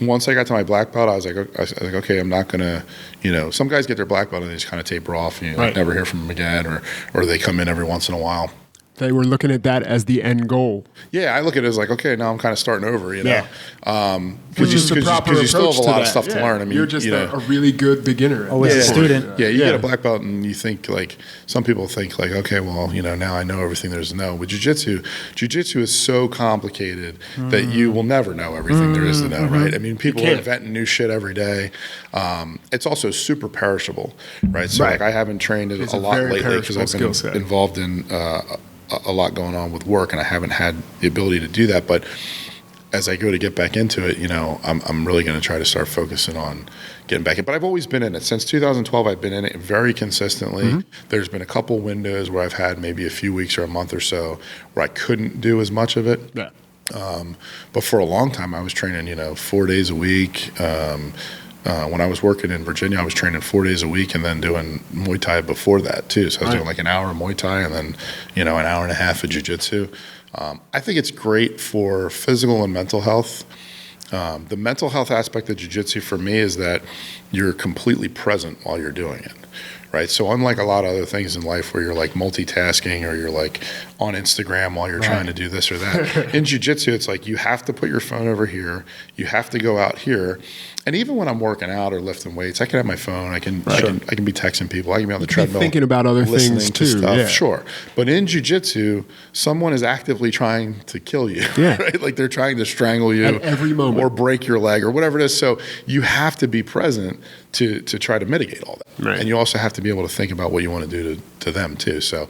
Speaker 1: Once I got to my black belt, I was like, okay, I'm not gonna, you know, some guys get their black belt and they just kind of taper off, and you like, never hear from them again, or they come in every once in a while.
Speaker 5: They were looking at that as the end goal.
Speaker 1: Yeah, I look at it as like, okay, now I'm kind of starting over, you know.
Speaker 5: Because you still have a lot
Speaker 1: of stuff to learn. I mean,
Speaker 5: you're just a really good beginner.
Speaker 2: Always a student.
Speaker 1: Yeah, you get a black belt and you think like, some people think like, okay, well, you know, now I know everything there is to know. With jiu-jitsu is so complicated that you will never know everything there is to know, right? I mean, people are inventing new shit every day. It's also super perishable, right? So like I haven't trained it a lot lately because I've been involved in a lot going on with work and I haven't had the ability to do that. But as I go to get back into it, I'm really going to try to start focusing on getting back in. But I've always been in it. Since 2012, I've been in it very consistently. Mm-hmm. There's been a couple windows where I've had maybe a few weeks or a month or so where I couldn't do as much of it.
Speaker 5: Yeah.
Speaker 1: But for a long time, I was training, 4 days a week. When I was working in Virginia, I was training 4 days a week and then doing Muay Thai before that too. So I was doing like an hour of Muay Thai and then, an hour and a half of Jiu-Jitsu. I think it's great for physical and mental health. The mental health aspect of Jiu-Jitsu for me is that you're completely present while you're doing it, right? So unlike a lot of other things in life where you're like multitasking or you're like on Instagram while you're trying to do this or that, in Jiu-Jitsu it's like you have to put your phone over here, you have to go out here. And even when I'm working out or lifting weights, I can have my phone. I can be texting people. I can be on the treadmill,
Speaker 5: thinking about other things too.
Speaker 1: Stuff.
Speaker 5: Yeah.
Speaker 1: Sure, but in Jiu-Jitsu, someone is actively trying to kill you.
Speaker 5: Yeah.
Speaker 1: Right? Like they're trying to strangle you
Speaker 5: at every moment,
Speaker 1: or break your leg or whatever it is. So you have to be present to try to mitigate all that.
Speaker 5: Right.
Speaker 1: And you also have to be able to think about what you want to do to them too. So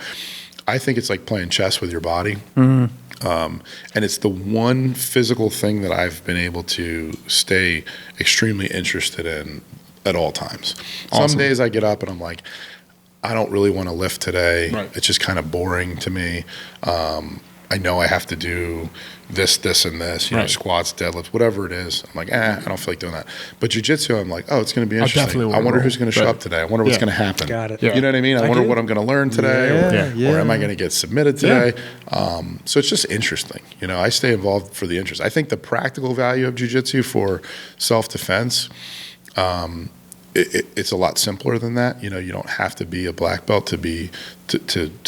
Speaker 1: I think it's like playing chess with your body. Mm-hmm. And it's the one physical thing that I've been able to stay extremely interested in at all times. Awesome. Some days I get up and I'm like, I don't really want to lift today. Right. It's just kind of boring to me. I know I have to do this, and this, squats, deadlifts, whatever it is. I'm like, I don't feel like doing that. But Jiu-Jitsu, I'm like, it's going to be interesting. I wonder who's going to show up today. I wonder what's going to happen.
Speaker 2: Got it.
Speaker 1: Yeah. You know what I mean? I wonder what I'm going to learn today, or am I going to get submitted today? Yeah. So it's just interesting. I stay involved for the interest. I think the practical value of Jiu-Jitsu for self-defense, it's a lot simpler than that. You don't have to be a black belt to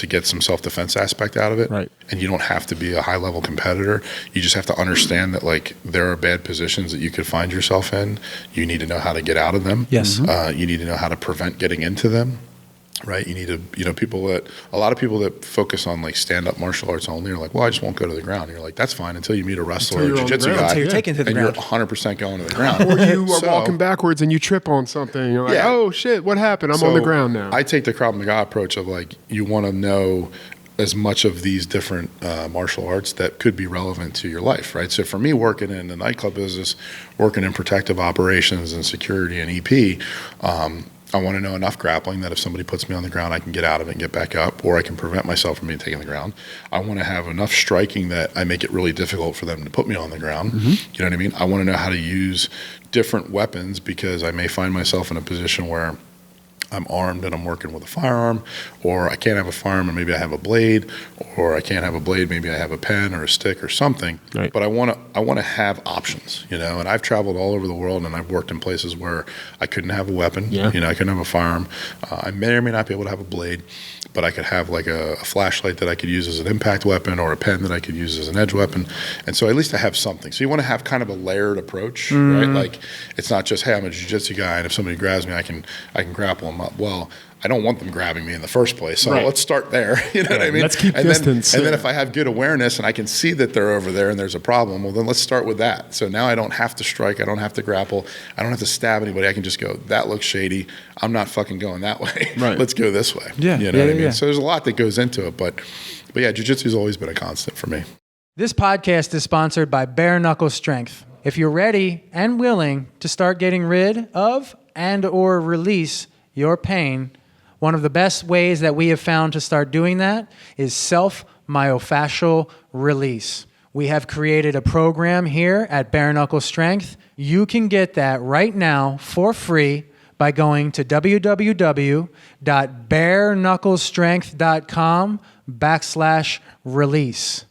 Speaker 1: get some self-defense aspect out of it. Right. And you don't have to be a high-level competitor. You just have to understand that, like, there are bad positions that you could find yourself in. You need to know how to get out of them.
Speaker 2: Yes.
Speaker 1: You need to know how to prevent getting into them. Right. You need to, a lot of people that focus on like stand-up martial arts only are like, well, I just won't go to the ground. And you're like, that's fine until you meet a wrestler or a jiu-jitsu guy.
Speaker 2: Until you're taken to the ground.
Speaker 1: You're 100% going to the ground.
Speaker 5: Or you are walking backwards and you trip on something. You're like, oh shit, what happened? I'm on the ground now.
Speaker 1: I take the Krav Maga approach of like, you want to know as much of these different martial arts that could be relevant to your life, right? So for me, working in the nightclub business, working in protective operations and security and EP, I want to know enough grappling that if somebody puts me on the ground, I can get out of it and get back up, or I can prevent myself from being taken on the ground. I want to have enough striking that I make it really difficult for them to put me on the ground. Mm-hmm. You know what I mean? I want to know how to use different weapons because I may find myself in a position where I'm armed and I'm working with a firearm, or I can't have a firearm and maybe I have a blade, or I can't have a blade, maybe I have a pen or a stick or something. Right. But I want to have options, and I've traveled all over the world and I've worked in places where I couldn't have a weapon, I couldn't have a firearm. I may or may not be able to have a blade, but I could have like a flashlight that I could use as an impact weapon or a pen that I could use as an edge weapon. And so at least I have something. So you want to have kind of a layered approach, right? Like it's not just, hey, I'm a jiu-jitsu guy and if somebody grabs me, I can grapple them up. Well, I don't want them grabbing me in the first place. So let's start there. You know what I mean?
Speaker 5: Let's keep distance.
Speaker 1: And then if I have good awareness and I can see that they're over there and there's a problem, well, then let's start with that. So now I don't have to strike. I don't have to grapple. I don't have to stab anybody. I can just go, that looks shady. I'm not fucking going that way. Right. Let's go this way.
Speaker 2: Yeah.
Speaker 1: You know what I mean? So there's a lot that goes into it. But yeah, jiu-jitsu has always been a constant for me.
Speaker 2: This podcast is sponsored by Bare Knuckle Strength. If you're ready and willing to start getting rid of and or release your pain, one of the best ways that we have found to start doing that is self-myofascial release. We have created a program here at Bare Knuckle Strength. You can get that right now for free by going to www.bareknucklestrength.com/release.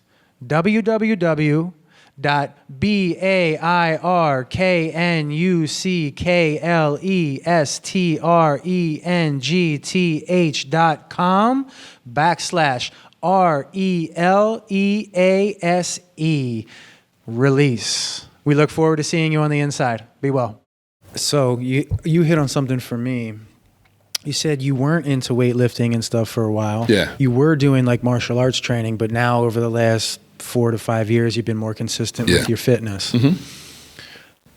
Speaker 2: www.bareknucklestrength.com/RELEASE. Release. We look forward to seeing you on the inside. Be well. So you hit on something for me. You said you weren't into weightlifting and stuff for a while.
Speaker 1: Yeah.
Speaker 2: You were doing like martial arts training, but now over the last 4 to 5 years, you've been more consistent with your fitness. Mm-hmm.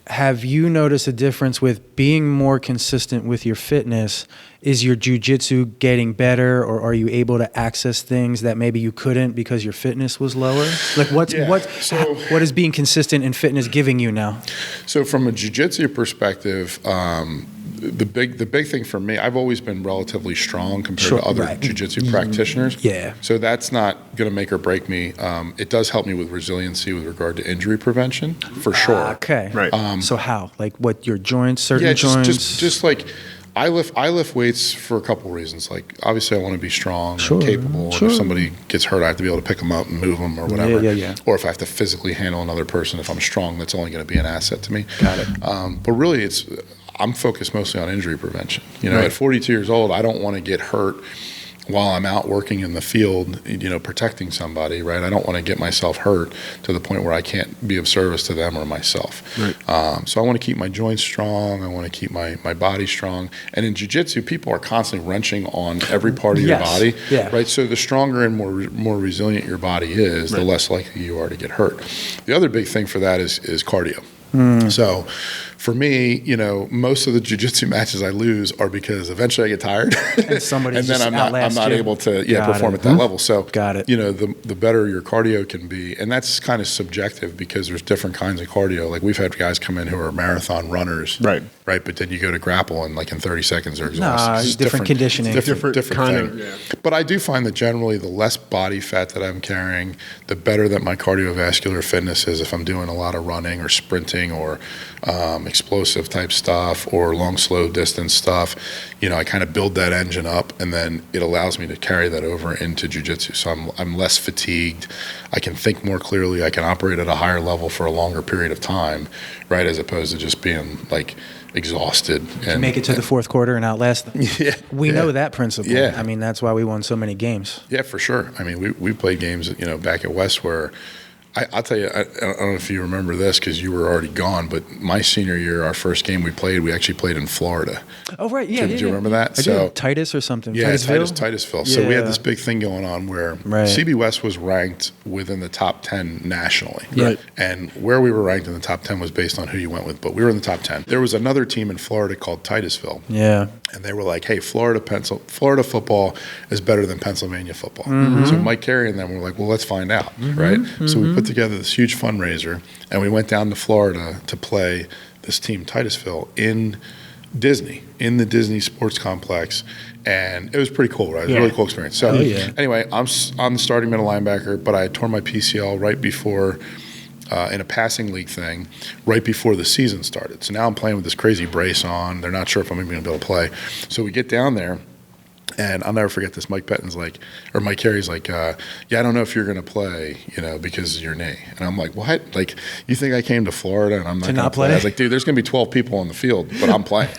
Speaker 2: have you noticed a difference with being more consistent with your fitness? Is your jiu-jitsu getting better, or are you able to access things that maybe you couldn't because your fitness was lower? Like what is being consistent in fitness giving you now?
Speaker 1: So from a jiu-jitsu perspective, the big thing for me, I've always been relatively strong compared to other jiu-jitsu practitioners.
Speaker 2: Yeah.
Speaker 1: So that's not going to make or break me. It does help me with resiliency with regard to injury prevention, for sure.
Speaker 2: Okay.
Speaker 5: Right.
Speaker 2: So how? Like what, your joints, certain joints?
Speaker 1: Just like I lift weights for a couple reasons. Like obviously I want to be strong
Speaker 2: Sure,
Speaker 1: and capable.
Speaker 2: sure.
Speaker 1: And if somebody gets hurt, I have to be able to pick them up and move them or whatever.
Speaker 2: Yeah.
Speaker 1: Or if I have to physically handle another person, if I'm strong, that's only going to be an asset to me.
Speaker 2: Got it.
Speaker 1: But really I'm focused mostly on injury prevention. You know, at 42 years old, I don't want to get hurt while I'm out working in the field, you know, protecting somebody, right? I don't want to get myself hurt to the point where I can't be of service to them or myself. Right. So I want to keep my joints strong. I want to keep my body strong. And in jiu-jitsu, people are constantly wrenching on every part of your body, right? So the stronger and more resilient your body is, the less likely you are to get hurt. The other big thing for that is cardio. So for me, you know, most of the jiu-jitsu matches I lose are because eventually I get tired and then I'm not able to perform at that level. So you know, the better your cardio can be, and that's kind of subjective because there's different kinds of cardio. Like we've had guys come in who are marathon runners, right? But then you go to grapple and like in 30 seconds they're exhausted.
Speaker 2: Different conditioning,
Speaker 1: different kind thing. But I do find that generally the less body fat that I'm carrying, the better that my cardiovascular fitness is. If I'm doing a lot of running or sprinting or explosive type stuff or long, slow distance stuff, you know, I kind of build that engine up, and then it allows me to carry that over into jiu-jitsu. So I'm less fatigued. I can think more clearly. I can operate at a higher level for a longer period of time, right? As opposed to just being like exhausted.
Speaker 2: And make it to the fourth quarter and outlast them. We know that principle. I mean, that's why we won so many games. Yeah,
Speaker 1: for sure. I mean, we played games, you know, back at West where I'll tell you, I don't know if you remember this because you were already gone, but my senior year, our first game we actually played in Florida.
Speaker 2: Oh, right. Yeah.
Speaker 1: Do you remember that?
Speaker 2: I do. Titus or something?
Speaker 1: Yeah,
Speaker 2: Titusville.
Speaker 1: So we had this big thing going on where CB West was ranked within the top 10 nationally.
Speaker 2: Right.
Speaker 1: And where we were ranked in the top 10 was based on who you went with, but we were in the top 10. There was another team in Florida called Titusville.
Speaker 2: Yeah.
Speaker 1: And they were like, hey, Florida football is better than Pennsylvania football. So Mike Carey and them were like, well, let's find out, right? So we put together this huge fundraiser, and we went down to Florida to play this team, Titusville, in the Disney Sports Complex, and it was pretty cool, right? It was a really cool experience. So anyway, I'm the starting middle linebacker, but I tore my PCL right before in a passing league thing right before the season started. So now I'm playing with this crazy brace on. They're not sure if I'm even going to be able to play. So we get down there, and I'll never forget this. Mike Carey's like, yeah, I don't know if you're going to play, you know, because of your knee. And I'm like, what? Like, you think I came to Florida and I'm not going to play? I was like, dude, there's going to be 12 people on the field, but I'm playing.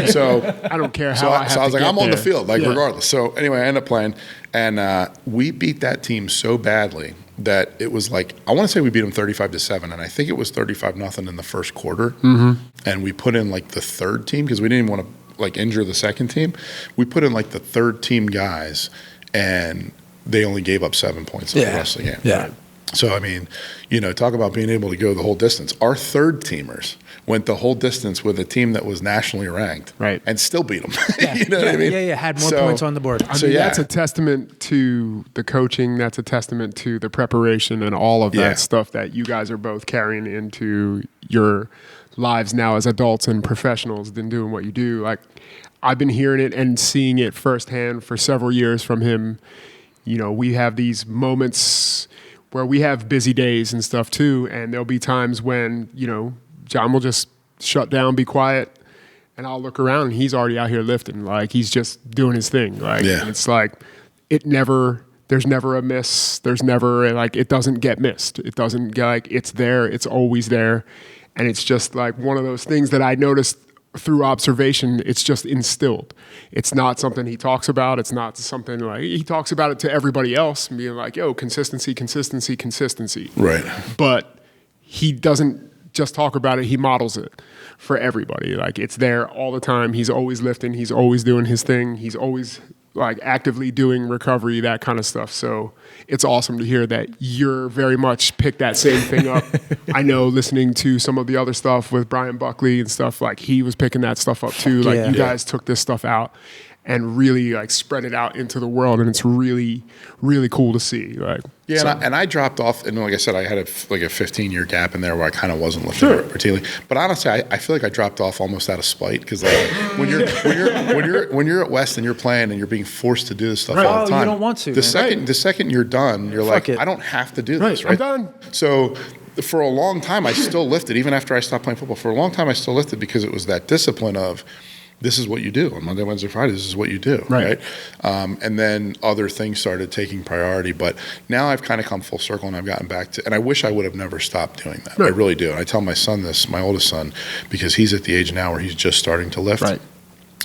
Speaker 1: So
Speaker 5: I don't care how
Speaker 1: so I was like, I'm on the
Speaker 5: there.
Speaker 1: field, like regardless. So anyway, I ended up playing, and we beat that team so badly that it was like, I want to say we beat them 35-7, and I think it was 35-0 in the first quarter. And we put in like the third team because we didn't even want to like injure the second team. We put in like the third team guys, and they only gave up 7 points in the rest of the game.
Speaker 2: Yeah.
Speaker 1: So I mean, you know, talk about being able to go the whole distance. Our third teamers went the whole distance with a team that was nationally ranked, and still beat them. You know what I mean?
Speaker 2: Yeah. Had more points on the board.
Speaker 5: I mean, that's a testament to the coaching. That's a testament to the preparation and all of that stuff that you guys are both carrying into your lives now as adults and professionals than doing what you do. Like, I've been hearing it and seeing it firsthand for several years from him. You know, we have these moments where we have busy days and stuff too, and there'll be times when, you know, John will just shut down, be quiet, and I'll look around and he's already out here lifting. Like, he's just doing his thing. Like, and it's like, there's never a miss. There's never it doesn't get missed. It doesn't get like, it's there. It's always there. And it's just like one of those things that I noticed through observation. It's just instilled. It's not something he talks about. It's not something like he talks about it to everybody else and being like, yo, consistency. Right. But he doesn't just talk about it. He models it for everybody. Like, it's there all the time. He's always lifting. He's always doing his thing. He's always like actively doing recovery, that kind of stuff. So it's awesome to hear that you're very much picked that same thing up. I know listening to some of the other stuff with Brian Buckley and stuff, like he was picking that stuff up too. Like you guys took this stuff out and really like spread it out into the world, and it's really, really cool to see. Like,
Speaker 1: yeah, so. and I dropped off, and like I said, I had a 15-year gap in there where I kind of wasn't lifting routinely. But honestly, I feel like I dropped off almost out of spite, because like when you're at West and you're playing and you're being forced to do this stuff all the time,
Speaker 2: you don't want to.
Speaker 1: The second you're done, you're like,
Speaker 2: it.
Speaker 1: I don't have to do this. Right?
Speaker 5: I'm done.
Speaker 1: So for a long time, I still lifted, even after I stopped playing football. For a long time, I still lifted because it was that discipline of, this is what you do on Monday, Wednesday, Friday. This is what you do, right? And then other things started taking priority. But now I've kind of come full circle, and I've gotten back to, and I wish I would have never stopped doing that. I really do. And I tell my son this, my oldest son, because he's at the age now where he's just starting to lift.
Speaker 5: Right.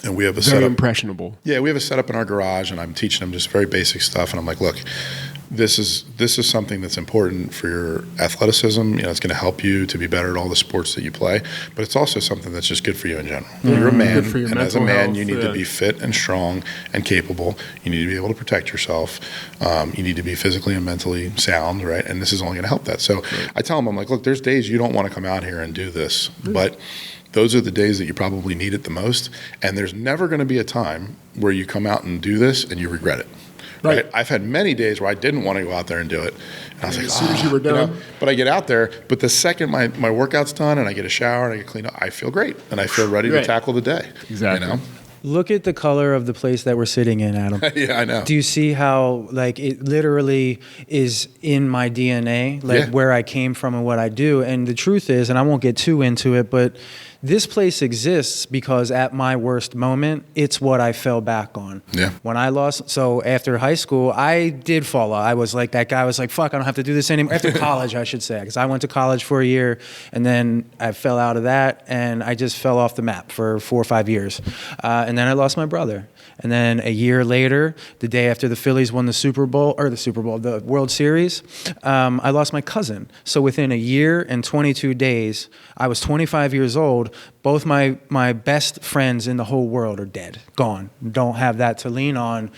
Speaker 1: And we have a
Speaker 5: very
Speaker 1: setup.
Speaker 5: impressionable.
Speaker 1: Yeah, we have a setup in our garage, and I'm teaching him just very basic stuff. And I'm like, look, this is something that's important for your athleticism. It's going to help you to be better at all the sports that you play, but it's also something that's just good for you in general. You're a man, and as a man, you need to be fit and strong and capable. You need to be able to protect yourself. You need to be physically and mentally sound, right? And this is only going to help that. So I tell him, I'm like, look, there's days you don't want to come out here and do this, but those are the days that you probably need it the most. And there's never going to be a time where you come out and do this and you regret it. Right. I've had many days where I didn't want to go out there and do it. And I was like,
Speaker 5: as soon as you were done.
Speaker 1: But I get out there, but the second my workout's done and I get a shower and I get cleaned up, I feel great. And I feel ready to tackle the day.
Speaker 5: Exactly.
Speaker 2: Look at the color of the place that we're sitting in, Adam.
Speaker 1: Yeah, I know.
Speaker 2: Do you see how, like, it literally is in my DNA, like where I came from and what I do? And the truth is, and I won't get too into it, but this place exists because at my worst moment, it's what I fell back on.
Speaker 1: Yeah.
Speaker 2: When I lost, so after high school, I did fall off. I was like that guy. I was like, fuck, I don't have to do this anymore. After college, I should say, because I went to college for a year, and then I fell out of that, and I just fell off the map for 4 or 5 years. And then I lost my brother. And then a year later, the day after the Phillies won the World Series, I lost my cousin. So within a year and 22 days, I was 25 years old. Both my best friends in the whole world are dead, gone. Don't have that to lean on.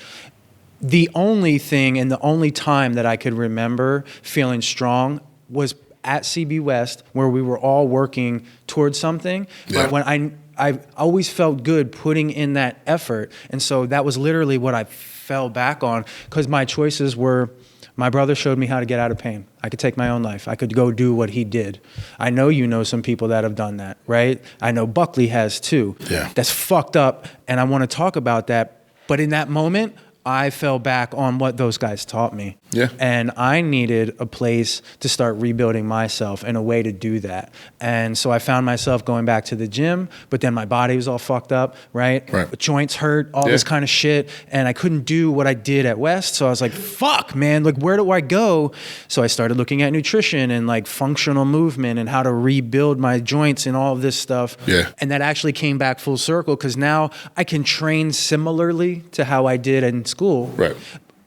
Speaker 2: The only thing and the only time that I could remember feeling strong was at CB West, where we were all working towards something.
Speaker 1: Yeah.
Speaker 2: But when I always felt good putting in that effort. And so that was literally what I fell back on, because my choices were, my brother showed me how to get out of pain. I could take my own life. I could go do what he did. I know you know some people that have done that, right? I know Buckley has too.
Speaker 1: Yeah.
Speaker 2: That's fucked up, and I want to talk about that. But in that moment, I fell back on what those guys taught me.
Speaker 1: Yeah.
Speaker 2: And I needed a place to start rebuilding myself and a way to do that. And so I found myself going back to the gym, but then my body was all fucked up, right? Joints hurt, all this kind of shit. And I couldn't do what I did at West. So I was like, fuck, man, like, where do I go? So I started looking at nutrition and like functional movement and how to rebuild my joints and all of this stuff.
Speaker 1: Yeah.
Speaker 2: And that actually came back full circle, because now I can train similarly to how I did in school.
Speaker 1: Right.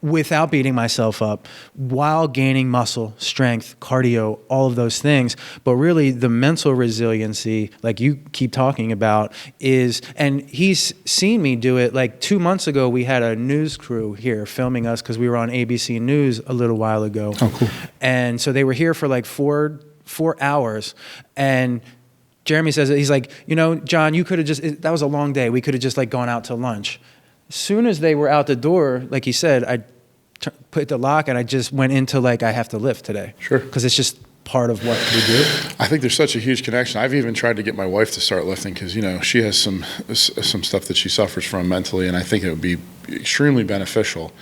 Speaker 2: Without beating myself up, while gaining muscle, strength, cardio, all of those things. But really the mental resiliency, like you keep talking about, is, and he's seen me do it. Like 2 months ago, we had a news crew here filming us because we were on ABC News a little while ago.
Speaker 1: Oh, cool.
Speaker 2: And so they were here for like four hours. And Jeremy says, he's like, John, you could have just, that was a long day. We could have just like gone out to lunch. As soon as they were out the door, like he said, I put the lock and I just went into like, I have to lift today.
Speaker 1: Sure.
Speaker 2: Because it's just part of what we do.
Speaker 1: I think there's such a huge connection. I've even tried to get my wife to start lifting because, she has some stuff that she suffers from mentally, and I think it would be extremely beneficial.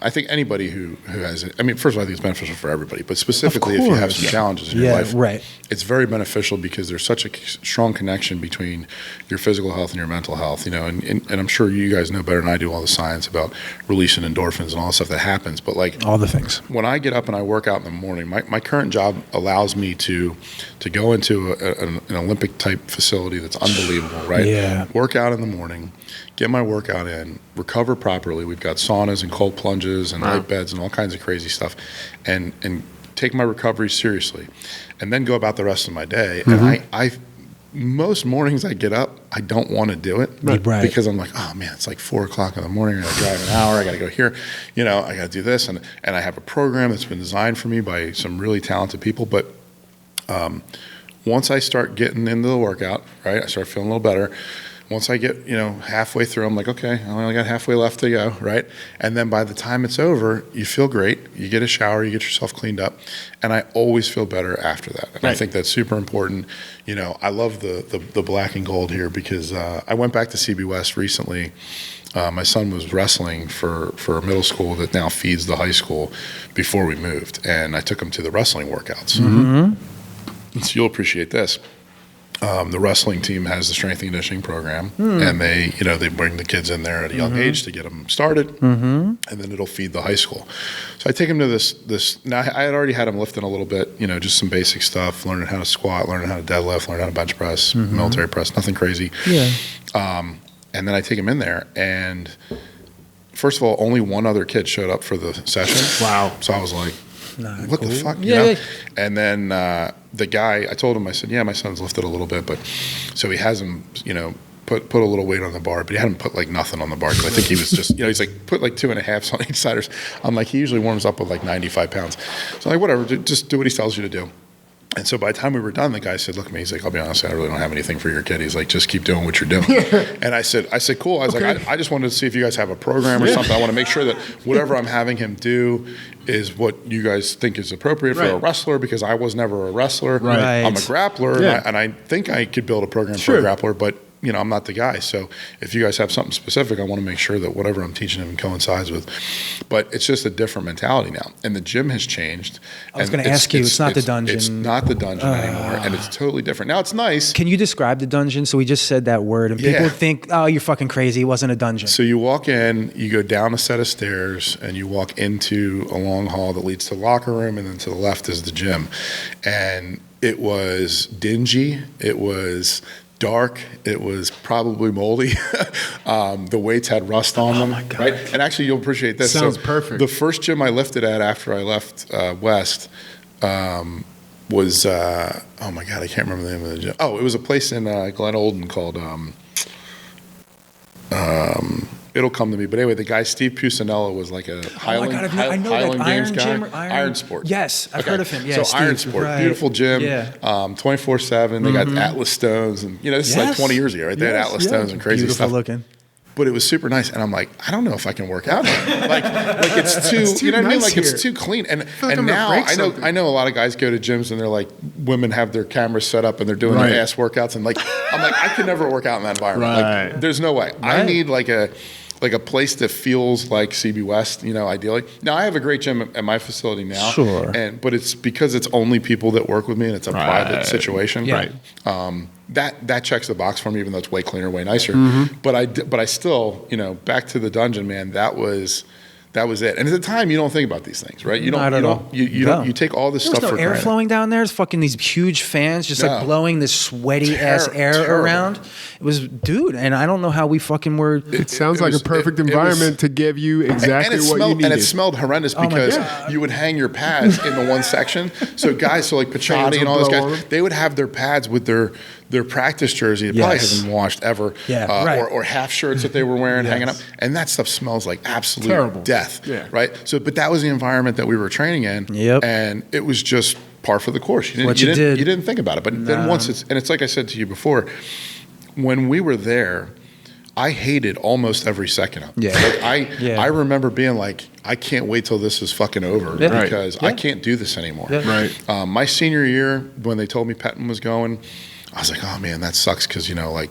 Speaker 1: I think anybody who has it, first of all, I think it's beneficial for everybody, but specifically if you have some challenges in your life,
Speaker 2: right.
Speaker 1: It's very beneficial because there's such a strong connection between your physical health and your mental health, and I'm sure you guys know better than I do all the science about releasing endorphins and all the stuff that happens, but like
Speaker 2: all the things.
Speaker 1: When I get up and I work out in the morning, my current job allows me to go into an Olympic type facility that's unbelievable, right?
Speaker 2: Yeah.
Speaker 1: Work out in the morning, get my workout in, recover properly. We've got saunas and cold plunges and light beds and all kinds of crazy stuff, and take my recovery seriously, and then go about the rest of my day. And most mornings I get up, I don't want to do it because I'm like, oh man, it's like 4 o'clock in the morning. I got to drive an hour. I got to go here. I got to do this. And I have a program that's been designed for me by some really talented people. But once I start getting into the workout, right, I start feeling a little better. Once I get, halfway through, I'm like, okay, I only got halfway left to go, right? And then by the time it's over, you feel great. You get a shower, you get yourself cleaned up, and I always feel better after that. And I think that's super important. I love the black and gold here because I went back to CB West recently. My son was wrestling for a middle school that now feeds the high school before we moved, and I took him to the wrestling workouts. Mm-hmm. So you'll appreciate this. The wrestling team has the strength and conditioning program, and they bring the kids in there at a young age to get them started, and then it'll feed the high school. So I take him to this. Now I had already had him lifting a little bit, just some basic stuff, learning how to squat, learning how to deadlift, learning how to bench press, military press, nothing crazy. Yeah. And then I take him in there, and first of all, only one other kid showed up for the session. Wow. So I was like, what the fuck? Yeah. And then the guy, I told him, I said, yeah, my son's lifted a little bit, but so he has him, put a little weight on the bar, but he hadn't put like nothing on the bar because I think he was just, he's like put like 2.5 on each side. I'm like, he usually warms up with like 95 pounds. So I'm like, whatever, just do what he tells you to do. And so by the time we were done, the guy said, look at me. He's like, I'll be honest, I really don't have anything for your kid. He's like, just keep doing what you're doing. And I said, cool. I was like, I just wanted to see if you guys have a program or something. I want to make sure that whatever I'm having him do is what you guys think is appropriate for a wrestler, because I was never a wrestler. Right. I'm a grappler, and I think I could build a program for a grappler, but I'm not the guy. So if you guys have something specific, I want to make sure that whatever I'm teaching him coincides with. But it's just a different mentality now. And the gym has changed.
Speaker 2: I was going to ask you, it's not the dungeon.
Speaker 1: It's not the dungeon anymore, and it's totally different. Now it's nice.
Speaker 2: Can you describe the dungeon? So we just said that word, and people think, oh, you're fucking crazy. It wasn't a dungeon.
Speaker 1: So you walk in, you go down a set of stairs, and you walk into a long hall that leads to the locker room, and then to the left is the gym. And it was dingy. It was dark. It was probably moldy. The weights had rust on them. Right? And actually, you'll appreciate this.
Speaker 5: Sounds perfect.
Speaker 1: The first gym I lifted at after I left West was, oh my God, I can't remember the name of the gym. Oh, it was a place in Glen Olden called, it'll come to me. But anyway, the guy, Steve Pucinella, was like a Highland, Highland Games guy. Iron Sport.
Speaker 2: Yes, I've heard of him. Yeah,
Speaker 1: so
Speaker 2: Steve,
Speaker 1: Iron Sport, beautiful gym, 24/7. They got Atlas stones, and this is like 20 years ago, right? They had Atlas stones and crazy
Speaker 2: beautiful
Speaker 1: stuff.
Speaker 2: Looking.
Speaker 1: But it was super nice, and I'm like, I don't know if I can work out here. like it's too, you know what I mean? Like it's too clean. And now I know a lot of guys go to gyms and they're like, women have their cameras set up and they're doing their ass workouts, and I'm like, I could never work out in that environment.
Speaker 5: Right.
Speaker 1: Like, there's no way. I need like a place that feels like CB West, ideally. Now I have a great gym at my facility now. Sure. But it's because it's only people that work with me, and it's a private situation.
Speaker 2: Yeah.
Speaker 1: Right. That checks the box for me, even though it's way cleaner, way nicer. But I still, back to the dungeon, man. That was it. And at the time, you don't think about these things, right? You take all this stuff for granted.
Speaker 2: There's no air flowing down there. It's fucking these huge fans just like blowing this sweaty ass air around. It was, dude, and I don't know how we fucking were.
Speaker 5: It sounds like a perfect environment to give you exactly what you needed.
Speaker 1: And it smelled horrendous because you would hang your pads in the one section. So guys, like Picciotti and all those guys, they would have their pads with their practice jersey. It probably hasn't washed ever. Or half shirts that they were wearing hanging up. And that stuff smells like absolute death. Yeah. Right? So, but that was the environment that we were training in. Yep. And it was just par for the course. You didn't think about it. But then once it's like I said to you before, when we were there, I hated almost every second of it. I remember being like, I can't wait till this is fucking over because I can't do this anymore. Yeah. Right. My senior year, when they told me Pettine was going, I was like, oh man, that sucks because,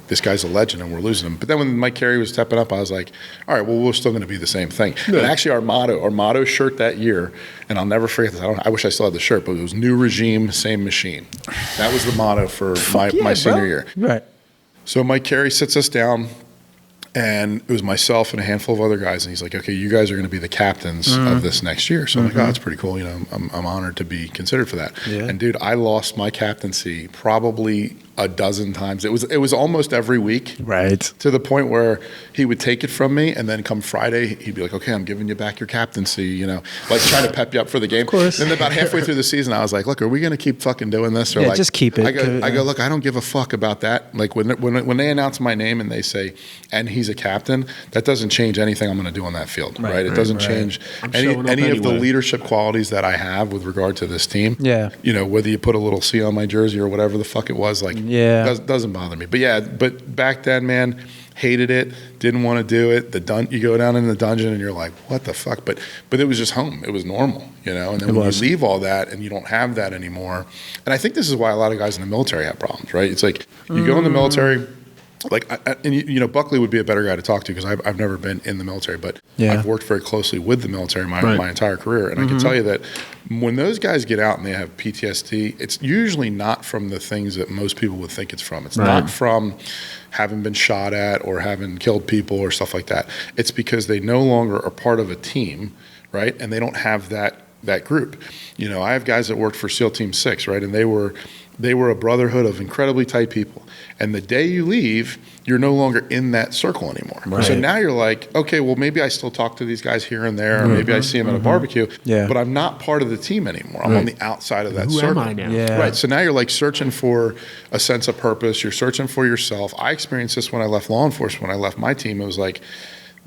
Speaker 1: this guy's a legend and we're losing him. But then when Mike Carey was stepping up, I was like, all right, well, we're still going to be the same thing. Yeah. And actually our motto shirt that year, and I'll never forget this, I wish I still had the shirt, but it was new regime, same machine. That was the motto for my senior year. Right. So Mike Carey sits us down, and it was myself and a handful of other guys, and he's like, okay, you guys are going to be the captains of this next year. So I'm like, oh, that's pretty cool. I'm honored to be considered for that. Yeah. And dude, I lost my captaincy probably a dozen times. It was almost every week.
Speaker 2: Right.
Speaker 1: To the point where he would take it from me, and then come Friday, he'd be like, "Okay, I'm giving you back your captaincy," like trying to pep you up for the game.
Speaker 2: Of course.
Speaker 1: And then about halfway through the season, I was like, "Look, are we going to keep fucking doing this?" Or
Speaker 2: Yeah,
Speaker 1: like,
Speaker 2: just keep it.
Speaker 1: I go, "Look, I don't give a fuck about that." Like when they announce my name and they say, "And he's a captain," that doesn't change anything I'm going to do on that field, right? It doesn't change any of the
Speaker 5: anyway.
Speaker 1: leadership qualities that I have with regard to this team.
Speaker 2: Yeah.
Speaker 1: Whether you put a little C on my jersey or whatever the fuck it was, like, doesn't bother me. But yeah, but back then, man, hated it, didn't want to do it. You go down in the dungeon and you're like, what the fuck? But it was just home. It was normal, And then when you leave all that and you don't have that anymore, and I think this is why a lot of guys in the military have problems, right? It's like you go in the military. Like, Buckley would be a better guy to talk to because I've never been in the military, but I've worked very closely with the military my entire career. And I can tell you that when those guys get out and they have PTSD, it's usually not from the things that most people would think it's from. It's not from having been shot at or having killed people or stuff like that. It's because they no longer are part of a team, right? And they don't have that group. I have guys that worked for SEAL Team 6, right? And they were a brotherhood of incredibly tight people. And the day you leave, you're no longer in that circle anymore. Right. So now you're like, okay, well, maybe I still talk to these guys here and there, or maybe I see them at a barbecue, but I'm not part of the team anymore. I'm on the outside of that circle.
Speaker 5: Who am I now?
Speaker 2: Yeah.
Speaker 1: Right. So now you're like searching for a sense of purpose. You're searching for yourself. I experienced this when I left law enforcement. When I left my team, it was like,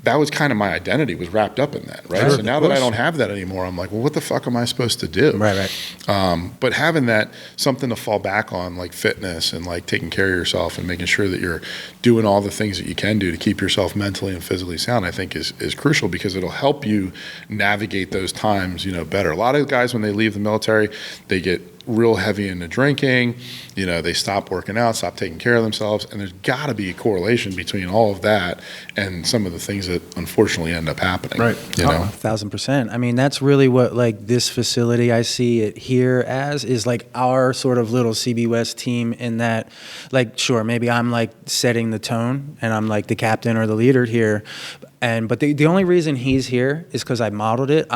Speaker 1: that was kind of my identity, was wrapped up in that, right?
Speaker 2: Sure,
Speaker 1: so now that I don't have that anymore, I'm like, well, what the fuck am I supposed to do?
Speaker 2: Right.
Speaker 1: But having that, something to fall back on, like fitness and like taking care of yourself and making sure that you're doing all the things that you can do to keep yourself mentally and physically sound, I think is crucial because it'll help you navigate those times, better. A lot of guys, when they leave the military, they get real heavy into drinking, they stop working out, stop taking care of themselves, and there's got to be a correlation between all of that and some of the things that unfortunately end up happening.
Speaker 5: Right.
Speaker 2: 1,000%. I mean, that's really what like this facility, I see it here as, is like our sort of little CB West team in that, like, sure, maybe I'm like setting the tone and I'm like the captain or the leader here, but the only reason he's here is because I modeled it.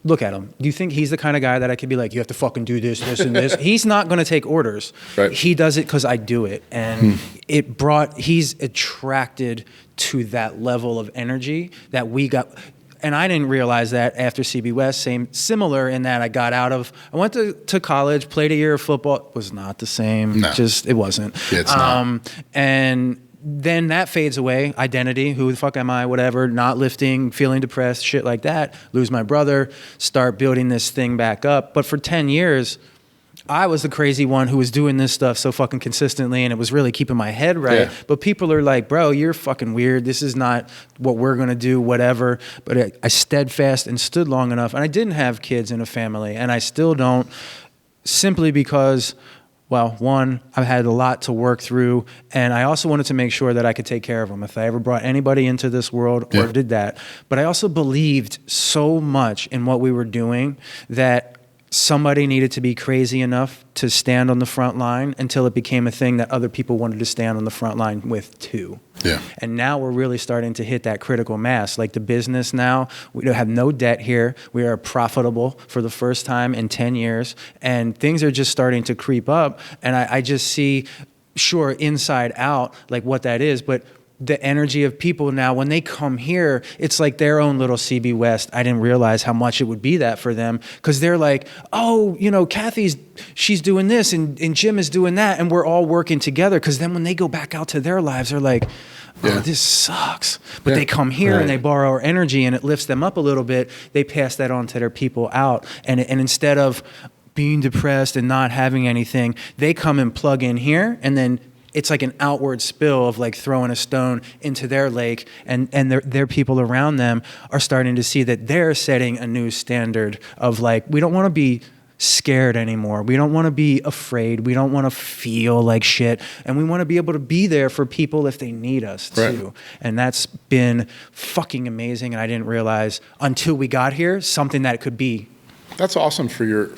Speaker 2: Look at him. Do you think he's the kind of guy that I could be like, you have to fucking do this, this, and this? He's not going to take orders.
Speaker 1: Right.
Speaker 2: He does it because I do it. And he's attracted to that level of energy that we got. And I didn't realize that after CB West, similar in that I went to college, played a year of football, was not the same.
Speaker 1: No.
Speaker 2: It wasn't.
Speaker 1: Yeah, it's not.
Speaker 2: And then that fades away. Identity, who the fuck am I, whatever, not lifting, feeling depressed, shit like that. Lose my brother, start building this thing back up. But for 10 years, I was the crazy one who was doing this stuff so fucking consistently, and it was really keeping my head right.
Speaker 1: Yeah.
Speaker 2: But people are like, bro, you're fucking weird. This is not what we're going to do, whatever. But I steadfast and stood long enough. And I didn't have kids in a family, and I still don't, simply because, well, one, I've had a lot to work through, and I also wanted to make sure that I could take care of them if I ever brought anybody into this world or did that. But I also believed so much in what we were doing that somebody needed to be crazy enough to stand on the front line until it became a thing that other people wanted to stand on the front line with too.
Speaker 1: Yeah.
Speaker 2: And now we're really starting to hit that critical mass. Like the business now, we have no debt here. We are profitable for the first time in 10 years. And things are just starting to creep up. And I just see, sure, inside out, like what that is. But the energy of people now, when they come here, it's like their own little CB West. I didn't realize how much it would be that for them, because they're like, oh, she's doing this and Jim is doing that, and we're all working together. Because then when they go back out to their lives, they're like, oh, this sucks. But they come here and they borrow our energy, and it lifts them up a little bit. They pass that on to their people out. And instead of being depressed and not having anything, they come and plug in here, and then it's like an outward spill of like throwing a stone into their lake, and their people around them are starting to see that they're setting a new standard of like, we don't want to be scared anymore. We don't want to be afraid. We don't want to feel like shit. And we want to be able to be there for people if they need us too.
Speaker 1: Right.
Speaker 2: And that's been fucking amazing. And I didn't realize until we got here something that it could be.
Speaker 1: That's awesome for your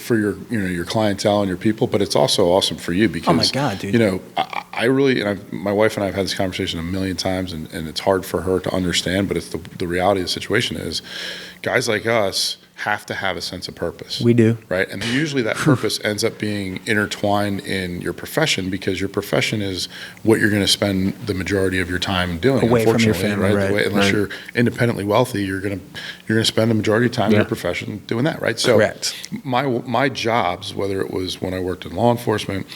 Speaker 1: your clientele and your people, but it's also awesome for you because,
Speaker 2: oh my God, dude.
Speaker 1: I really, my wife and I have had this conversation a million times, and it's hard for her to understand, but it's the reality of the situation is guys like us have to have a sense of purpose.
Speaker 2: We do.
Speaker 1: Right? And usually that purpose ends up being intertwined in your profession, because your profession is what you're going to spend the majority of your time doing.
Speaker 2: Away from your
Speaker 1: unfortunately,
Speaker 2: family, right.
Speaker 1: Unless you're independently wealthy, you're going to spend the majority of time in your profession doing that, right? So
Speaker 2: Correct.
Speaker 1: my jobs, whether it was when I worked in law enforcement,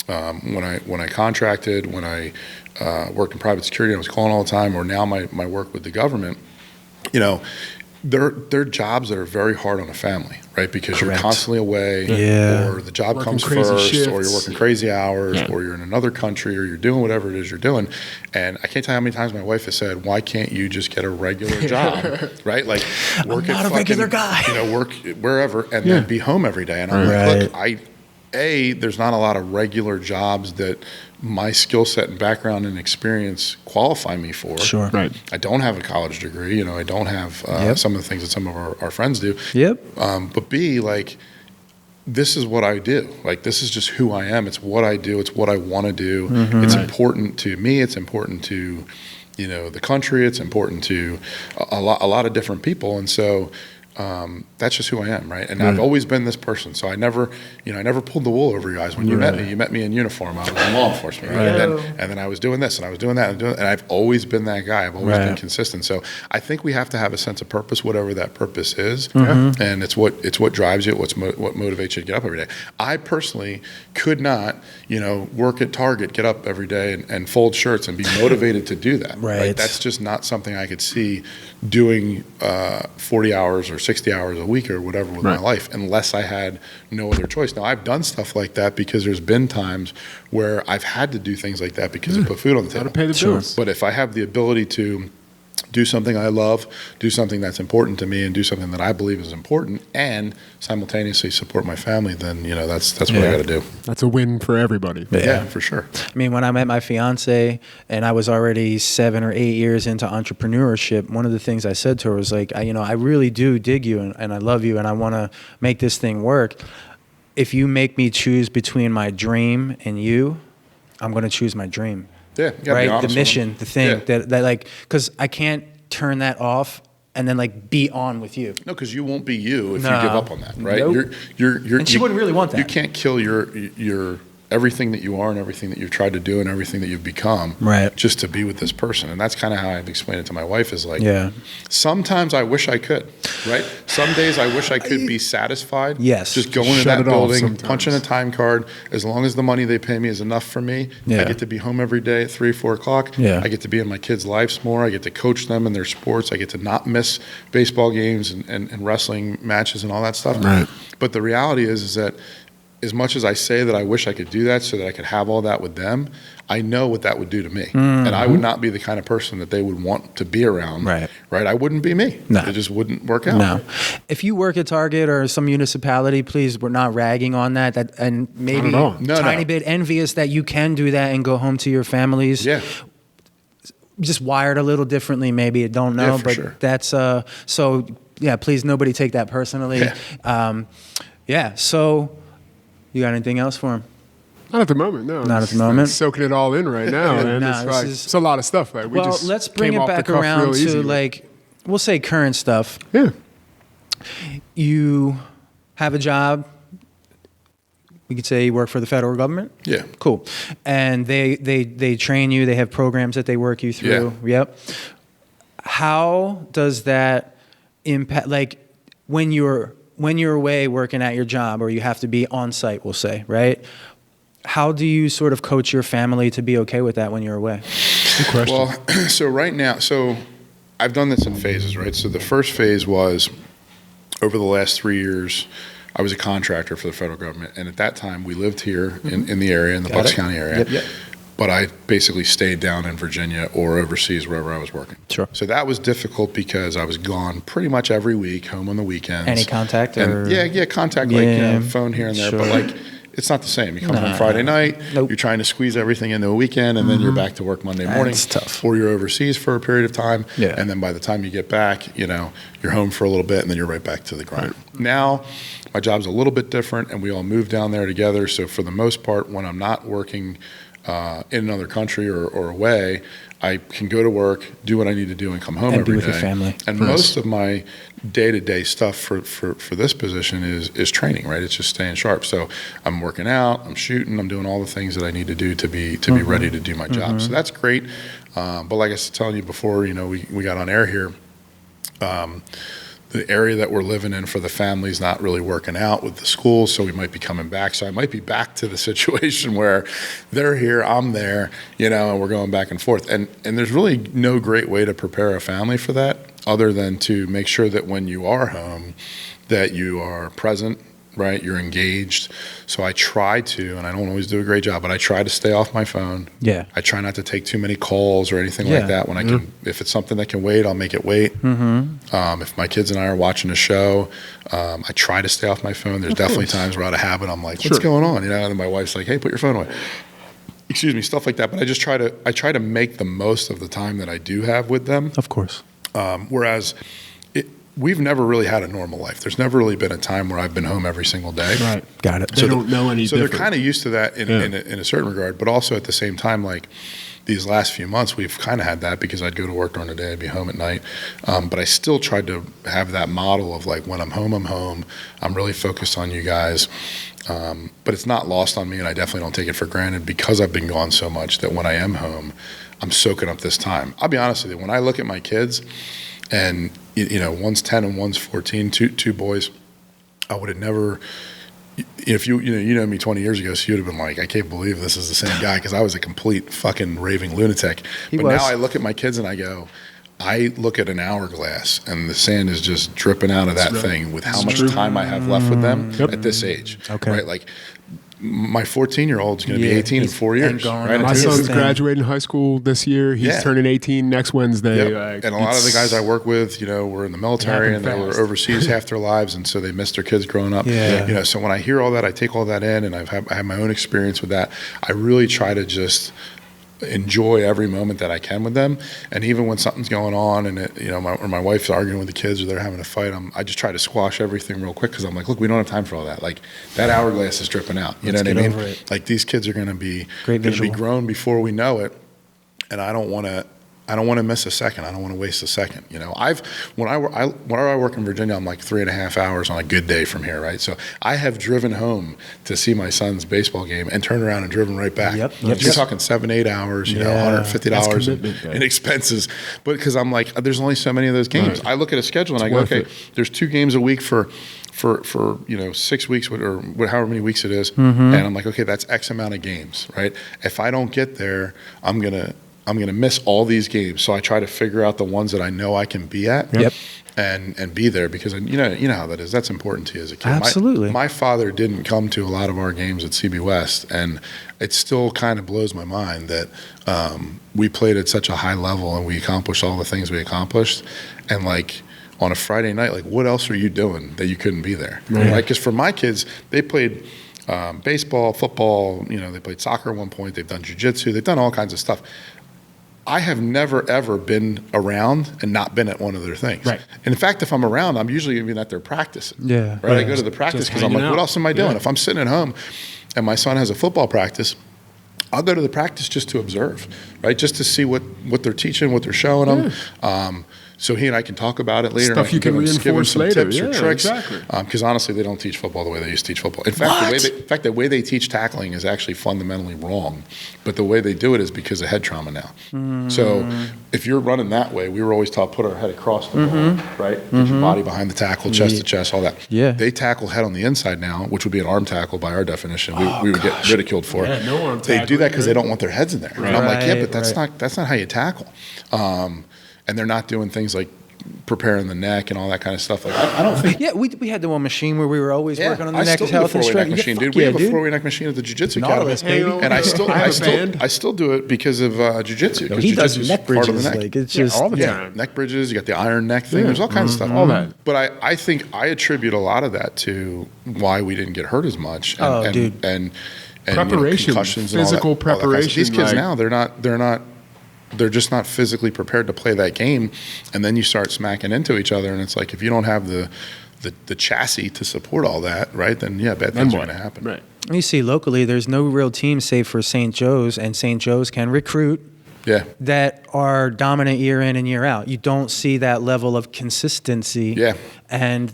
Speaker 1: when I contracted, when I worked in private security, I was calling all the time, or now my work with the government, they're jobs that are very hard on a family, right? Because
Speaker 2: Correct.
Speaker 1: you're constantly away, or the job
Speaker 5: Working
Speaker 1: comes
Speaker 5: crazy
Speaker 1: first,
Speaker 5: shifts.
Speaker 1: or you're working crazy hours, or you're in another country, or you're doing whatever it is you're doing. And I can't tell you how many times my wife has said, "Why can't you just get a regular job, right? Like work
Speaker 2: I'm not
Speaker 1: at
Speaker 2: a regular guy.
Speaker 1: work wherever, and then be home every day." And I'm like, look, there's not a lot of regular jobs that my skill set and background and experience qualify me for.
Speaker 2: Sure.
Speaker 5: Right.
Speaker 1: I don't have a college degree. I don't have some of the things that some of our friends do.
Speaker 2: Yep.
Speaker 1: But B, like, this is what I do. Like, this is just who I am. It's what I do. It's what I want to do. It's important to me. It's important to, the country. It's important to a lot of different people. And so that's just who I am, right? And I've always been this person. So I never pulled the wool over your eyes when you met me. You met me in uniform. I was in law enforcement, right? And then I was doing this, and I was doing that, and I've always been that guy. I've always been consistent. So I think we have to have a sense of purpose, whatever that purpose is, and it's what drives you, what motivates you to get up every day. I personally could not, work at Target, get up every day and fold shirts and be motivated to do that.
Speaker 2: Right.
Speaker 1: That's just not something I could see doing 40 hours or 60 hours a week or whatever with my life, unless I had no other choice. Now, I've done stuff like that because there's been times where I've had to do things like that because it put food on the table.
Speaker 5: Got to pay the bills.
Speaker 1: But if I have the ability to do something I love, do something that's important to me, and do something that I believe is important, and simultaneously support my family, then that's what I got to do.
Speaker 5: That's a win for everybody.
Speaker 1: Yeah, for sure.
Speaker 2: I mean, when I met my fiance and I was already 7 or 8 years into entrepreneurship, one of the things I said to her was like, I really do dig you and I love you and I want to make this thing work. If you make me choose between my dream and you, I'm going to choose my dream.
Speaker 1: Yeah, you gotta be honest
Speaker 2: The
Speaker 1: with
Speaker 2: mission,
Speaker 1: them.
Speaker 2: the thing that like, because I can't turn that off and then like be on with you.
Speaker 1: No, because you won't be you if you give up on that, right?
Speaker 2: Nope.
Speaker 1: You're
Speaker 2: And she wouldn't really want that.
Speaker 1: You can't kill your everything that you are and everything that you've tried to do and everything that you've become,
Speaker 2: Right.
Speaker 1: just to be with this person. And that's kind of how I've explained it to my wife, is like,
Speaker 2: Yeah.
Speaker 1: sometimes I wish I could, right? Some days I wish I could be satisfied.
Speaker 2: Yes.
Speaker 1: Just going to
Speaker 5: Shut
Speaker 1: that
Speaker 5: it off
Speaker 1: building,
Speaker 5: sometimes.
Speaker 1: punching a time card, as long as the money they pay me is enough for me.
Speaker 2: Yeah.
Speaker 1: I get to be home every day at 3, 4 o'clock.
Speaker 2: Yeah.
Speaker 1: I get to be in my kids' lives more. I get to coach them in their sports. I get to not miss baseball games and wrestling matches and all that stuff.
Speaker 5: Right.
Speaker 1: But the reality is that as much as I say that I wish I could do that so that I could have all that with them, I know what that would do to me. And I would not be the kind of person that they would want to be around.
Speaker 2: Right.
Speaker 1: I wouldn't be me.
Speaker 2: No.
Speaker 1: It just wouldn't work out.
Speaker 2: No. If you work at Target or some municipality, please, we're not ragging on that. And maybe
Speaker 5: Not at all.
Speaker 1: No,
Speaker 2: tiny
Speaker 1: no.
Speaker 2: bit envious that you can do that and go home to your families.
Speaker 1: Yeah.
Speaker 2: Just wired a little differently, maybe. I don't know.
Speaker 1: Yeah, for
Speaker 2: but
Speaker 1: sure.
Speaker 2: that's so yeah, please nobody take that personally.
Speaker 1: Yeah.
Speaker 2: So you got anything else for him?
Speaker 5: Not at the moment, no.
Speaker 2: Not at
Speaker 5: It's
Speaker 2: the moment?
Speaker 5: like soaking it all in right now, man.
Speaker 2: Nah,
Speaker 5: It's
Speaker 2: this
Speaker 5: like,
Speaker 2: is-
Speaker 5: it's a lot of stuff. Like, we
Speaker 2: Well,
Speaker 5: just
Speaker 2: let's bring
Speaker 5: came
Speaker 2: it
Speaker 5: off the
Speaker 2: back
Speaker 5: cuff
Speaker 2: around
Speaker 5: real easy
Speaker 2: to
Speaker 5: with it.
Speaker 2: like, we'll say current stuff.
Speaker 5: Yeah.
Speaker 2: You have a job. We could say you work for the federal government.
Speaker 1: Yeah.
Speaker 2: Cool. And they train you. They have programs that they work you through. Yep. How does that impact, like when you're away working at your job, or you have to be on site, we'll say, right? How do you sort of coach your family to be okay with that when you're away?
Speaker 5: Good question.
Speaker 1: Well, so right now, I've done this in phases, right? So the first phase was over the last 3 years, I was a contractor for the federal government. And at that time, we lived here in the area, in the Bucks County area.
Speaker 2: Yep.
Speaker 1: But I basically stayed down in Virginia or overseas, wherever I was working.
Speaker 2: Sure.
Speaker 1: So that was difficult because I was gone pretty much every week, home on the weekends.
Speaker 2: Any contact? Or?
Speaker 1: And yeah, contact, like phone here and there. But
Speaker 2: Sure.
Speaker 1: like, it's not the same. You come home Friday night,
Speaker 2: Nope.
Speaker 1: you're trying to squeeze everything into a weekend, and then you're back to work Monday morning.
Speaker 2: That's tough.
Speaker 1: Or you're overseas for a period of time,
Speaker 2: Yeah.
Speaker 1: and then by the time you get back, you're home for a little bit, and then you're right back to the grind. Now, my job's a little bit different, and we all move down there together. So for the most part, when I'm not working in another country or away, I can go to work, do what I need to do, and come home
Speaker 2: And
Speaker 1: every
Speaker 2: be with
Speaker 1: day.
Speaker 2: your family.
Speaker 1: And most of my day-to-day stuff for this position is training, right? It's just staying sharp. So I'm working out, I'm shooting, I'm doing all the things that I need to do to be ready to do my job. So that's great. But like I was telling you before, you know, we got on air here. The area that we're living in for the family's not really working out with the school, so we might be coming back. So I might be back to the situation where they're here, I'm there, you know, and we're going back and forth. And there's really no great way to prepare a family for that other than to make sure that when you are home that you are present, right? You're engaged. So I try to, and I don't always do a great job, but I try to stay off my phone.
Speaker 2: Yeah.
Speaker 1: I try not to take too many calls or anything like that. When I can, if it's something that can wait, I'll make it wait. If my kids and I are watching a show, I try to stay off my phone. There's definitely times where out of habit, I'm like, what's going on? You know, and then my wife's like, hey, put your phone away. Excuse me, stuff like that. But I just try to make the most of the time that I do have with them.
Speaker 2: Of course.
Speaker 1: Whereas we've never really had a normal life. There's never really been a time where I've been home every single day.
Speaker 5: Right.
Speaker 2: Got it.
Speaker 5: They don't know any different.
Speaker 1: So they're kind of used to that in a certain regard, but also at the same time, like these last few months, we've kind of had that because I'd go to work during the day, I'd be home at night. But I still tried to have that model of like, when I'm home, I'm home. I'm really focused on you guys. But it's not lost on me, and I definitely don't take it for granted because I've been gone so much that when I am home, I'm soaking up this time. I'll be honest with you, when I look at my kids, and you know, one's 10 and one's 14, two boys, I would have never, if you know me 20 years ago, so you'd have been like, I can't believe this is the same guy, because I was a complete fucking raving lunatic. But now I look at my kids and I go, I look at an hourglass and the sand is just dripping out of that thing with how much time I have left with them at this age. Okay. Right? Like, my 14-year-old's going to be 18 in 4 years. Right?
Speaker 5: My son's graduating high school this year. He's turning 18 next Wednesday.
Speaker 1: Like, and a lot of the guys I work with, you know, were in the military and they were overseas half their lives, and so they missed their kids growing up. You know, so when I hear all that, I take all that in, and I have my own experience with that. I really try to just enjoy every moment that I can with them. And even when something's going on and it, you know, my wife's arguing with the kids or they're having a fight, I just try to squash everything real quick, because I'm like, look, we don't have time for all that. Like, that hourglass is dripping out. You know what I mean? Like, these kids are going to be grown before we know it, and I don't want to miss a second. I don't want to waste a second. You know, when I work in Virginia, I'm like 3.5 hours on a good day from here, right? So I have driven home to see my son's baseball game and turned around and driven right back. You're talking 7-8 hours, you know, $150 in expenses. But because I'm like, there's only so many of those games. Right. I look at a schedule and I go, okay, there's 2 games a week for you know, 6 weeks or however many weeks it is, and I'm like, okay, that's X amount of games, right? If I don't get there, I'm gonna miss all these games. So I try to figure out the ones that I know I can be at and be there, because you know how that is. That's important to you as a kid.
Speaker 2: Absolutely.
Speaker 1: My father didn't come to a lot of our games at CB West, and it still kind of blows my mind that we played at such a high level and we accomplished all the things we accomplished. And like, on a Friday night, like, what else are you doing that you couldn't be there? Right? Because for my kids, they played baseball, football, you know, they played soccer at one point, they've done jiu-jitsu, they've done all kinds of stuff. I have never, ever been around and not been at one of their things. Right. And in fact, if I'm around, I'm usually even at their practice. Right. I go to the practice because I'm like, what else am I doing? If I'm sitting at home and my son has a football practice, I'll go to the practice just to observe, right? Just to see what they're teaching, what they're showing them. So he and I can talk about it later.
Speaker 5: Stuff you can reinforce later.
Speaker 1: Tips or tricks. Because honestly, they don't teach football the way they used to teach football. In fact, the way they teach tackling is actually fundamentally wrong. But the way they do it is because of head trauma now. So if you're running that way, we were always taught put our head across the ball, right? Get your body behind the tackle, chest to chest, all that. They tackle head on the inside now, which would be an arm tackle by our definition. We would get ridiculed for it.
Speaker 5: No arm
Speaker 1: they do that because they don't want their heads in there. And I'm like, yeah, but that's not how you tackle. And they're not doing things like preparing the neck and all that kind of stuff. Like, I don't think.
Speaker 2: Yeah, we had the one machine where we were always working on the neck health and strength.
Speaker 1: Machine, dude. We have a 4-way neck machine at the Jiu-Jitsu Academy, and I still do it because of Jiu-Jitsu.
Speaker 2: No, he does neck bridges. Like, it's just
Speaker 5: all the time.
Speaker 1: Neck bridges. You got the iron neck thing. There's all kinds of stuff.
Speaker 5: All that.
Speaker 1: But I think I attribute a lot of that to why we didn't get hurt as much. And
Speaker 5: preparation,
Speaker 1: concussions,
Speaker 5: physical
Speaker 1: and
Speaker 5: preparation.
Speaker 1: These kids now, they're just not physically prepared to play that game, and then you start smacking into each other, and it's like, if you don't have the the chassis to support all that, right? Then yeah, bad things are going to happen.
Speaker 5: Right.
Speaker 2: You see, locally, there's no real team save for St. Joe's, and St. Joe's can recruit
Speaker 1: Yeah.
Speaker 2: that are dominant year in and year out. You don't see that level of consistency.
Speaker 1: Yeah.
Speaker 2: And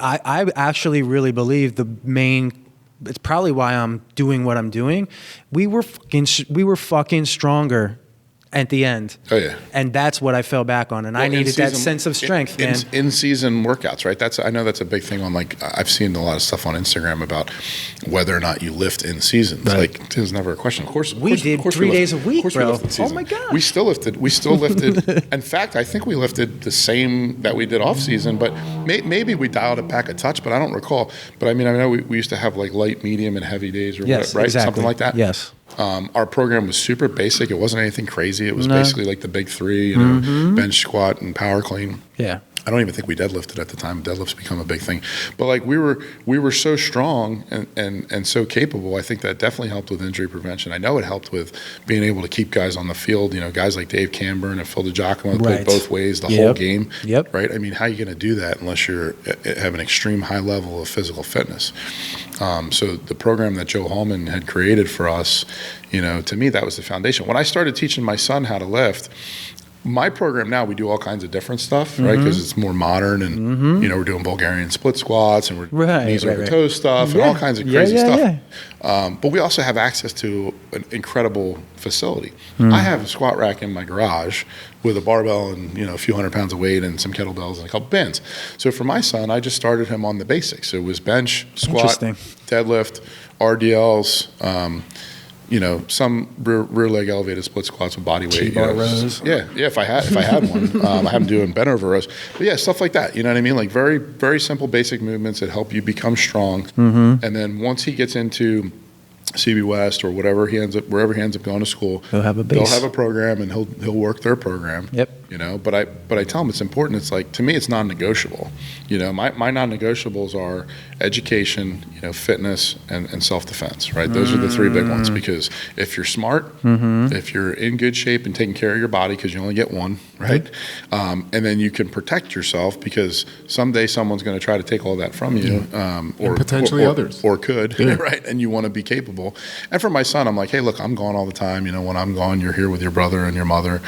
Speaker 2: I actually really believe it's probably why I'm doing what I'm doing. We were fucking stronger at the end.
Speaker 1: Oh yeah.
Speaker 2: And that's what I fell back on, and I needed that sense of strength, man.
Speaker 1: In season workouts, right? I know that's a big thing on, like, I've seen a lot of stuff on Instagram about whether or not you lift in season. It's like, there's never a question. Of course,
Speaker 2: we did 3 days a week, bro.
Speaker 1: Oh
Speaker 2: my God.
Speaker 1: We still lifted. In fact, I think we lifted the same that we did off season, but maybe we dialed it back a touch, but I don't recall. But I mean, I know we used to have like light, medium, and heavy days, or
Speaker 2: yes,
Speaker 1: whatever, right?
Speaker 2: Exactly.
Speaker 1: Something like that.
Speaker 2: Yes.
Speaker 1: Our program was super basic. It wasn't anything crazy. It was basically like the big three, bench, squat, and power clean.
Speaker 2: Yeah.
Speaker 1: I don't even think we deadlifted at the time. Deadlifts become a big thing, but like we were so strong and so capable. I think that definitely helped with injury prevention. I know it helped with being able to keep guys on the field. Guys like Dave Camburn and Phil DiGiacomo played both ways the whole game.
Speaker 2: Yep.
Speaker 1: Right. I mean, how are you going to do that unless you have an extreme high level of physical fitness? So the program that Joe Hallman had created for us, to me, that was the foundation. When I started teaching my son how to lift, my program now, we do all kinds of different stuff, right? Because it's more modern, and we're doing Bulgarian split squats, and we're knees over toes stuff, and all kinds of crazy stuff. But we also have access to an incredible facility. I have a squat rack in my garage with a barbell and a few hundred pounds of weight and some kettlebells and a couple bins. So for my son, I just started him on the basics. So it was bench, squat, deadlift, RDLs. Some rear leg elevated split squats with body weight.
Speaker 2: T-bar rows.
Speaker 1: Yeah. If I had one, I have them doing bent over rows. But yeah, stuff like that. You know what I mean? Like very, very simple, basic movements that help you become strong. And then once he gets into CB West or wherever he ends up going to school,
Speaker 2: he'll have a base.
Speaker 1: They'll have a program, and he'll work their program.
Speaker 2: Yep.
Speaker 1: But I tell him it's important. It's like, to me, it's non-negotiable. My non-negotiables are education, fitness, and self-defense. Right. Those are the three big ones, because if you're smart, if you're in good shape and taking care of your body, because you only get one, right, and then you can protect yourself, because someday someone's going to try to take all that from you, or
Speaker 5: potentially others,
Speaker 1: or could, right? And you want to be capable. And for my son, I'm like, hey, look, I'm gone all the time. When I'm gone, you're here with your brother and your mother.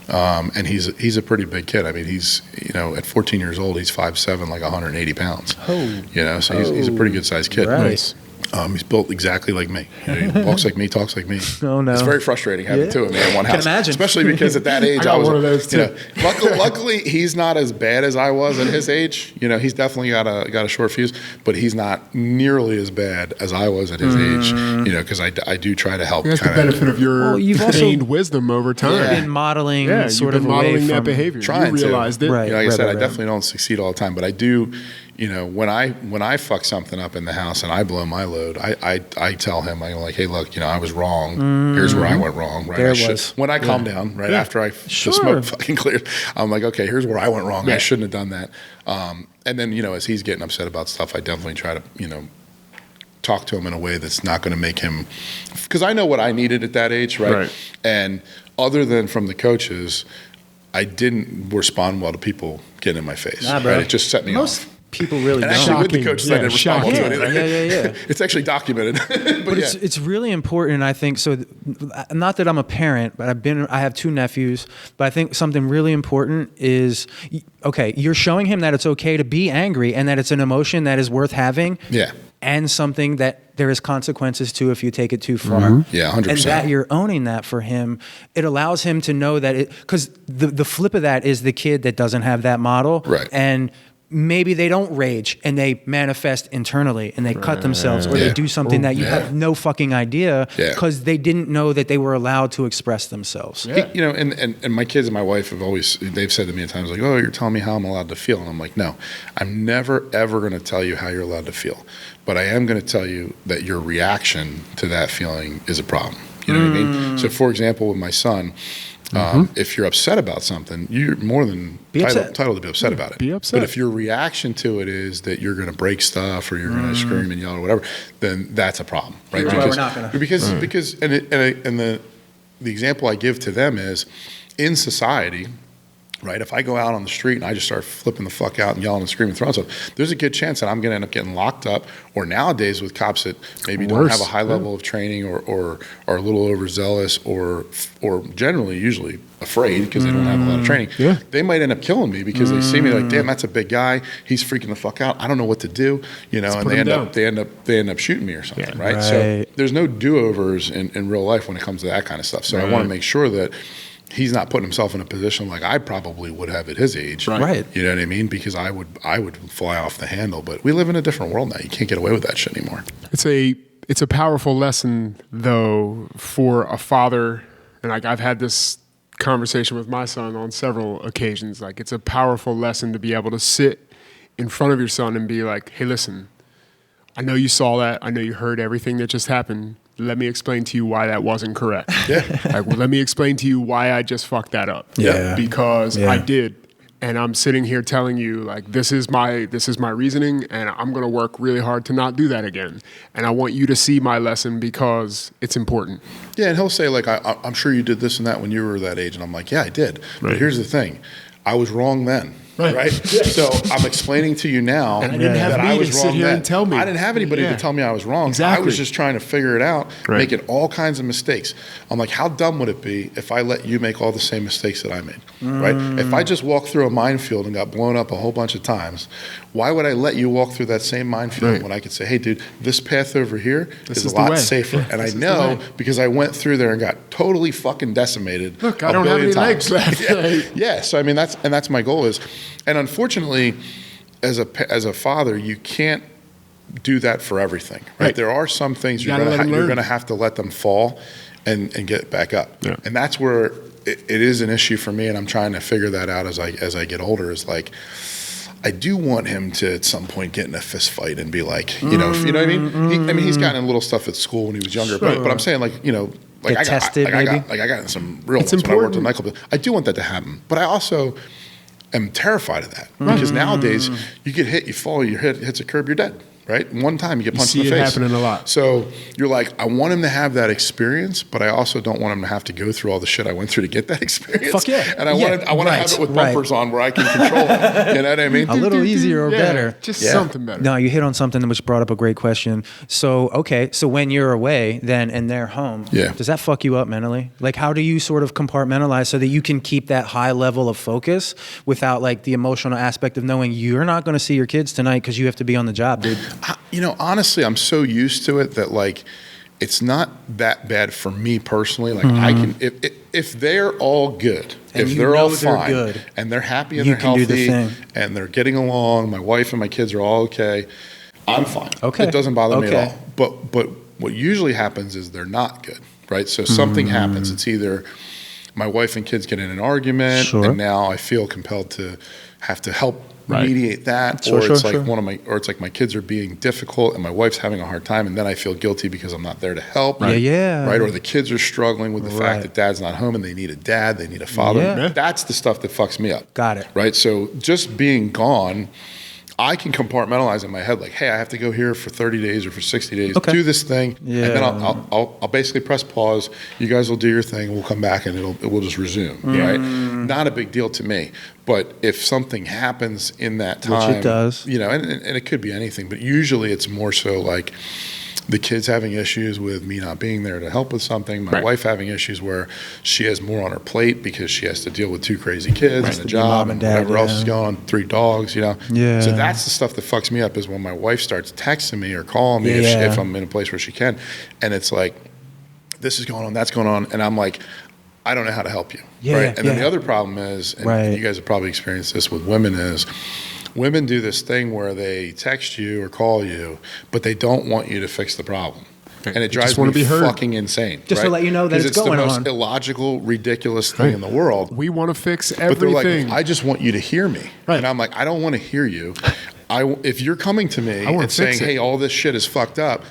Speaker 1: And he's a pretty big kid. I mean, he's, at 14 years old, he's 5'7", like 180 pounds. So he's a pretty good sized kid.
Speaker 2: Right.
Speaker 1: He's built exactly like me. He walks like me, talks like me.
Speaker 2: Oh no!
Speaker 1: It's very frustrating having two of me in one house.
Speaker 2: Can imagine.
Speaker 1: Especially because at that age,
Speaker 5: I was one of those too.
Speaker 1: Luckily, he's not as bad as I was at his age. He's definitely got a short fuse, but he's not nearly as bad as I was at his age. Because I do try to help.
Speaker 5: That's the benefit of your
Speaker 2: you've
Speaker 5: gained wisdom over time.
Speaker 2: You've been modeling
Speaker 5: you've been modeling that behavior.
Speaker 1: Trying
Speaker 5: you realized
Speaker 1: to.
Speaker 5: it.
Speaker 1: Like I said, I definitely don't succeed all the time, but I do. When I fuck something up in the house and I blow my load, I tell him, I'm like, hey, look, I was wrong. Here's where I went wrong. Right.
Speaker 2: There it was.
Speaker 1: When I calm down, right after the smoke fucking cleared, I'm like, okay, here's where I went wrong. I shouldn't have done that. And then as he's getting upset about stuff, I definitely try to talk to him in a way that's not going to make him, because I know what I needed at that age, right? And other than from the coaches, I didn't respond well to people getting in my face.
Speaker 2: Nah, bro.
Speaker 1: Right? It just set me
Speaker 2: Most
Speaker 1: off.
Speaker 2: People really
Speaker 1: And
Speaker 2: don't.
Speaker 1: actually, with the coaches, I didn't respond well to it either.
Speaker 2: Yeah.
Speaker 1: It's actually documented. but
Speaker 2: it's really important, I think. So, not that I'm a parent, but I have two nephews. But I think something really important is, okay, you're showing him that it's okay to be angry and that it's an emotion that is worth having.
Speaker 1: Yeah.
Speaker 2: And something that there is consequences to if you take it too far.
Speaker 1: Yeah, 100%.
Speaker 2: And that you're owning that for him, it allows him to know that because the flip of that is the kid that doesn't have that model.
Speaker 1: Right.
Speaker 2: And maybe they don't rage and they manifest internally and they cut themselves or they do something that you have no fucking idea because they didn't know that they were allowed to express themselves.
Speaker 1: And my kids and my wife they've said to me at times like, oh, you're telling me how I'm allowed to feel. And I'm like, no, I'm never, ever going to tell you how you're allowed to feel. But I am going to tell you that your reaction to that feeling is a problem. You know what I mean? So for example, with my son, if you're upset about something, you're more than entitled to be upset about it.
Speaker 5: Be upset.
Speaker 1: But if your reaction to it is that you're going to break stuff or you're going to scream and yell or whatever, then that's a problem, right?
Speaker 2: That's why we're not gonna.
Speaker 1: Because the example I give to them is in society, right? If I go out on the street and I just start flipping the fuck out and yelling and screaming and throwing stuff, there's a good chance that I'm going to end up getting locked up. Or nowadays with cops that maybe don't have a high level of training or are a little overzealous or generally usually afraid because they don't have a lot of training, they might end up killing me because they see me like, damn, that's a big guy. He's freaking the fuck out. I don't know what to do, and they end up shooting me or something, right? So there's no do-overs in real life when it comes to that kind of stuff. So I want to make sure that he's not putting himself in a position like I probably would have at his age.
Speaker 2: Right.
Speaker 1: You know what I mean? Because I would fly off the handle. But we live in a different world now. You can't get away with that shit anymore.
Speaker 5: It's a powerful lesson, though, for a father. And like I've had this conversation with my son on several occasions. Like it's a powerful lesson to be able to sit in front of your son and be like, hey, listen, I know you saw that. I know you heard everything that just happened. Let me explain to you why that wasn't correct. Let me explain to you why I just fucked that up. Because I did. And I'm sitting here telling you, like, this is my reasoning, and I'm going to work really hard to not do that again. And I want you to see my lesson because it's important.
Speaker 1: Yeah, and he'll say, like, I'm sure you did this and that when you were that age. And I'm like, yeah, I did. But here's the thing. I was wrong then. Right? So I'm explaining to you now
Speaker 5: and I didn't have
Speaker 1: that I was wrong
Speaker 5: sit here
Speaker 1: then.
Speaker 5: And tell me.
Speaker 1: I didn't have anybody to tell me I was wrong.
Speaker 5: Exactly.
Speaker 1: I was just trying to figure it out, making all kinds of mistakes. I'm like, how dumb would it be if I let you make all the same mistakes that I made? Right? If I just walked through a minefield and got blown up a whole bunch of times, why would I let you walk through that same minefield when I could say, hey, dude, this path over here is a lot safer. And I know because I went through there and got totally fucking decimated.
Speaker 5: Look, I don't have any legs left.
Speaker 1: So I mean, that's my goal is, and unfortunately, as a father, you can't do that for everything, right? There are some things you're going to have to let them fall and get back up. And that's where it is an issue for me, and I'm trying to figure that out as I get older. Is like, I do want him to at some point get in a fist fight and be like, you know what I mean? He's gotten in little stuff at school when he was younger, but I'm saying like, like I got in some real ones when I worked in nightclubs. I do want that to happen, but I also am terrified of that because nowadays you get hit, you fall, your head hits a curb, you're dead. Right? One time you get punched in the face.
Speaker 5: You see it happening a lot.
Speaker 1: So you're like, I want him to have that experience, but I also don't want him to have to go through all the shit I went through to get that experience.
Speaker 2: Fuck yeah.
Speaker 1: And I want to have it with bumpers on where I can control it. You know what I mean?
Speaker 2: A little easier or better.
Speaker 5: Just something better.
Speaker 2: No, you hit on something which brought up a great question. So when you're away then and they're home, does that fuck you up mentally? Like how do you sort of compartmentalize so that you can keep that high level of focus without like the emotional aspect of knowing you're not going to see your kids tonight because you have to be on the job, dude?
Speaker 1: Honestly, I'm so used to it that like it's not that bad for me personally. Like I can if they're all good,
Speaker 2: and
Speaker 1: if they're all
Speaker 2: they're
Speaker 1: fine
Speaker 2: good,
Speaker 1: and they're happy and they're healthy and they're getting along, my wife and my kids are all okay, I'm fine. Okay. It doesn't bother me at all. But what usually happens is they're not good, right? So something happens. It's either my wife and kids get in an argument and now I feel compelled to have to help mediate that, or it's like my kids are being difficult and my wife's having a hard time, and then I feel guilty because I'm not there to help. Right? Or the kids are struggling with the fact that dad's not home and they need a dad, they need a father. That's the stuff that fucks me up.
Speaker 2: Got it.
Speaker 1: Right. So just being gone, I can compartmentalize in my head like, hey, I have to go here for 30 days or for 60 days, do this thing, and then I'll basically press pause. You guys will do your thing. We'll come back and it will just resume. Right? Not a big deal to me. But if something happens in that time,
Speaker 2: which it does,
Speaker 1: and it could be anything, but usually it's more so like the kids having issues with me not being there to help with something, my wife having issues where she has more on her plate because she has to deal with 2 crazy kids and a job and whatever else is going on, 3 dogs, So that's the stuff that fucks me up is when my wife starts texting me or calling me if I'm in a place where she can, and it's like, this is going on, that's going on, and I'm like, I don't know how to help you. Right? And then the other problem is, and you guys have probably experienced this with women, is women do this thing where they text you or call you, but they don't want you to fix the problem. And it drives me fucking insane.
Speaker 2: Just to let you know that it's going on.
Speaker 1: It's the most illogical, ridiculous thing in the world.
Speaker 5: We want to fix everything.
Speaker 1: But they're like, I just want you to hear me. And I'm like, I don't want to hear you. If you're coming to me and saying, hey, all this shit is fucked up,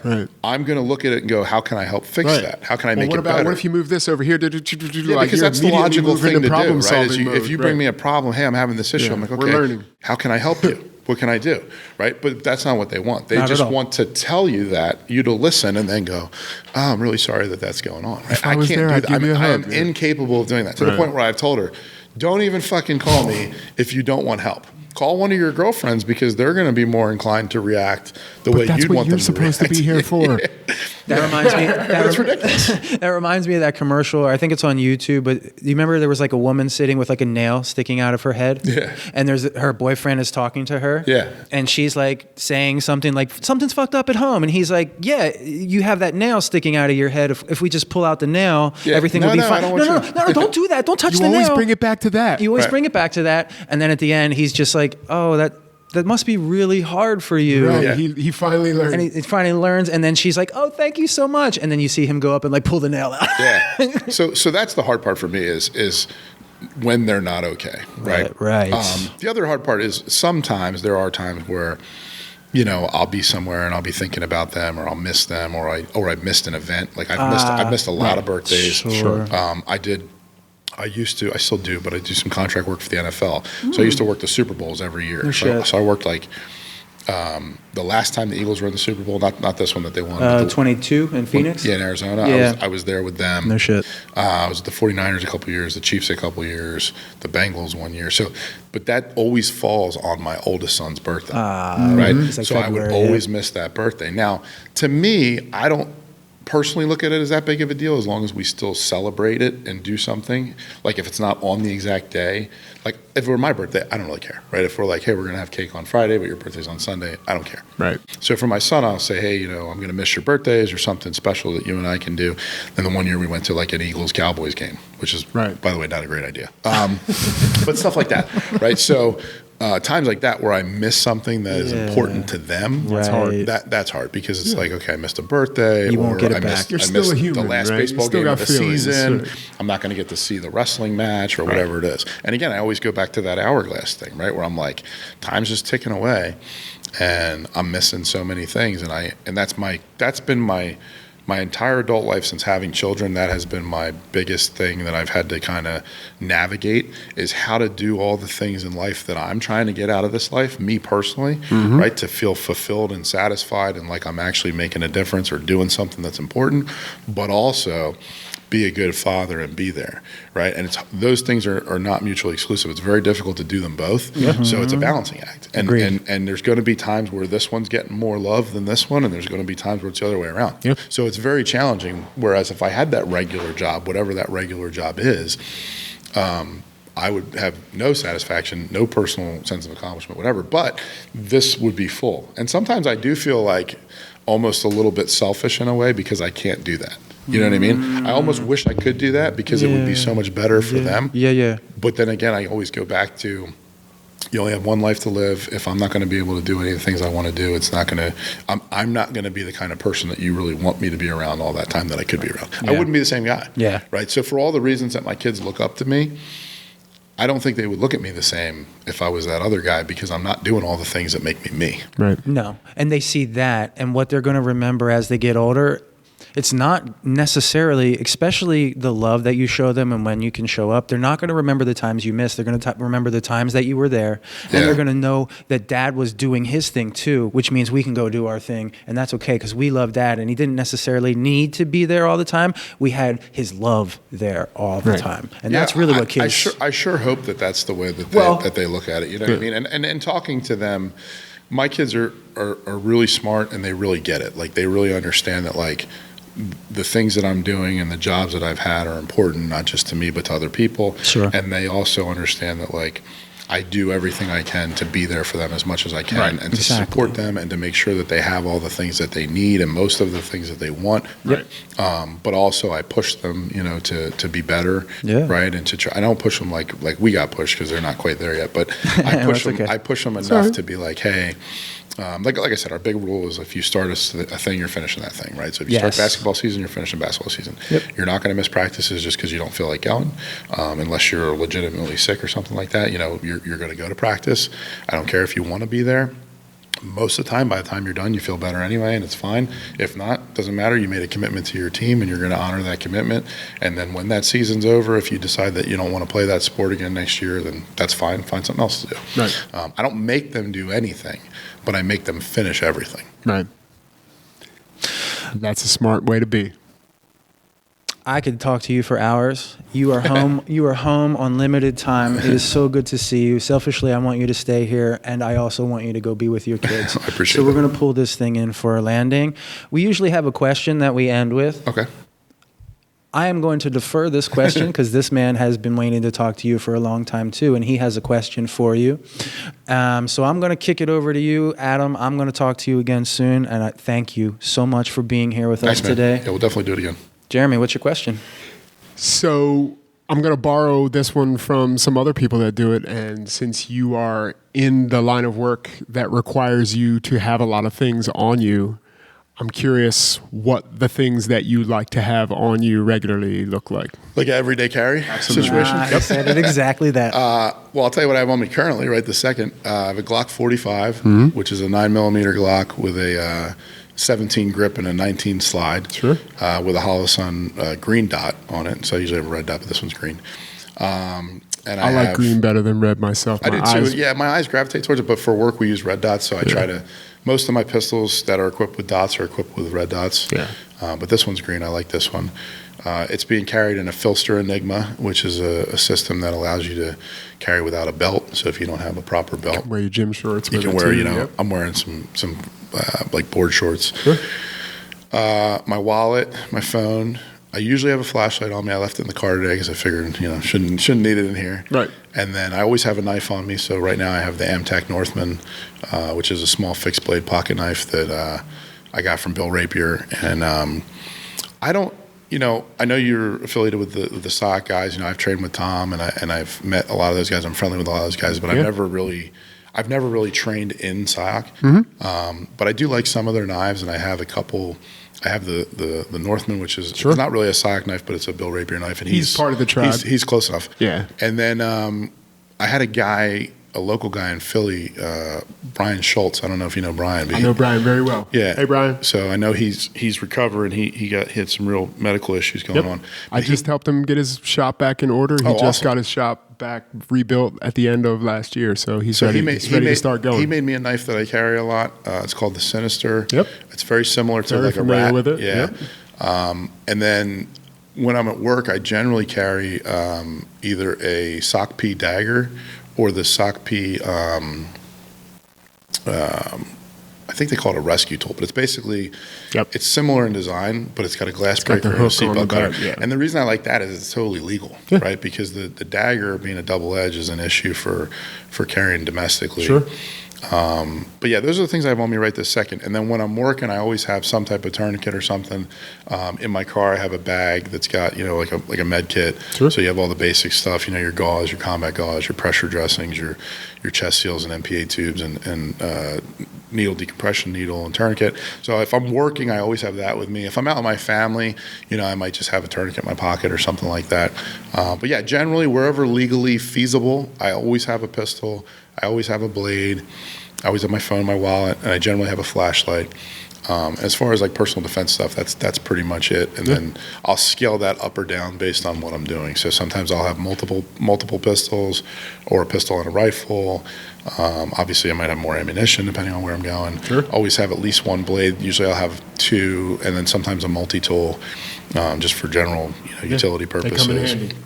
Speaker 1: I'm going to look at it and go, how can I help fix that? How can I make it better?
Speaker 5: What if you move this over here?
Speaker 1: Because that's the logical thing to do, right? If you bring me a problem, hey, I'm having this issue. I'm like, okay, how can I help you? What can I do? Right? But that's not what they want. They
Speaker 2: Not
Speaker 1: just
Speaker 2: at all.
Speaker 1: want to tell you to listen and then go, oh, I'm really sorry that that's going on. Right?
Speaker 5: If I was
Speaker 1: can't
Speaker 5: there,
Speaker 1: do
Speaker 5: I'd
Speaker 1: that.
Speaker 5: give you a
Speaker 1: I am
Speaker 5: hug.
Speaker 1: incapable of doing that, to the
Speaker 5: Right.
Speaker 1: point where I've told her, don't even fucking call me if you don't want help. Call one of your girlfriends because they're going to be more inclined to react the way
Speaker 5: That's
Speaker 1: you'd
Speaker 5: what
Speaker 1: want
Speaker 5: you're
Speaker 1: them
Speaker 5: supposed to
Speaker 1: react.
Speaker 5: be here for.
Speaker 2: That reminds me.
Speaker 1: It's ridiculous.
Speaker 2: That reminds me of that commercial. I think it's on YouTube. But you remember there was like a woman sitting with like a nail sticking out of her head.
Speaker 1: Yeah.
Speaker 2: And her boyfriend is talking to her.
Speaker 1: Yeah.
Speaker 2: And she's like saying something like, something's fucked up at home. And he's like, yeah, you have that nail sticking out of your head. If we just pull out the nail,
Speaker 1: Yeah.
Speaker 2: everything
Speaker 1: No,
Speaker 2: will be
Speaker 1: I
Speaker 2: fine.
Speaker 1: don't
Speaker 2: No,
Speaker 1: want
Speaker 2: no, no, don't do that. Don't touch
Speaker 5: You
Speaker 2: the nail.
Speaker 5: always bring it back to that.
Speaker 2: You always
Speaker 1: Right.
Speaker 2: bring it back to that. And then at the end, he's just like, oh, that must be really hard for you.
Speaker 5: Right.
Speaker 1: Yeah.
Speaker 5: He finally learned.
Speaker 2: And he finally learns, and then she's like, "Oh, thank you so much." And then you see him go up and like pull the nail out.
Speaker 1: Yeah. So that's the hard part for me is when they're not okay. Right.
Speaker 2: Right.
Speaker 1: The other hard part is sometimes there are times where, I'll be somewhere and I'll be thinking about them, or I'll miss them, or I missed an event. Like I've missed a lot of birthdays.
Speaker 2: Sure.
Speaker 1: I still do, but I do some contract work for the NFL. So I used to work the Super Bowls every year.
Speaker 2: No shit.
Speaker 1: So I worked like the last time the Eagles were in the Super Bowl, not this one that they won. but the-
Speaker 2: 22 in Phoenix.
Speaker 1: Yeah, in Arizona.
Speaker 2: Yeah.
Speaker 1: I was there with them.
Speaker 2: No shit.
Speaker 1: I was with the 49ers a couple of years, the Chiefs a couple of years, the Bengals 1 year. So, but that always falls on my oldest son's birthday, right?
Speaker 2: It's like
Speaker 1: So I would
Speaker 2: February,
Speaker 1: always miss that birthday. Now, to me, I don't personally look at it as that big of a deal as long as we still celebrate it and do something. Like if it's not on the exact day, like if it were my birthday, I don't really care, right? If we're like, hey, we're going to have cake on Friday, but your birthday's on Sunday, I don't care.
Speaker 5: Right.
Speaker 1: So for my son, I'll say, hey, I'm going to miss your birthdays or something special that you and I can do. Then the one year we went to like an Eagles-Cowboys game, which is,
Speaker 5: Right.
Speaker 1: by the way, not a great idea. But stuff like that, right? So times like that where I miss something that is important to them,
Speaker 2: That's hard.
Speaker 1: That's hard because it's like, okay, I missed a birthday,
Speaker 2: You won't
Speaker 1: or
Speaker 2: get it
Speaker 1: I
Speaker 2: back.
Speaker 1: missed,
Speaker 5: You're
Speaker 1: I
Speaker 5: still
Speaker 1: missed
Speaker 5: a human,
Speaker 1: the last
Speaker 5: right? You
Speaker 1: baseball
Speaker 5: still
Speaker 1: game
Speaker 5: got
Speaker 1: of the
Speaker 5: feelings,
Speaker 1: season.
Speaker 5: right.
Speaker 1: I'm not going to get to see the wrestling match or whatever it is. And again, I always go back to that hourglass thing, right? Where I'm like, time's just ticking away and I'm missing so many things. And that's been my entire adult life since having children. That has been my biggest thing that I've had to kind of navigate, is how to do all the things in life that I'm trying to get out of this life, me personally, right? To feel fulfilled and satisfied and like I'm actually making a difference or doing something that's important, but also be a good father and be there, right? And those things are not mutually exclusive. It's very difficult to do them both. So it's a balancing act. And there's going to be times where this one's getting more love than this one, and there's going to be times where it's the other way around.
Speaker 5: Yep.
Speaker 1: So it's very challenging. Whereas if I had that regular job, whatever that regular job is, I would have no satisfaction, no personal sense of accomplishment, whatever, but this would be full. And sometimes I do feel like almost a little bit selfish in a way because I can't do that. You know what I mean? I almost wish I could do that because it would be so much better for them.
Speaker 2: Yeah.
Speaker 1: But then again, I always go back to, you only have one life to live. If I'm not going to be able to do any of the things I want to do, it's not going to, I'm not going to be the kind of person that you really want me to be around all that time that I could be around. I wouldn't be the same guy.
Speaker 2: Yeah.
Speaker 1: Right. So for all the reasons that my kids look up to me, I don't think they would look at me the same if I was that other guy because I'm not doing all the things that make me me.
Speaker 5: Right.
Speaker 2: No. And they see that, and what they're going to remember as they get older, it's not necessarily, especially the love that you show them and when you can show up, they're not going to remember the times you missed. They're going to remember the times that you were there. And they're going to know that dad was doing his thing too, which means we can go do our thing. And that's okay because we love dad. And he didn't necessarily need to be there all the time. We had his love there all the time. And that's really what kids...
Speaker 1: I sure hope that that's the way that they look at it. You know what I mean? And talking to them, my kids are really smart and they really get it. Like they really understand that like the things that I'm doing and the jobs that I've had are important, not just to me, but to other people.
Speaker 2: Sure.
Speaker 1: And they also understand that like I do everything I can to be there for them as much as I can and to support them and to make sure that they have all the things that they need and most of the things that they want.
Speaker 5: Right.
Speaker 1: But also I push them, to be better.
Speaker 2: Yeah.
Speaker 1: Right. And to try, I don't push them like we got pushed because they're not quite there yet, but I push them, I push them enough to be like, hey, like I said, our big rule is if you start a thing, you're finishing that thing, right? So if you start basketball season, you're finishing basketball season. Yep. You're not going to miss practices just because you don't feel like going, unless you're legitimately sick or something like that. You're going to go to practice. I don't care if you want to be there. Most of the time, by the time you're done, you feel better anyway, and it's fine. If not, doesn't matter. You made a commitment to your team, and you're going to honor that commitment. And then when that season's over, if you decide that you don't want to play that sport again next year, then that's fine. Find something else to do.
Speaker 5: Right.
Speaker 1: I don't make them do anything, but I make them finish everything.
Speaker 5: Right. That's a smart way to be.
Speaker 2: I could talk to you for hours. You are home. You are home on limited time. It is so good to see you. Selfishly, I want you to stay here, and I also want you to go be with your kids.
Speaker 1: I appreciate
Speaker 2: So we're
Speaker 1: that.
Speaker 2: going to pull this thing in for a landing. We usually have a question that we end with.
Speaker 1: Okay.
Speaker 2: I am going to defer this question because this man has been waiting to talk to you for a long time too, and he has a question for you. So I'm going to kick it over to you, Adam. I'm going to talk to you again soon, and I thank you so much for being here with
Speaker 1: Thanks,
Speaker 2: us
Speaker 1: man.
Speaker 2: today.
Speaker 1: Yeah, we'll definitely do it again.
Speaker 2: Jeremy, what's your question?
Speaker 5: So I'm going to borrow this one from some other people that do it. And since you are in the line of work that requires you to have a lot of things on you, I'm curious what the things that you like to have on you regularly look like.
Speaker 1: Like an everyday carry situation?
Speaker 2: I said it exactly that.
Speaker 1: Well, I'll tell you what I have on me currently, right this second. I have a Glock 45, which is a 9mm Glock with a 17 grip and a 19 slide.
Speaker 5: Sure.
Speaker 1: With a Holosun green dot on it. So I usually have a red dot, but this one's green. And
Speaker 5: I like green better than red myself.
Speaker 1: I do too. Yeah, my eyes gravitate towards it, but for work we use red dots, so I try to. Most of my pistols that are equipped with dots are equipped with red dots.
Speaker 5: Yeah.
Speaker 1: But this one's green. I like this one. It's being carried in a Filster Enigma, which is a system that allows you to carry without a belt. So if you don't have a proper belt,
Speaker 5: Wear your gym shorts.
Speaker 1: you can wear. I'm wearing some like board shorts.
Speaker 5: Sure.
Speaker 1: My wallet, my phone. I usually have a flashlight on me. I left it in the car today because I figured, shouldn't need it in here.
Speaker 5: Right.
Speaker 1: And then I always have a knife on me. So right now I have the Amtac Northman, which is a small fixed blade pocket knife that I got from Bill Rapier. And I don't, I know you're affiliated with the SOC guys. I've trained with Tom and I've met a lot of those guys. I'm friendly with a lot of those guys, but I've never really trained in SOC. But I do like some of their knives, and I have a couple. I have the Northman, which is it's not really a SOC knife, but it's a Bill Rapier knife, and
Speaker 5: He's part of the tribe.
Speaker 1: He's close enough.
Speaker 5: Yeah.
Speaker 1: And then I had a local guy in Philly, Brian Schultz. I don't know if you know Brian. But
Speaker 5: I know Brian very well.
Speaker 1: Yeah.
Speaker 5: Hey, Brian.
Speaker 1: So I know he's recovering. He had some real medical issues going on.
Speaker 5: I just helped him get his shop back in order. He just
Speaker 1: awesome.
Speaker 5: got his shop back rebuilt at the end of last year, so he's ready to start going.
Speaker 1: He made me a knife that I carry a lot. It's called the Sinister.
Speaker 5: Yep.
Speaker 1: It's very similar to
Speaker 5: Very
Speaker 1: like a
Speaker 5: familiar
Speaker 1: rat.
Speaker 5: with it.
Speaker 1: Yeah.
Speaker 5: Yep.
Speaker 1: And then when I'm at work, I generally carry either a SOC P dagger or the SOC P. I think they call it a rescue tool, but it's basically, it's similar in design, but it's got a glass breaker and a seatbelt cutter.
Speaker 5: Yeah.
Speaker 1: And the reason I like that is it's totally legal, right? Because the dagger being a double edge is an issue for carrying domestically.
Speaker 5: Sure.
Speaker 1: But yeah, those are the things I have on me right this second. And then when I'm working, I always have some type of tourniquet or something. In my car, I have a bag that's got, like a med kit.
Speaker 5: Sure.
Speaker 1: So you have all the basic stuff, your gauze, your combat gauze, your pressure dressings, your chest seals and MPA tubes and needle, decompression needle and tourniquet. So if I'm working, I always have that with me. If I'm out with my family, I might just have a tourniquet in my pocket or something like that. But yeah, generally wherever legally feasible, I always have a pistol. I always have a blade. I always have my phone, my wallet, and I generally have a flashlight. As far as like personal defense stuff, that's pretty much it. And then I'll scale that up or down based on what I'm doing. So sometimes I'll have multiple pistols or a pistol and a rifle. Obviously, I might have more ammunition depending on where I'm going.
Speaker 5: Sure.
Speaker 1: Always have at least one blade. Usually I'll have two, and then sometimes a multi-tool just for general utility purposes.
Speaker 5: They come in handy.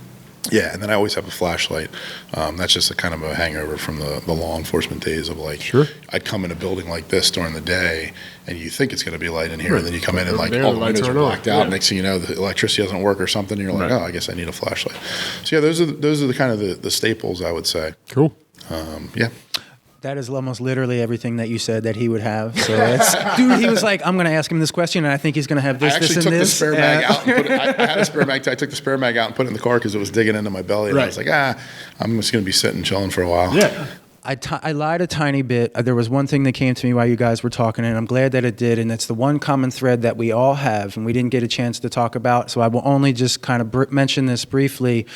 Speaker 1: Yeah, and then I always have a flashlight. That's just a kind of a hangover from the law enforcement days of like, I'd come in a building like this during the day, and you think it's going to be light in here, and then you come in and like all the windows are blacked out. Next thing you know, the electricity doesn't work or something, and you're like, oh, I guess I need a flashlight. So yeah, those are the kind of the staples I would say.
Speaker 5: Cool.
Speaker 1: Yeah.
Speaker 2: That is almost literally everything that you said that he would have. So dude, he was like, I'm going to ask him this question, and I think he's going to have this, this, and this.
Speaker 1: I actually took the spare mag out. And put it, I had a spare mag. I took the spare mag out and put it in the car because it was digging into my belly. And I was like, I'm just going to be sitting chilling for a while.
Speaker 5: Yeah.
Speaker 2: I lied a tiny bit. There was one thing that came to me while you guys were talking, and I'm glad that it did. And it's the one common thread that we all have, and we didn't get a chance to talk about. So I will only just kind of mention this briefly.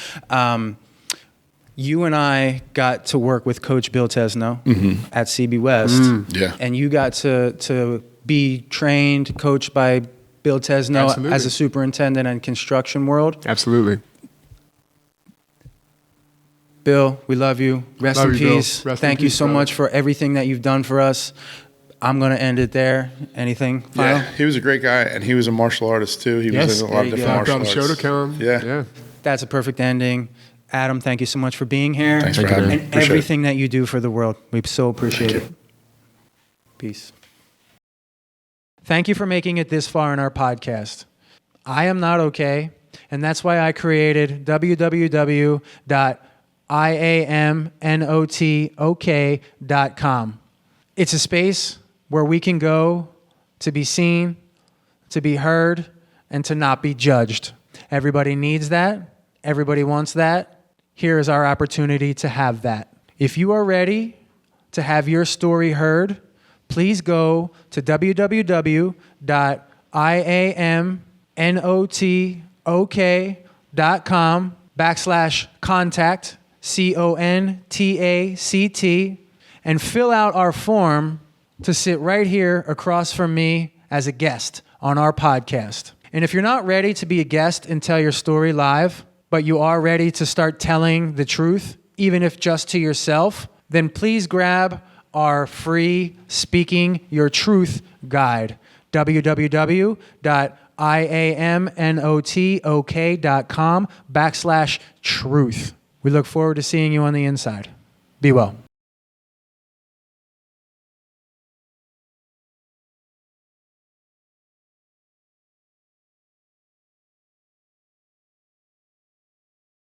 Speaker 2: You and I got to work with Coach Bill Tesno at CB West.
Speaker 1: Yeah.
Speaker 2: And you got to be trained, coached by Bill Tesno
Speaker 5: Absolutely.
Speaker 2: as a superintendent in construction world.
Speaker 5: Absolutely.
Speaker 2: Bill, we love you. Rest
Speaker 5: Love
Speaker 2: in
Speaker 5: you, Bill.
Speaker 2: peace.
Speaker 5: Rest in
Speaker 2: Thank you
Speaker 5: peace,
Speaker 2: so
Speaker 5: brother.
Speaker 2: much for everything that you've done for us. I'm going to end it there. Anything final?
Speaker 1: Yeah, he was a great guy, and he was a martial artist too. He
Speaker 5: Yes.
Speaker 1: was in a lot
Speaker 2: There
Speaker 1: of
Speaker 2: you
Speaker 1: different
Speaker 2: go.
Speaker 1: martial
Speaker 5: On the
Speaker 1: arts.
Speaker 5: show to come.
Speaker 1: Yeah.
Speaker 2: That's a perfect ending. Adam, thank you so much for being here.
Speaker 1: Thanks for having me.
Speaker 2: And
Speaker 1: Appreciate it.
Speaker 2: everything that you do for the world. We so appreciate it. Peace. Thank you for making it this far in our podcast. I am not okay, and that's why I created www.iamnotok.com. It's a space where we can go to be seen, to be heard, and to not be judged. Everybody needs that. Everybody wants that. Here is our opportunity to have that. If you are ready to have your story heard, please go to www.iamnotok.com/contact, CONTACT, and fill out our form to sit right here across from me as a guest on our podcast. And if you're not ready to be a guest and tell your story live, but you are ready to start telling the truth, even if just to yourself, then please grab our free Speaking Your Truth guide, www.iamnotok.com/truth. We look forward to seeing you on the inside. Be well.